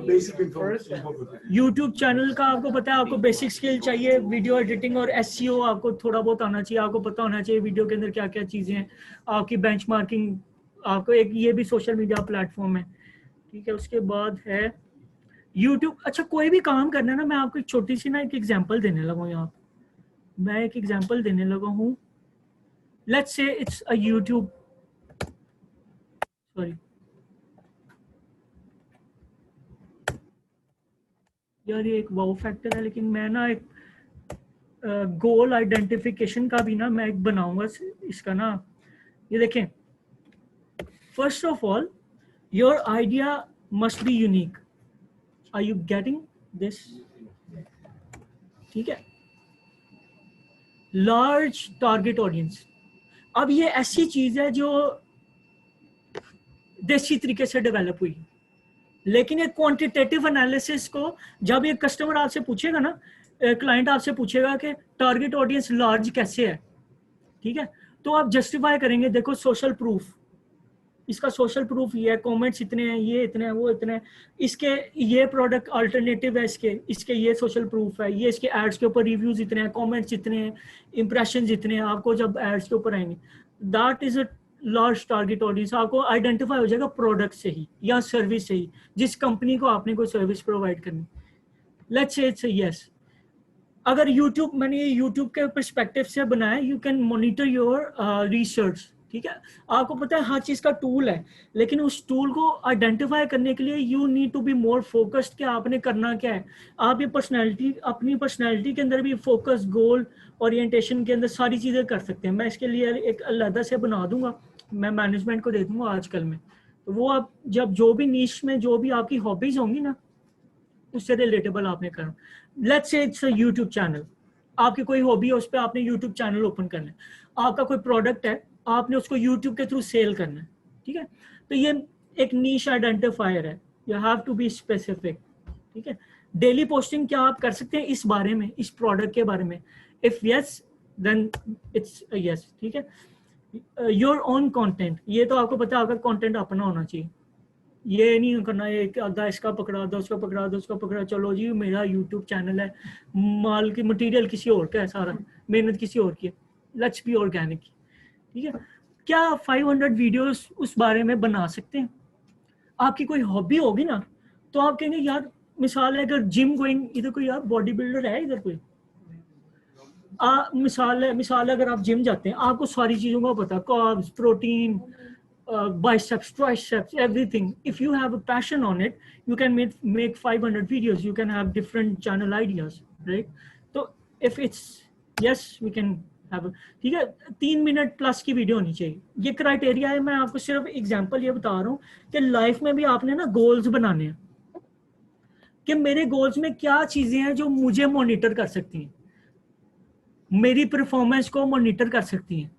बेसिक इन्फॉर्मेशन, यूट्यूब चैनल का आपको पता है, आपको बेसिक स्किल चाहिए, वीडियो एडिटिंग और एसईओ आपको थोड़ा बहुत आना चाहिए। आपको पता होना चाहिए वीडियो के अंदर क्या क्या चीज़ें हैं, आपकी बेंचमार्किंग, आपको एक ये भी सोशल मीडिया प्लेटफॉर्म है। ठीक है, उसके बाद है यूट्यूब। अच्छा, कोई भी काम करना है ना, मैं आपको एक छोटी सी ना एक एग्जांपल देने लगा हूँ यहाँ। मैं एक एग्जांपल देने लगा हूँ, let's say it's a YouTube, sorry यार ये एक वाउ फैक्टर है, लेकिन मैं ना एक गोल आइडेंटिफिकेशन का भी ना मैं एक बनाऊंगा इसका ना। ये देखें, first of all your idea must be unique. Are you getting this? ठीक है, लार्ज टारगेट ऑडियंस। अब ये ऐसी चीज है जो देसी तरीके से डेवलप हुई, लेकिन एक क्वांटिटेटिव एनालिसिस को जब एक कस्टमर आपसे पूछेगा ना, क्लाइंट आपसे पूछेगा कि टारगेट ऑडियंस लार्ज कैसे है, ठीक है, तो आप जस्टिफाई करेंगे, देखो सोशल प्रूफ, इसका सोशल प्रूफ ये है, कमेंट्स इतने हैं, ये इतने हैं, वो इतने हैं, इसके ये प्रोडक्ट अल्टरनेटिव है, इसके ये सोशल प्रूफ है, ये इसके एड्स के ऊपर रिव्यूज इतने हैं, कमेंट्स इतने हैं, इंप्रेशंस इतने हैं। आपको जब एड्स के ऊपर आएंगे, that is a large target audience. आपको आइडेंटिफाई हो जाएगा प्रोडक्ट से ही या सर्विस से ही, जिस कंपनी को आपने कोई सर्विस प्रोवाइड करनी। Let's say it's yes. अगर YouTube, मैंने ये YouTube के पर्सपेक्टिव से बनाया, you can monitor your research, ठीक है। आपको पता है हर चीज का टूल है, लेकिन उस टूल को आइडेंटिफाई करने के लिए you need to be more focused कि आपने करना क्या है। आप ये पर्सनैलिटी, अपनी पर्सनैलिटी के अंदर भी फोकस, गोल, ओरिएंटेशन के अंदर सारी चीजें कर सकते हैं। मैं इसके लिए एक अलग से बना दूंगा, मैं मैनेजमेंट को दे दूंगा आजकल में। तो वो आप जब जो भी नीश में जो भी आपकी हॉबीज होंगी ना, उससे रिलेटेबल आपने करना। Let's say it's a YouTube channel, आपकी कोई हॉबी है, उस पर आपने यूट्यूब चैनल ओपन करना है। आपका कोई प्रोडक्ट है, आपने उसको यूट्यूब के थ्रू सेल करना है, ठीक है। तो ये एक नीश आइडेंटिफायर है, you have to be specific, ठीक है। डेली पोस्टिंग क्या आप कर सकते हैं इस बारे में, इस प्रोडक्ट के बारे में? If yes then it's yes, ठीक है। योर ओन कंटेंट, ये तो आपको पता है आपका कंटेंट अपना होना चाहिए। ये नहीं करना है कि आधा इसका पकड़ा दो, उसका पकड़ा दो, उसका पकड़ा, चलो जी मेरा यूट्यूब चैनल है, माल की मटेरियल किसी और का है, सारा मेहनत किसी और की है। लेट्स बी ऑर्गेनिक, ठीक है। क्या 500 वीडियोस उस बारे में बना सकते हैं? आपकी कोई हॉबी होगी ना, तो आप कहेंगे यार, मिसाल है अगर जिम गोइंग, इधर कोई यार बॉडी बिल्डर है इधर कोई, मिसाल है अगर आप जिम जाते हैं, आपको सारी चीजों का पता, carbs, protein, biceps, triceps, everything. If you have a passion on it, you can make 500 videos. You can have different channel ideas, right? So if it's yes, we can have. ठीक है, 3 minute plus की video होनी चाहिए। ये criteria है। मैं आपको सिर्फ एग्जांपल ये बता रहा हूँ कि लाइफ में भी आपने ना गोल्स बनाने हैं, कि मेरे गोल्स में क्या चीजें हैं जो मुझे मॉनिटर कर सकती हैं, मेरी परफॉर्मेंस को मॉनिटर कर सकती हैं,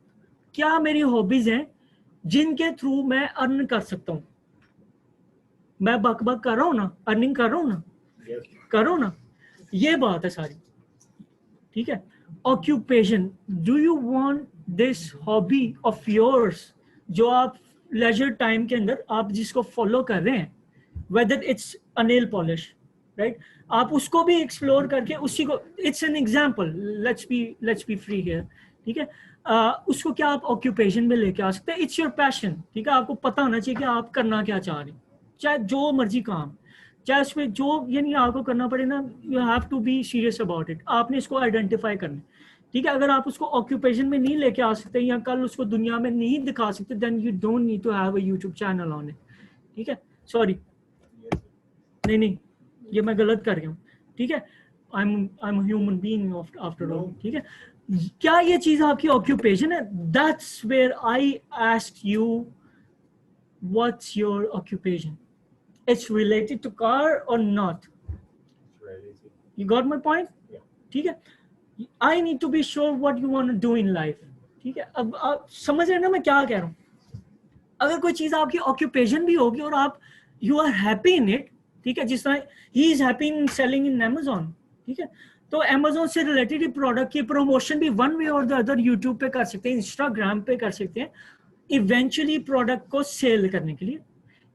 क्या मेरी हॉबीज हैं जिनके थ्रू मैं अर्न कर सकता हूं। मैं बक कर रहा हूं ना, अर्निंग कर रहा हूं ना, करो ना, ये बात है सारी, ठीक है। Occupation, do you want this hobby of yours, जो आप लेजर टाइम के अंदर आप जिसको फॉलो कर रहे हैं, whether it's a nail polish, right, आप उसको भी एक्सप्लोर करके उसी को, it's an example, let's be free here, ठीक है। उसको क्या आप ऑक्यूपेशन में लेके आ सकते हैं। इट्स योर पैशन, ठीक है। आपको पता होना चाहिए कि आप करना क्या चाह रहे हैं, चाहे जो मर्जी काम, चाहे उसमें जो ये नहीं आपको करना पड़े ना, you have to be serious about it. आपने इसको आइडेंटिफाई करना, ठीक है। अगर आप उसको ऑक्यूपेशन में नहीं लेके आ सकते या कल उसको दुनिया में नहीं दिखा सकते, then you don't need to have a YouTube channel on it, ठीक है। सॉरी, नहीं, ये मैं गलत कर गया हूँ, ठीक है। I am human being after all, ठीक है। क्या ये चीज आपकी ऑक्यूपेशन है? That's where I ask you, what's your occupation? It's related to car और not? You got my point, ठीक है। I need to be sure what you want to do in life, ठीक है। अब आप समझ रहे हैं ना मैं क्या कह रहा हूँ? अगर कोई चीज आपकी ऑक्यूपेशन भी होगी और आप you are happy in it, ठीक है, जिस तरह he is happy in selling in Amazon, ठीक है, तो Amazon से रिलेटेड प्रोडक्ट की प्रमोशन भी वन वे और द अदर यूट्यूब पे कर सकते हैं, इंस्टाग्राम पे कर सकते हैं, इवेंचुअली प्रोडक्ट को सेल करने के लिए,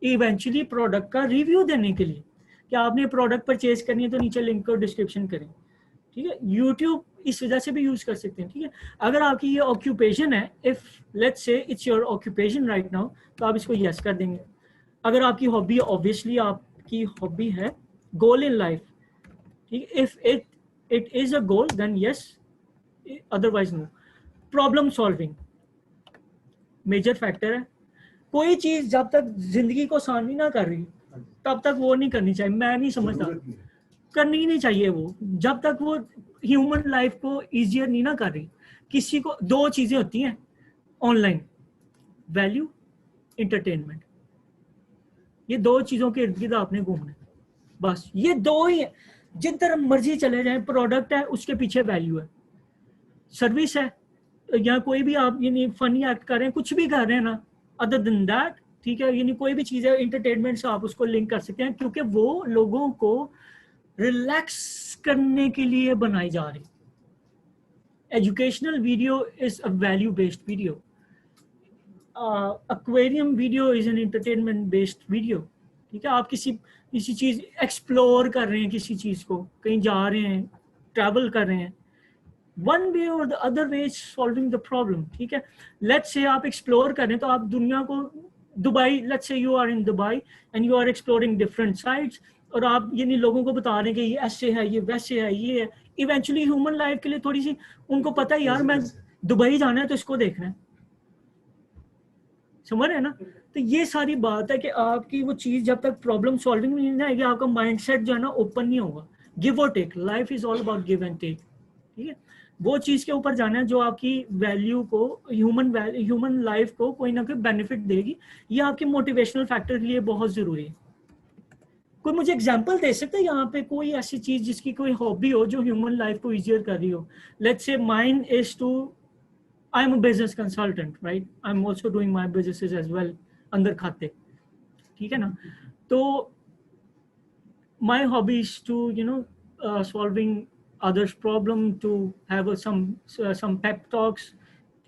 इवेंचुअली प्रोडक्ट का रिव्यू देने के लिए। कि आपने प्रोडक्ट परचेज करनी है तो नीचे लिंक को डिस्क्रिप्शन करें, ठीक है। यूट्यूब इस वजह से भी यूज कर सकते हैं, ठीक है। अगर आपकी ये ऑक्यूपेशन है, if let's say it's your occupation right now, तो आप इसको यस कर देंगे। अगर आपकी हॉबी, ऑब्वियसली आपकी हॉबी है गोल इन लाइफ, ठीक है, if it is a goal then yes, otherwise no. Problem solving major factor है। कोई चीज जब तक जिंदगी को आसान नहीं ना कर रही तब तक वो नहीं करनी चाहिए। मैं नहीं समझता, करनी ही नहीं चाहिए वो, जब तक वो ह्यूमन लाइफ को इजियर नहीं ना कर रही। किसी को दो चीजें होती हैं ऑनलाइन, वैल्यू, एंटरटेनमेंट, ये दो चीजों के इर्द गिर्द आपने घूमना है, बस ये दो ही है। जिन तरफ मर्जी चले जाए, प्रोडक्ट है उसके पीछे वैल्यू है। सर्विस है, या कोई भी आप यानी फनी एक्ट कर रहे हैं, कुछ भी कर रहे हैं ना, अदर देन दैट, ठीक है, यानी कोई भी चीज़ है एंटरटेनमेंट से आप उसको लिंक कर सकते हैं, क्योंकि वो लोगों को रिलैक्स करने के लिए बनाई जा रही। Educational video is a value based video, aquarium video is an entertainment based video, ठीक है। आप किसी चीज़ एक्सप्लोर कर रहे हैं, किसी चीज़ को कहीं जा रहे हैं, ट्रैवल कर रहे हैं, वन वे और the other way solving the problem, ठीक है। लेट्स से आप एक्सप्लोर कर रहे हैं, तो आप दुनिया को, Dubai, let's say you are in Dubai and you are exploring different sights, और आप ये नहीं लोगों को बता रहे हैं कि ये ऐसे है, ये वैसे है, ये है। इवेंचुअली ह्यूमन लाइफ के लिए थोड़ी सी उनको पता है, यार मैं दुबई जाना है तो इसको देखना है, समझ रहे हैं ना। तो ये सारी बात है कि आपकी वो चीज़ जब तक प्रॉब्लम सॉल्विंग नहीं आएगी, आपका माइंडसेट जो है ना ओपन नहीं होगा। गिव और take, life is all about give and take, ठीक है। वो चीज़ के ऊपर जाना है जो आपकी वैल्यू को, ह्यूमन लाइफ को कोई ना कोई बेनिफिट देगी। ये आपके मोटिवेशनल फैक्टर के लिए बहुत ज़रूरी है। कोई मुझे एग्जांपल दे सकता है यहाँ पे कोई ऐसी चीज़ जिसकी कोई हॉबी हो जो ह्यूमन लाइफ को ईजियर कर रही हो? Let's say mine is two, I am a business consultant, right, I am also doing my businesses as well अंदर खाते, ठीक है ना। तो my hobby is to you know solving others problem, to have some pep talks,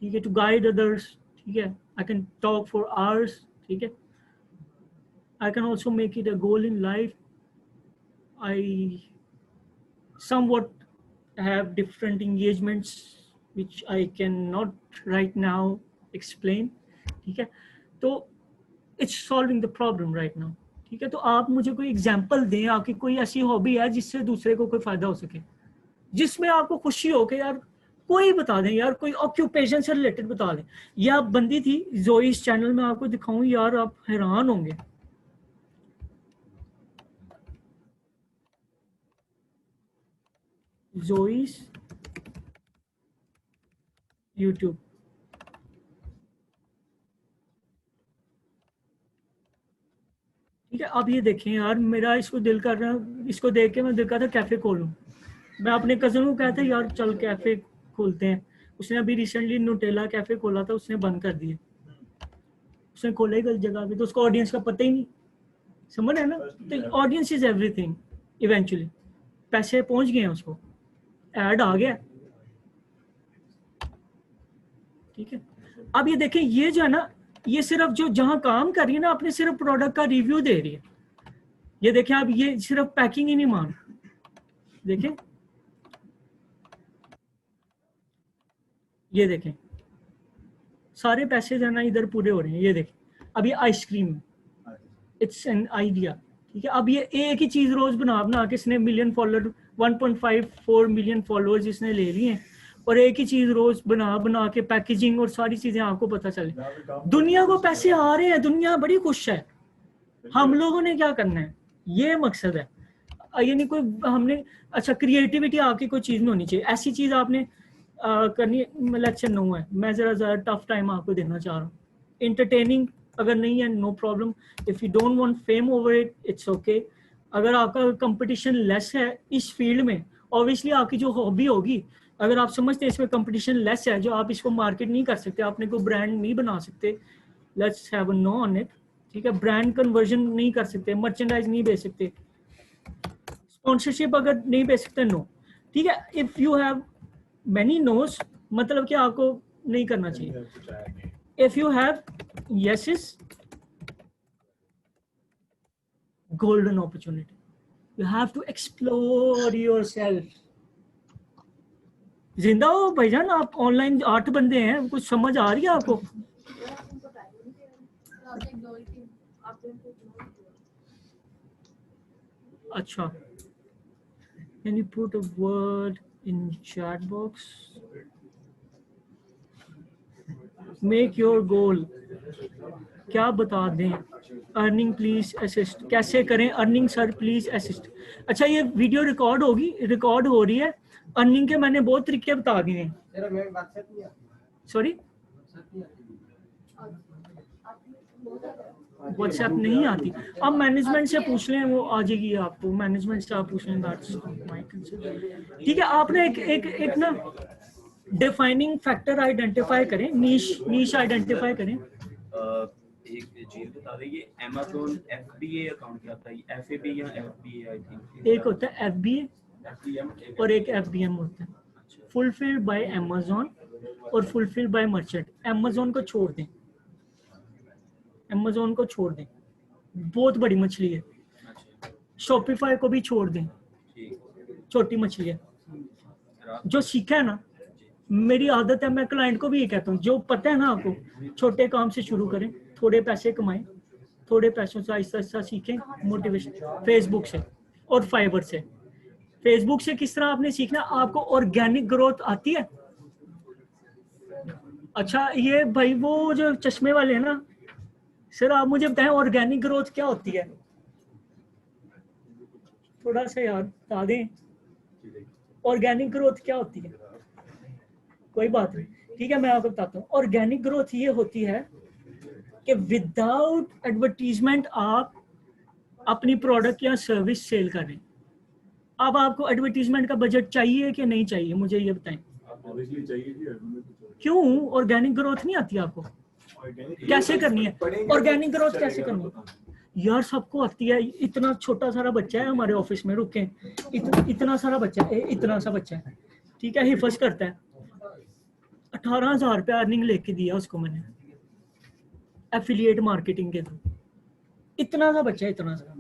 ठीक है, to guide others, ठीक है, I can talk for hours, ठीक है। I can also make it a goal in life. I somewhat have different engagements which I cannot right now explain, ठीक है। तो it's solving the problem right now, ठीक है। तो आप मुझे कोई एग्जाम्पल दें, आपकी कोई ऐसी हॉबी है जिससे दूसरे को कोई फायदा हो सके, जिसमें आपको खुशी हो कि यार कोई बता दें, यार कोई ऑक्यूपेशन से रिलेटेड बता दें। या बंदी थी जोई, इस चैनल में आपको दिखाऊं, यार आप हैरान होंगे। जोईस यूट्यूब, ठीक है। अब ये देखें यार, मेरा इसको दिल कर रहा है, इसको देख के मैं दिल कर रहा था कैफे खोलूं। मैं अपने कज़न को कहता यार चल कैफ़े खोलते हैं। उसने अभी रिसेंटली न्यूटेला कैफ़े खोला था, उसने बंद कर दिया। उसने खोला ही गलत जगह पे, तो उसको ऑडियंस का पता ही नहीं, समझ है ना। तो ऑडियंस इज एवरीथिंग। इवेंचुअली पैसे पहुंच गए हैं, उसको ऐड आ गया, ठीक है। अब ये देखें, ये जो है ना, ये सिर्फ जो जहां काम कर रही है ना, अपने सिर्फ प्रोडक्ट का रिव्यू दे रही है। ये देखें, अब ये सिर्फ पैकिंग ही नहीं मान, देखें ये देखें सारे पैसे जो है ना इधर पूरे हो रहे हैं। ये देखें, अब ये आइसक्रीम, इट्स एन आइडिया, ठीक है। अब ये एक ही चीज रोज बना के इसने मिलियन फॉलोअर, 1.54 मिलियन फॉलोअर्स इसने ले लिए हैं, और एक ही चीज रोज बना के पैकेजिंग और सारी चीजें आपको पता चले। दुनिया को पैसे आ रहे हैं, दुनिया बड़ी खुश है, हम लोगों ने क्या करना है, ये मकसद है। यानी कोई हमने, अच्छा क्रिएटिविटी आपकी कोई चीज में होनी चाहिए, ऐसी चीज आपने करनी है। लेक्चर नो है, मैं जरा टफ टाइम आपको देना चाह रहा हूँ। एंटरटेनिंग अगर नहीं है, no problem, if you don't want fame over it, it's okay. अगर आपका कंपटीशन लेस है इस फील्ड में, ऑब्वियसली आपकी जो हॉबी होगी, अगर आप समझते हैं इसमें कंपटीशन लेस है, जो आप इसको मार्केट नहीं कर सकते, आपने कोई ब्रांड नहीं बना सकते, let's have a know on it, ठीक है। ब्रांड कन्वर्जन नहीं कर सकते, मर्चेंडाइज नहीं बेच सकते, स्पॉन्सरशिप अगर नहीं बेच सकते, नो, ठीक है। If you have many noes, मतलब कि आपको नहीं करना चाहिए। If you have yeses, golden opportunity, you have to explore yourself। जिंदा हो भाईजान, आप ऑनलाइन 8 बंदे हैं, कुछ समझ आ रही है आपको? अच्छा, can you put a word in chat box? Make your goal, क्या बता दें? अर्निंग प्लीज असिस्ट, कैसे करें अर्निंग सर प्लीज असिस्ट। अच्छा, ये वीडियो रिकॉर्ड रिकॉर्ड हो रही है। अर्निंग के मैंने बहुत तरीके बता दिए हैं। सॉरी, व्हाट्सएप नहीं आती, आप मैनेजमेंट से पूछ लें, वो आ जाएगी आपको। मैनेजमेंट से आप पूछ लें, ठीक है। आपने एक ना डिफाइनिंग फैक्टर आइडेंटिफाई करें, नीश आइडेंटिफाई करें। एक चीज बता दें, ये Amazon FBA अकाउंट क्या था, FAB या FBA आई थिंक? एक होता है FBA और एक FBM होता है, फुलफिल्ड बाय Amazon और फुलफिल्ड बाय मर्चेंट। Amazon को छोड़ दें, Amazon को छोड़ दें, बहुत बड़ी मछली है। Shopify को भी छोड़ दें, छोटी मछली है। जो सीखा है ना, मेरी आदत है, मैं क्लाइंट को भी ये कहता हूँ, जो पता है ना आपको, छोटे काम से शुरू करें, थोड़े पैसे कमाएं, थोड़े पैसों से आहिस्ता आहिस्ता सीखें। मोटिवेशन फेसबुक से और फाइवर से। फेसबुक से किस तरह आपने सीखना, आपको ऑर्गेनिक ग्रोथ आती है। अच्छा ये भाई वो जो चश्मे वाले हैं ना सर, आप मुझे बताएं ऑर्गेनिक ग्रोथ क्या होती है, थोड़ा सा याद बता दें, ऑर्गेनिक ग्रोथ क्या होती है। कोई बात नहीं, ठीक है, मैं आपको बताता हूँ। ऑर्गेनिक ग्रोथ ये होती है कि विदाउट एडवर्टीजमेंट आप अपनी प्रोडक्ट या सर्विस सेल करें। अब आपको एडवर्टीजमेंट का बजट चाहिए कि नहीं चाहिए, मुझे ये बताएं। क्यों ऑर्गेनिक ग्रोथ नहीं आती आपको? कैसे करनी है ऑर्गेनिक ग्रोथ, कैसे करनी है यार? सबको आती है। इतना छोटा सारा बच्चा है हमारे ऑफिस में, रुके, इतना सारा बच्चा है, इतना सा बच्चा है, ठीक है, हिफज करता है, 18,000 रुपया अर्निंग लेके दिया उसको मैंने एफिलिएट मार्केटिंग के थ्रू। इतना सा बच्चा है, इतना सा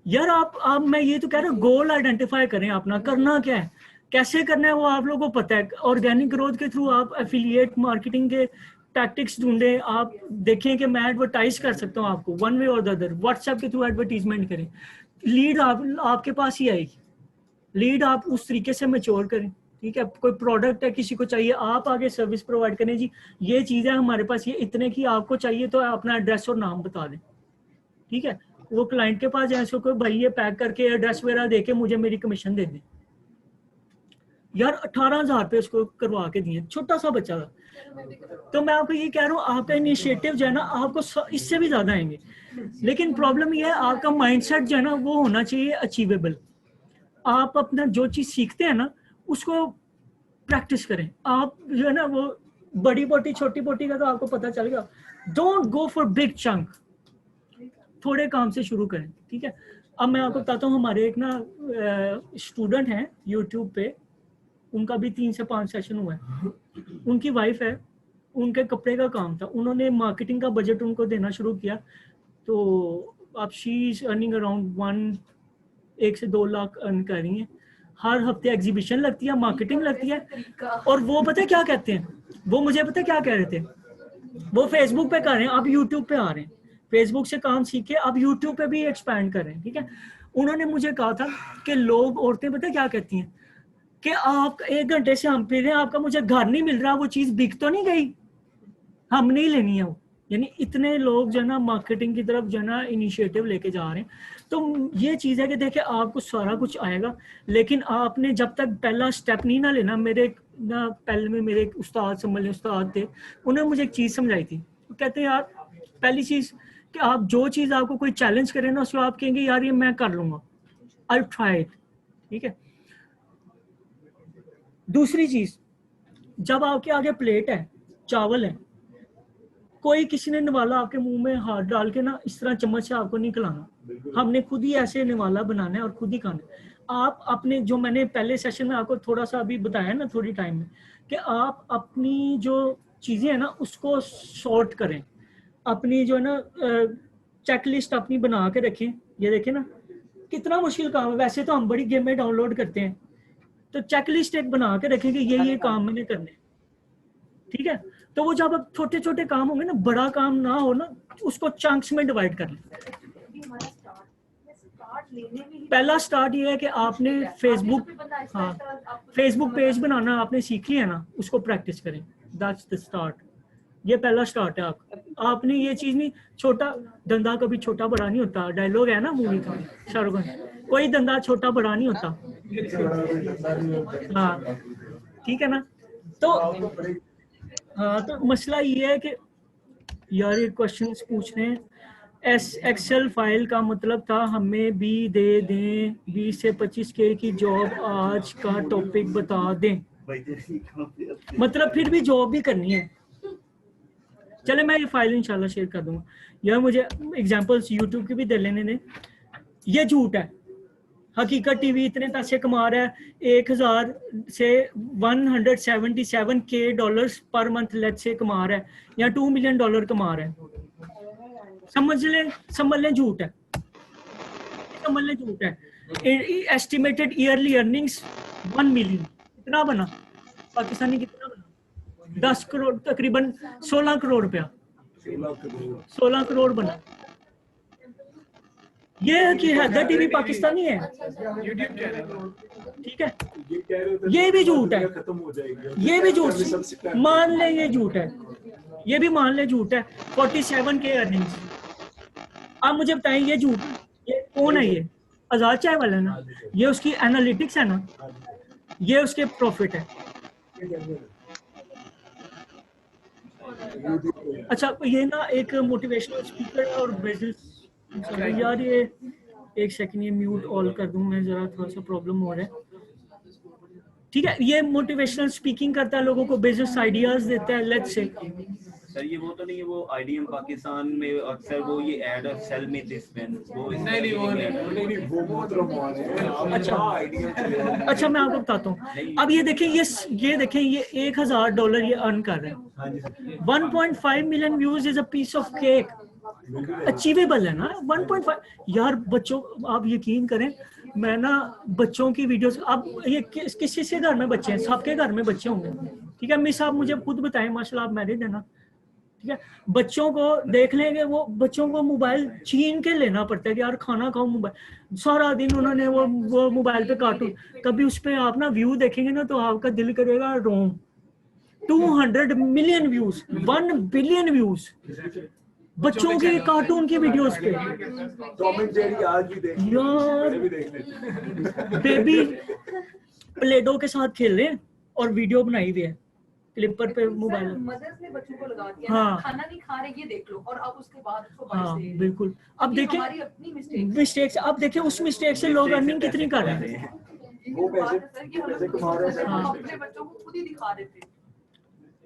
यार। आप मैं ये तो कह रहा हूँ, गोल आइडेंटिफाई करें अपना, करना क्या है, कैसे करना है वो आप लोगों को पता है। ऑर्गेनिक ग्रोथ के थ्रू आप एफिलिएट मार्केटिंग के टैक्टिक्स ढूंढें। आप देखें कि मैं एडवर्टाइज कर सकता हूँ आपको वन वे और द अदर। व्हाट्सएप के थ्रू एडवर्टीजमेंट करें, लीड आपके पास ही आएगी। लीड आप उस तरीके से मैच्योर करें, ठीक है। कोई प्रोडक्ट है, किसी को चाहिए, आप आगे सर्विस प्रोवाइड करें, जी ये चीज़ है हमारे पास, ये इतने की आपको चाहिए, तो अपना एड्रेस और नाम बता दें, ठीक है। वो क्लाइंट के पास जाए, इसको कोई भाई ये पैक करके एड्रेस वगैरह दे के मुझे मेरी कमीशन दे दें। यार 18,000 रुपये उसको करवा के दिए, छोटा सा बच्चा था। तो मैं आपको ये कह रहा हूँ, आपका इनिशिएटिव जो है ना, आपको इससे भी ज्यादा आएंगे। लेकिन प्रॉब्लम ये है, आपका माइंडसेट जो है ना, वो होना चाहिए अचीवेबल। आप अपना जो चीज सीखते हैं ना, उसको प्रैक्टिस करें। आप जो है ना, वो बड़ी बोटी छोटी बोटी का तो आपको पता चलेगा। Don't go for big chunk, थोड़े काम से शुरू करें, ठीक है। अब मैं आपको बताता हूँ, हमारे एक ना स्टूडेंट हैं यूट्यूब पे, उनका भी 3 से 5 सेशन हुआ है। उनकी वाइफ है, उनके कपड़े का काम था, उन्होंने मार्केटिंग का बजट उनको देना शुरू किया। तो अब शी इज अर्निंग अराउंड 1 से 2 लाख अर्न कर रही हैं। हर हफ्ते एग्जीबिशन लगती है, मार्केटिंग लगती है। और वो पता है क्या कहते हैं, वो मुझे पता है क्या कह रहे थे, वो फेसबुक पे कर रहे हैं, अब यूट्यूब पे आ रहे हैं। फेसबुक से काम सीख के अब यूट्यूब पे भी एक्सपैंड कर रहे हैं, ठीक है। उन्होंने मुझे कहा था कि लोग, औरतें पता है क्या कहती हैं, कि आप 1 घंटे से हम फिर रहे हैं, आपका मुझे घर नहीं मिल रहा, वो चीज़ बिक तो नहीं गई, हम नहीं लेनी है वो। यानी इतने लोग जो है ना मार्केटिंग की तरफ जो है ना इनिशिएटिव लेके जा रहे हैं। तो ये चीज़ है कि देखिए, आपको सारा कुछ आएगा, लेकिन आपने जब तक पहला स्टेप नहीं ना लेना। मेरे ना पहले में मेरे एक उस्ताद समझ उस्ताद थे, उन्होंने मुझे एक चीज़ समझाई थी। वो कहते हैं यार, पहली चीज़ कि आप जो चीज़ आपको कोई चैलेंज करें ना, उसको आप कहेंगे यार ये मैं कर लूँगा, आई ट्राई इट, ठीक है। दूसरी चीज़, जब आपके आगे प्लेट है, चावल है, कोई किसी ने निवाला आपके मुंह में हाथ डाल के ना इस तरह चम्मच से आपको नहीं खिलाना। हमने खुद ही ऐसे निवाला बनाना है और खुद ही खाना है। आप अपने, जो मैंने पहले सेशन में आपको थोड़ा सा अभी बताया ना, थोड़ी टाइम में, कि आप अपनी जो चीज़ें हैं ना, उसको सॉर्ट करें। अपनी जो है ना चेकलिस्ट अपनी बना के रखें। ये देखें ना, कितना मुश्किल काम है। वैसे तो हम बड़ी गेमें डाउनलोड करते हैं, तो चेकलिस्ट एक बना के रखें कि ये काम मैंने करने, ठीक है। तो वो जब अब छोटे छोटे काम होंगे ना, बड़ा काम ना हो ना, उसको चंक्स में डिवाइड कर लें। पहला स्टार्ट ये है कि आपने फेसबुक, हाँ, फेसबुक पेज बनाना आपने सीख लिया ना, उसको प्रैक्टिस करें। That's the start. ये पहला स्टार्ट है आपने ये चीज नहीं, छोटा धंधा कभी छोटा बड़ा नहीं होता। डायलॉग है ना मूवी का, शाहरुख खान, कोई धंधा छोटा बड़ा नहीं होता। हाँ, ठीक है ना। तो हाँ, तो मसला ये है कि यार ये क्वेश्चंस पूछ रहे हैं। एक्सेल फाइल का मतलब था हमें भी दे दें 20 से 25 के की जॉब, आज का टॉपिक बता दें। मतलब फिर भी जॉब भी करनी है। चले मैं ये फाइल इंशाल्लाह शेयर कर दूंगा यार, मुझे एग्जांपल्स यूट्यूब की भी दे लेने दें। ये झूठ है। हकीकत टीवी इतने पैसे कमा रहा है, 1000 से 177K dollars per month late से कमा रहा है, या $2 मिलियन कमा रहा है। समझ लें झूठ है, समझ लें झूठ है। एस्टिमेटेड ईयरली अर्निंग्स 1 मिलियन, कितना बना पाकिस्तानी, कितना बना? 10 करोड़, तकरीबन 16 करोड़ रुपया, 16 करोड़ बना। ये है कि हैदर टीवी पाकिस्तानी है, यूट्यूब चैनल, ठीक है। ये भी झूठ है, ये भी झूठ, मान ले ये झूठ है, ये भी मान ले झूठ है। 47K earnings. आप मुझे बताएं ये झूठ, ये कौन है? ये आजाद चाय वाला है ना, ये उसकी एनालिटिक्स है ना, ये उसके प्रॉफिट है। अच्छा, ये ना एक मोटिवेशनल स्पीकर और बिजनेस यार, ये एक सेकंड, ये म्यूट ऑल कर दूं मैं, जरा थोड़ा सा प्रॉब्लम हो रहा है, ठीक है। ये मोटिवेशनल स्पीकिंग करता है, लोगों को बिजनेस आइडियाज देता है। लेट्स से सर ये वो तो नहीं है, वो आईडीएम पाकिस्तान में अक्सर वो ये ऐड और सेल में दिस पेन वो नहीं वो अच्छा मैं आपको बताता हूँ। अब ये देखें, ये देखें, ये $1000 ये अर्न कर रहे हैं। 1.5 million views is a piece of cake, achievable है ना। 1.5 यार, बच्चों, आप यकीन करें, मैं ना बच्चों की वीडियोस, अब ये किसी से घर में बच्चे हैं, सबके घर में बच्चे होंगे, ठीक है। मिस आप मुझे खुद बताएं, माशाल्लाह आप मैरिड है ना, ठीक है। बच्चों को देख लेंगे, वो बच्चों को मोबाइल छीन के लेना पड़ता है कि यार खाना खाओ, मोबाइल सारा दिन उन्होंने वो मोबाइल पे कार्टून। कभी उस पे आप ना व्यू देखेंगे ना तो आपका दिल करेगा रोम। 200 मिलियन व्यूज, 1 बिलियन व्यूज बच्चों के कार्टून की वीडियोस पे। यार बेबी प्लेडो के साथ खेल रहे हैं और वीडियो बनाई हुई है क्लिपर पे मोबाइल। मदर्स ने बच्चों को लगा दिया, हाँ, खाना नहीं खा रहे, ये देख लो, और अब उसके बाद उसको हाँ बाहर से बिल्कुल। अब देखें हमारी अपनी मिस्टेक्स, अब देखें उस मिस्टेक से लोग अर्निंग कितनी कर रहे हैं। वो पैसे कमा रहे हैं, हम अपने बच्चों को खुद ही दिखा रहे थे।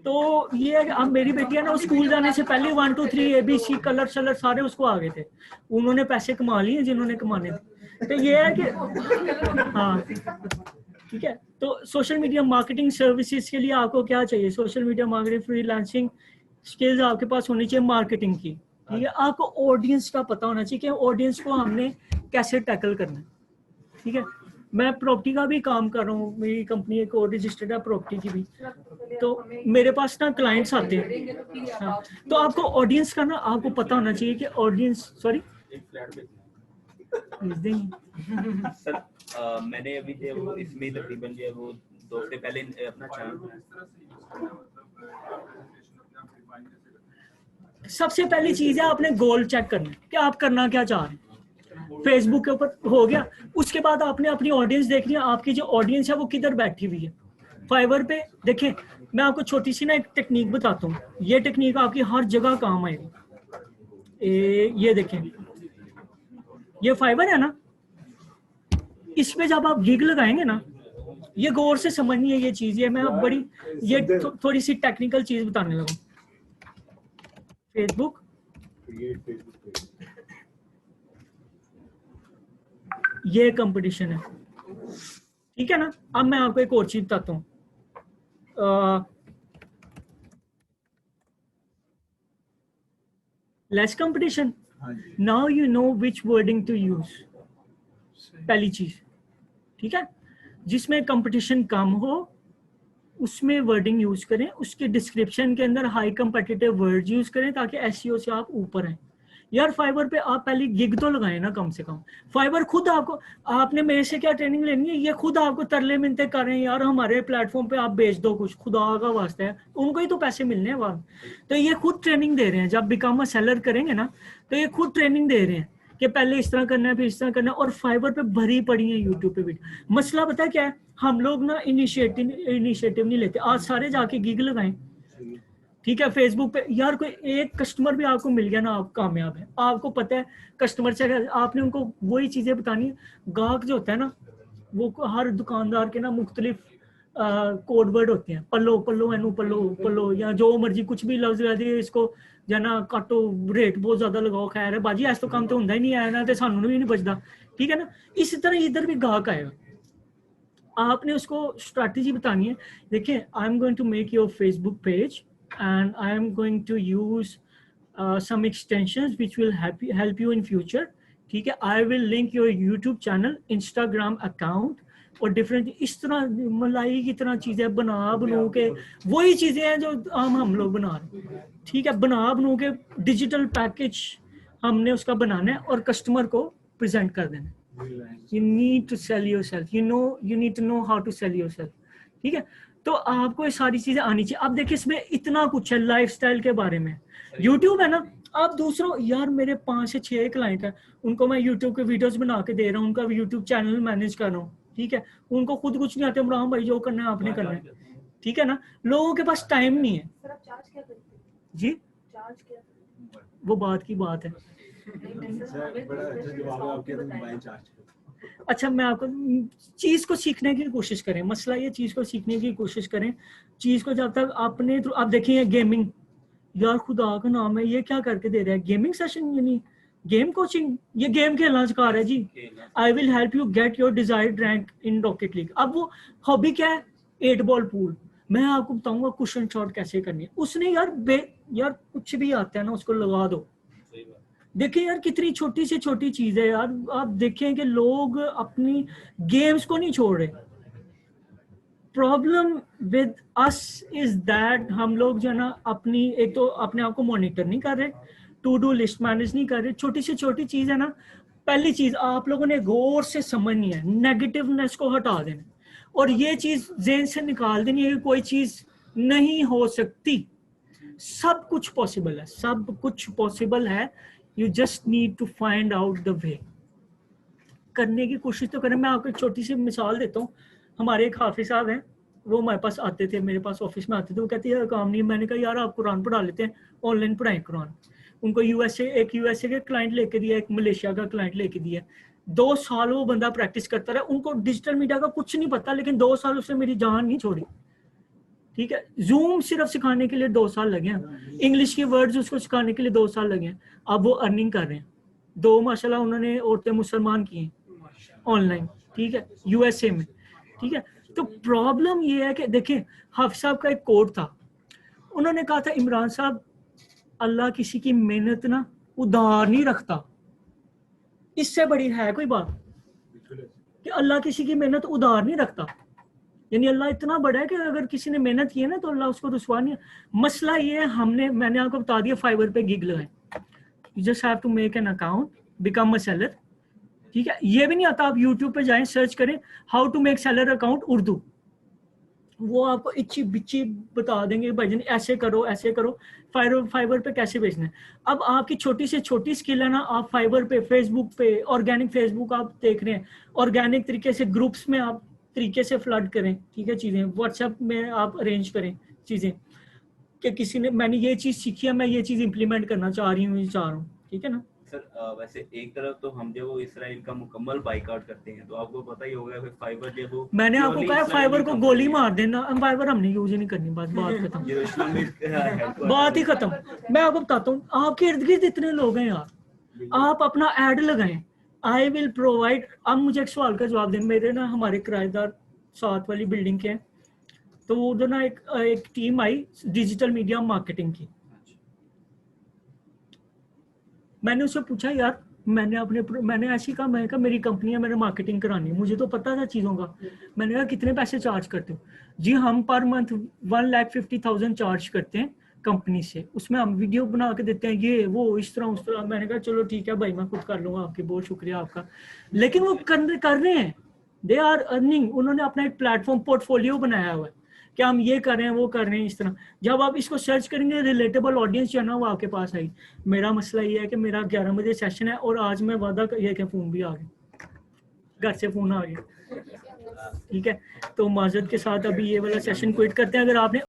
तो ये है कि अब मेरी बेटी है ना, स्कूल जाने से पहले 1 2 3 ABC कलर शलर सारे उसको आ गए थे। उन्होंने पैसे कमा लिए जिन्होंने कमाने थे। तो ये है कि हाँ ठीक है। तो सोशल मीडिया मार्केटिंग सर्विसेज के लिए आपको क्या चाहिए? Social media marketing freelancing skills आपके पास होनी चाहिए मार्केटिंग की, ठीक है। आपको ऑडियंस का पता होना चाहिए कि ऑडियंस को हमने कैसे टैकल करना है, ठीक है। मैं प्रॉपर्टी का भी काम कर रहा हूँ, मेरी कंपनी एक और रजिस्टर्ड है प्रॉपर्टी की भी, तो मेरे पास ना क्लाइंट्स आते हैं। हाँ, तो आपको ऑडियंस का ना आपको पता होना चाहिए कि ऑडियंस, सॉरी सर मैंने अभी जो वो इसमें तकरीबन जो है वो 2 हफ्ते पहले अपना सबसे पहली चीज है आपने गोल चेक करना है कि आप करना क्या चाह रहे हैं। फेसबुक के ऊपर हो गया, उसके बाद आपने अपनी ऑडियंस देखनी है, आपकी जो ऑडियंस है वो किधर बैठी हुई है। फाइवर पे देखें, मैं आपको छोटी सी ना एक टेक्निक बताता हूँ, ये टेक्निक आपकी हर जगह काम आएगी। ये देखें, ये फाइवर है ना, इस पे जब आप गिग लगाएंगे ना, ये गौर से समझनी है ये चीज, ये मैं अब बड़ी ये थोड़ी सी टेक्निकल चीज बताने लगा। फेसबुक, ये कंपटीशन है, ठीक है ना। अब मैं आपको एक और चीज बताता हूँ, less competition, now you know which wording to use. पहली चीज, ठीक है, जिसमें कंपटीशन कम हो उसमें वर्डिंग यूज करें, उसके डिस्क्रिप्शन के अंदर हाई कंपेटिटिव वर्ड यूज करें ताकि एसईओ से आप ऊपर आए। यार फाइवर पे आप पहले गिग तो लगाए ना कम से कम। फाइवर खुद आपको, आपने मेरे से क्या ट्रेनिंग लेनी है, ये खुद आपको तरले मिनते कर रहे हैं, यार हमारे प्लेटफॉर्म पे आप बेच दो कुछ, खुदा का वास्ता है, उनको ही तो पैसे मिलने हैं बाद। तो ये खुद ट्रेनिंग दे रहे हैं, जब बिकम अ सेलर करेंगे ना तो ये खुद ट्रेनिंग दे रहे हैं कि पहले इस तरह करना है फिर इस तरह करना है। और फाइवर पे भरी पड़ी है यूट्यूब पे वीडियो। मसला पता है क्या है, हम लोग ना इनिशिएटिव नहीं लेते। आज सारे जाके गिग लगाएं, ठीक है। फेसबुक पे यार कोई एक कस्टमर भी आपको मिल गया ना, आप कामयाब है। आपको पता है कस्टमर से आपने उनको वही चीजें बतानी है। गाहक जो होता है ना, वो हर दुकानदार के ना मुख्तलिफ कोड वर्ड होते हैं, पल्लो पल्लो एनु पल्लो पल्लो, या जो मर्जी कुछ भी लफ्ज लगा दिए, इसको जाना काटो, रेट बहुत ज्यादा लगाओ, खैर है बाजी ऐसा तो काम तो होंदा ही नहीं है ना, तो सानू भी नहीं बचता, ठीक है ना। इसी तरह इधर भी गाहक आएगा, आपने उसको स्ट्रैटेजी बतानी है। देखिए, I am going to make your Facebook page and I am going to use some extensions which will help you in future, ठीक है। I will link your YouTube channel, Instagram account और different इस तरह मलाई की तरह चीजें बना के, वही चीजें हैं जो हम लोग बना रहे हैं, ठीक है। बना के डिजिटल पैकेज हमने उसका बनाना है और कस्टमर को प्रेजेंट कर देना है। You need to sell yourself, you need to know how to sell yourself, ठीक है। तो आपको ये सारी चीजें आनी चाहिए। अब देखिए इसमें इतना कुछ है लाइफस्टाइल के बारे में, यूट्यूब है ना, आप दूसरों, यार मेरे 5 से 6 क्लाइंट हैं, उनको मैं यूट्यूब के वीडियोस बना के दे रहा हूँ, उनका यूट्यूब चैनल मैनेज कर रहा हूँ, ठीक है। उनको खुद कुछ नहीं आता, इमरान भाई जो करना है आपने करना है, ठीक है ना। लोगों के पास टाइम नहीं है सर, आप चार्ज क्या करते हैं? जी, चार्ज क्या करते हैं? वो बात की बात है। बड़ा अच्छा जवाब है आपके, तो मोबाइल चार्ज करो। अच्छा, मैं आपको चीज को सीखने की कोशिश करें, मसला ये चीज को सीखने की कोशिश करें, चीज को जब तक आपने, तो आप देखिए गेमिंग, यार खुदा का नाम है, ये क्या करके दे रहा है, गेमिंग सेशन यानी गेम कोचिंग, ये गेम खेलना सिखा रहा है जी। I will help you get your desired rank in rocket league. अब वो हॉबी क्या है, 8 बॉल पूल, मैं आपको बताऊंगा कुशन शॉट कैसे करनी है। उसने यार कुछ भी आता है ना, उसको लगा दो। देखिए यार कितनी छोटी से छोटी चीज है यार, आप देखें कि लोग अपनी गेम्स को नहीं छोड़ रहे। Problem with us is that हम लोग जो है ना, अपनी एक तो अपने आप को मॉनिटर नहीं कर रहे, टू डू लिस्ट मैनेज नहीं कर रहे, छोटी से छोटी चीज है ना। पहली चीज आप लोगों ने गौर से समझनी है, नेगेटिवनेस को हटा देना और ये चीज ज़हन से निकाल देनी है कि कोई चीज नहीं हो सकती, सब कुछ पॉसिबल है, सब कुछ पॉसिबल है। You just need to find out the way, करने की कोशिश तो करें। मैं आपको एक छोटी सी मिसाल देता हूँ। हमारे एक हाफिज साहब हैं, वो हमारे पास आते थे, मेरे पास ऑफिस में आते थे, वो कहते हैं काम नहीं। मैंने कहा यार आप कुरान पढ़ा लेते हैं, ऑनलाइन पढ़ाएं कुरान। उनको एक यूएसए के क्लाइंट लेके दिया, एक मलेशिया का क्लाइंट लेके दिया। 2 साल वो बंदा प्रैक्टिस करता रहा, उनको डिजिटल मीडिया का कुछ नहीं पता, लेकिन 2 साल उसने मेरी जान नहीं छोड़ी, ठीक है। जूम सिर्फ सिखाने के लिए 2 साल लगे हैं, इंग्लिश के वर्ड्स उसको सिखाने के लिए 2 साल लगे हैं। अब वो अर्निंग कर रहे हैं, 2 माशाल्लाह उन्होंने औरतें मुसलमान की हैं ऑनलाइन, ठीक है, यूएसए में, ठीक है। तो प्रॉब्लम ये है कि देखिए हाफिज साहब का एक कोट था, उन्होंने कहा था इमरान साहब अल्लाह किसी की मेहनत ना उधार नहीं रखता। इससे बड़ी है कोई बात कि अल्लाह किसी की मेहनत उधार नहीं रखता, यानी अल्लाह इतना बड़ा है कि अगर किसी ने मेहनत की है ना तो अल्लाह उसको रुसवा नहीं है। मसला ये है, मैंने आपको बता दिया, फाइवर पे गिग लगाए, you just have to make an account, become a seller, ठीक है। ये भी नहीं आता, आप यूट्यूब पे जाएं, सर्च करें how to make seller account Urdu, वो आपको इच्छी बिच्छी बता देंगे भाईजान ऐसे करो, फाइवर पे कैसे बेचना है। अब आपकी छोटी से छोटी स्किल है ना, आप फाइवर पे, फेसबुक पे, ऑर्गेनिक फेसबुक आप देख रहे हैं, ऑर्गेनिक तरीके से ग्रुप्स में आप तरीके से फ्लड करें, ठीक है, चीजें व्हाट्सएप में आप अरेंज करें चीजें कि किसी ने, मैंने ये चीज सीखी है, मैं ये चीज इंप्लीमेंट करना चाह रही हूँ, ठीक है ना। सर वैसे एक तरफ तो हम जो इसराइल का मुकम्मल बाइकआउट करते हैं, तो आपको पता ही होगा फिर फाइबर जो मैंने आपको कहा फाइबर को गोली मार देना, फाइबर हमने यूज ही नहीं करनी, बात खत्म, बात ही खत्म। मैं आपको बताता हूँ, आपके इर्द गिर्द इतने लोग हैं यार, आप अपना ऐड लगाएं, आई विल प्रोवाइड। अब मुझे एक सवाल का जवाब दें, मेरे ना हमारे किराएदार साथ वाली बिल्डिंग के हैं, तो उधर ना एक टीम आई डिजिटल मीडिया मार्केटिंग की। मैंने उससे पूछा यार, मैंने ऐसी कहा, मैंने कहा मेरी कंपनी है, मैंने मार्केटिंग करानी है, मुझे तो पता था चीज़ों का। मैंने कहा कितने पैसे चार्ज करते हो? जी हम पर मंथ 1,50,000 चार्ज करते हैं कंपनी से, उसमें हम वीडियो बना के देते हैं, ये वो इस तरह उस तरह। मैंने कहा चलो ठीक है भाई, मैं खुद कर लूँगा, आपकी बहुत शुक्रिया आपका। लेकिन वो कर रहे हैं, दे आर अर्निंग। उन्होंने अपना एक प्लेटफॉर्म पोर्टफोलियो बनाया हुआ है कि हम ये कर रहे हैं, वो कर रहे हैं, इस तरह। जब आप इसको सर्च करेंगे, रिलेटेबल ऑडियंस जो है ना वो आपके पास आई। मेरा मसला ये है कि मेरा 11 बजे सेशन है और आज मैं वादा ये कि फ़ोन भी आ गया, घर से फ़ोन आ गया, ठीक है। तो माजरत के साथ अभी ये वाला सेशन क्विट करते हैं। अगर आपने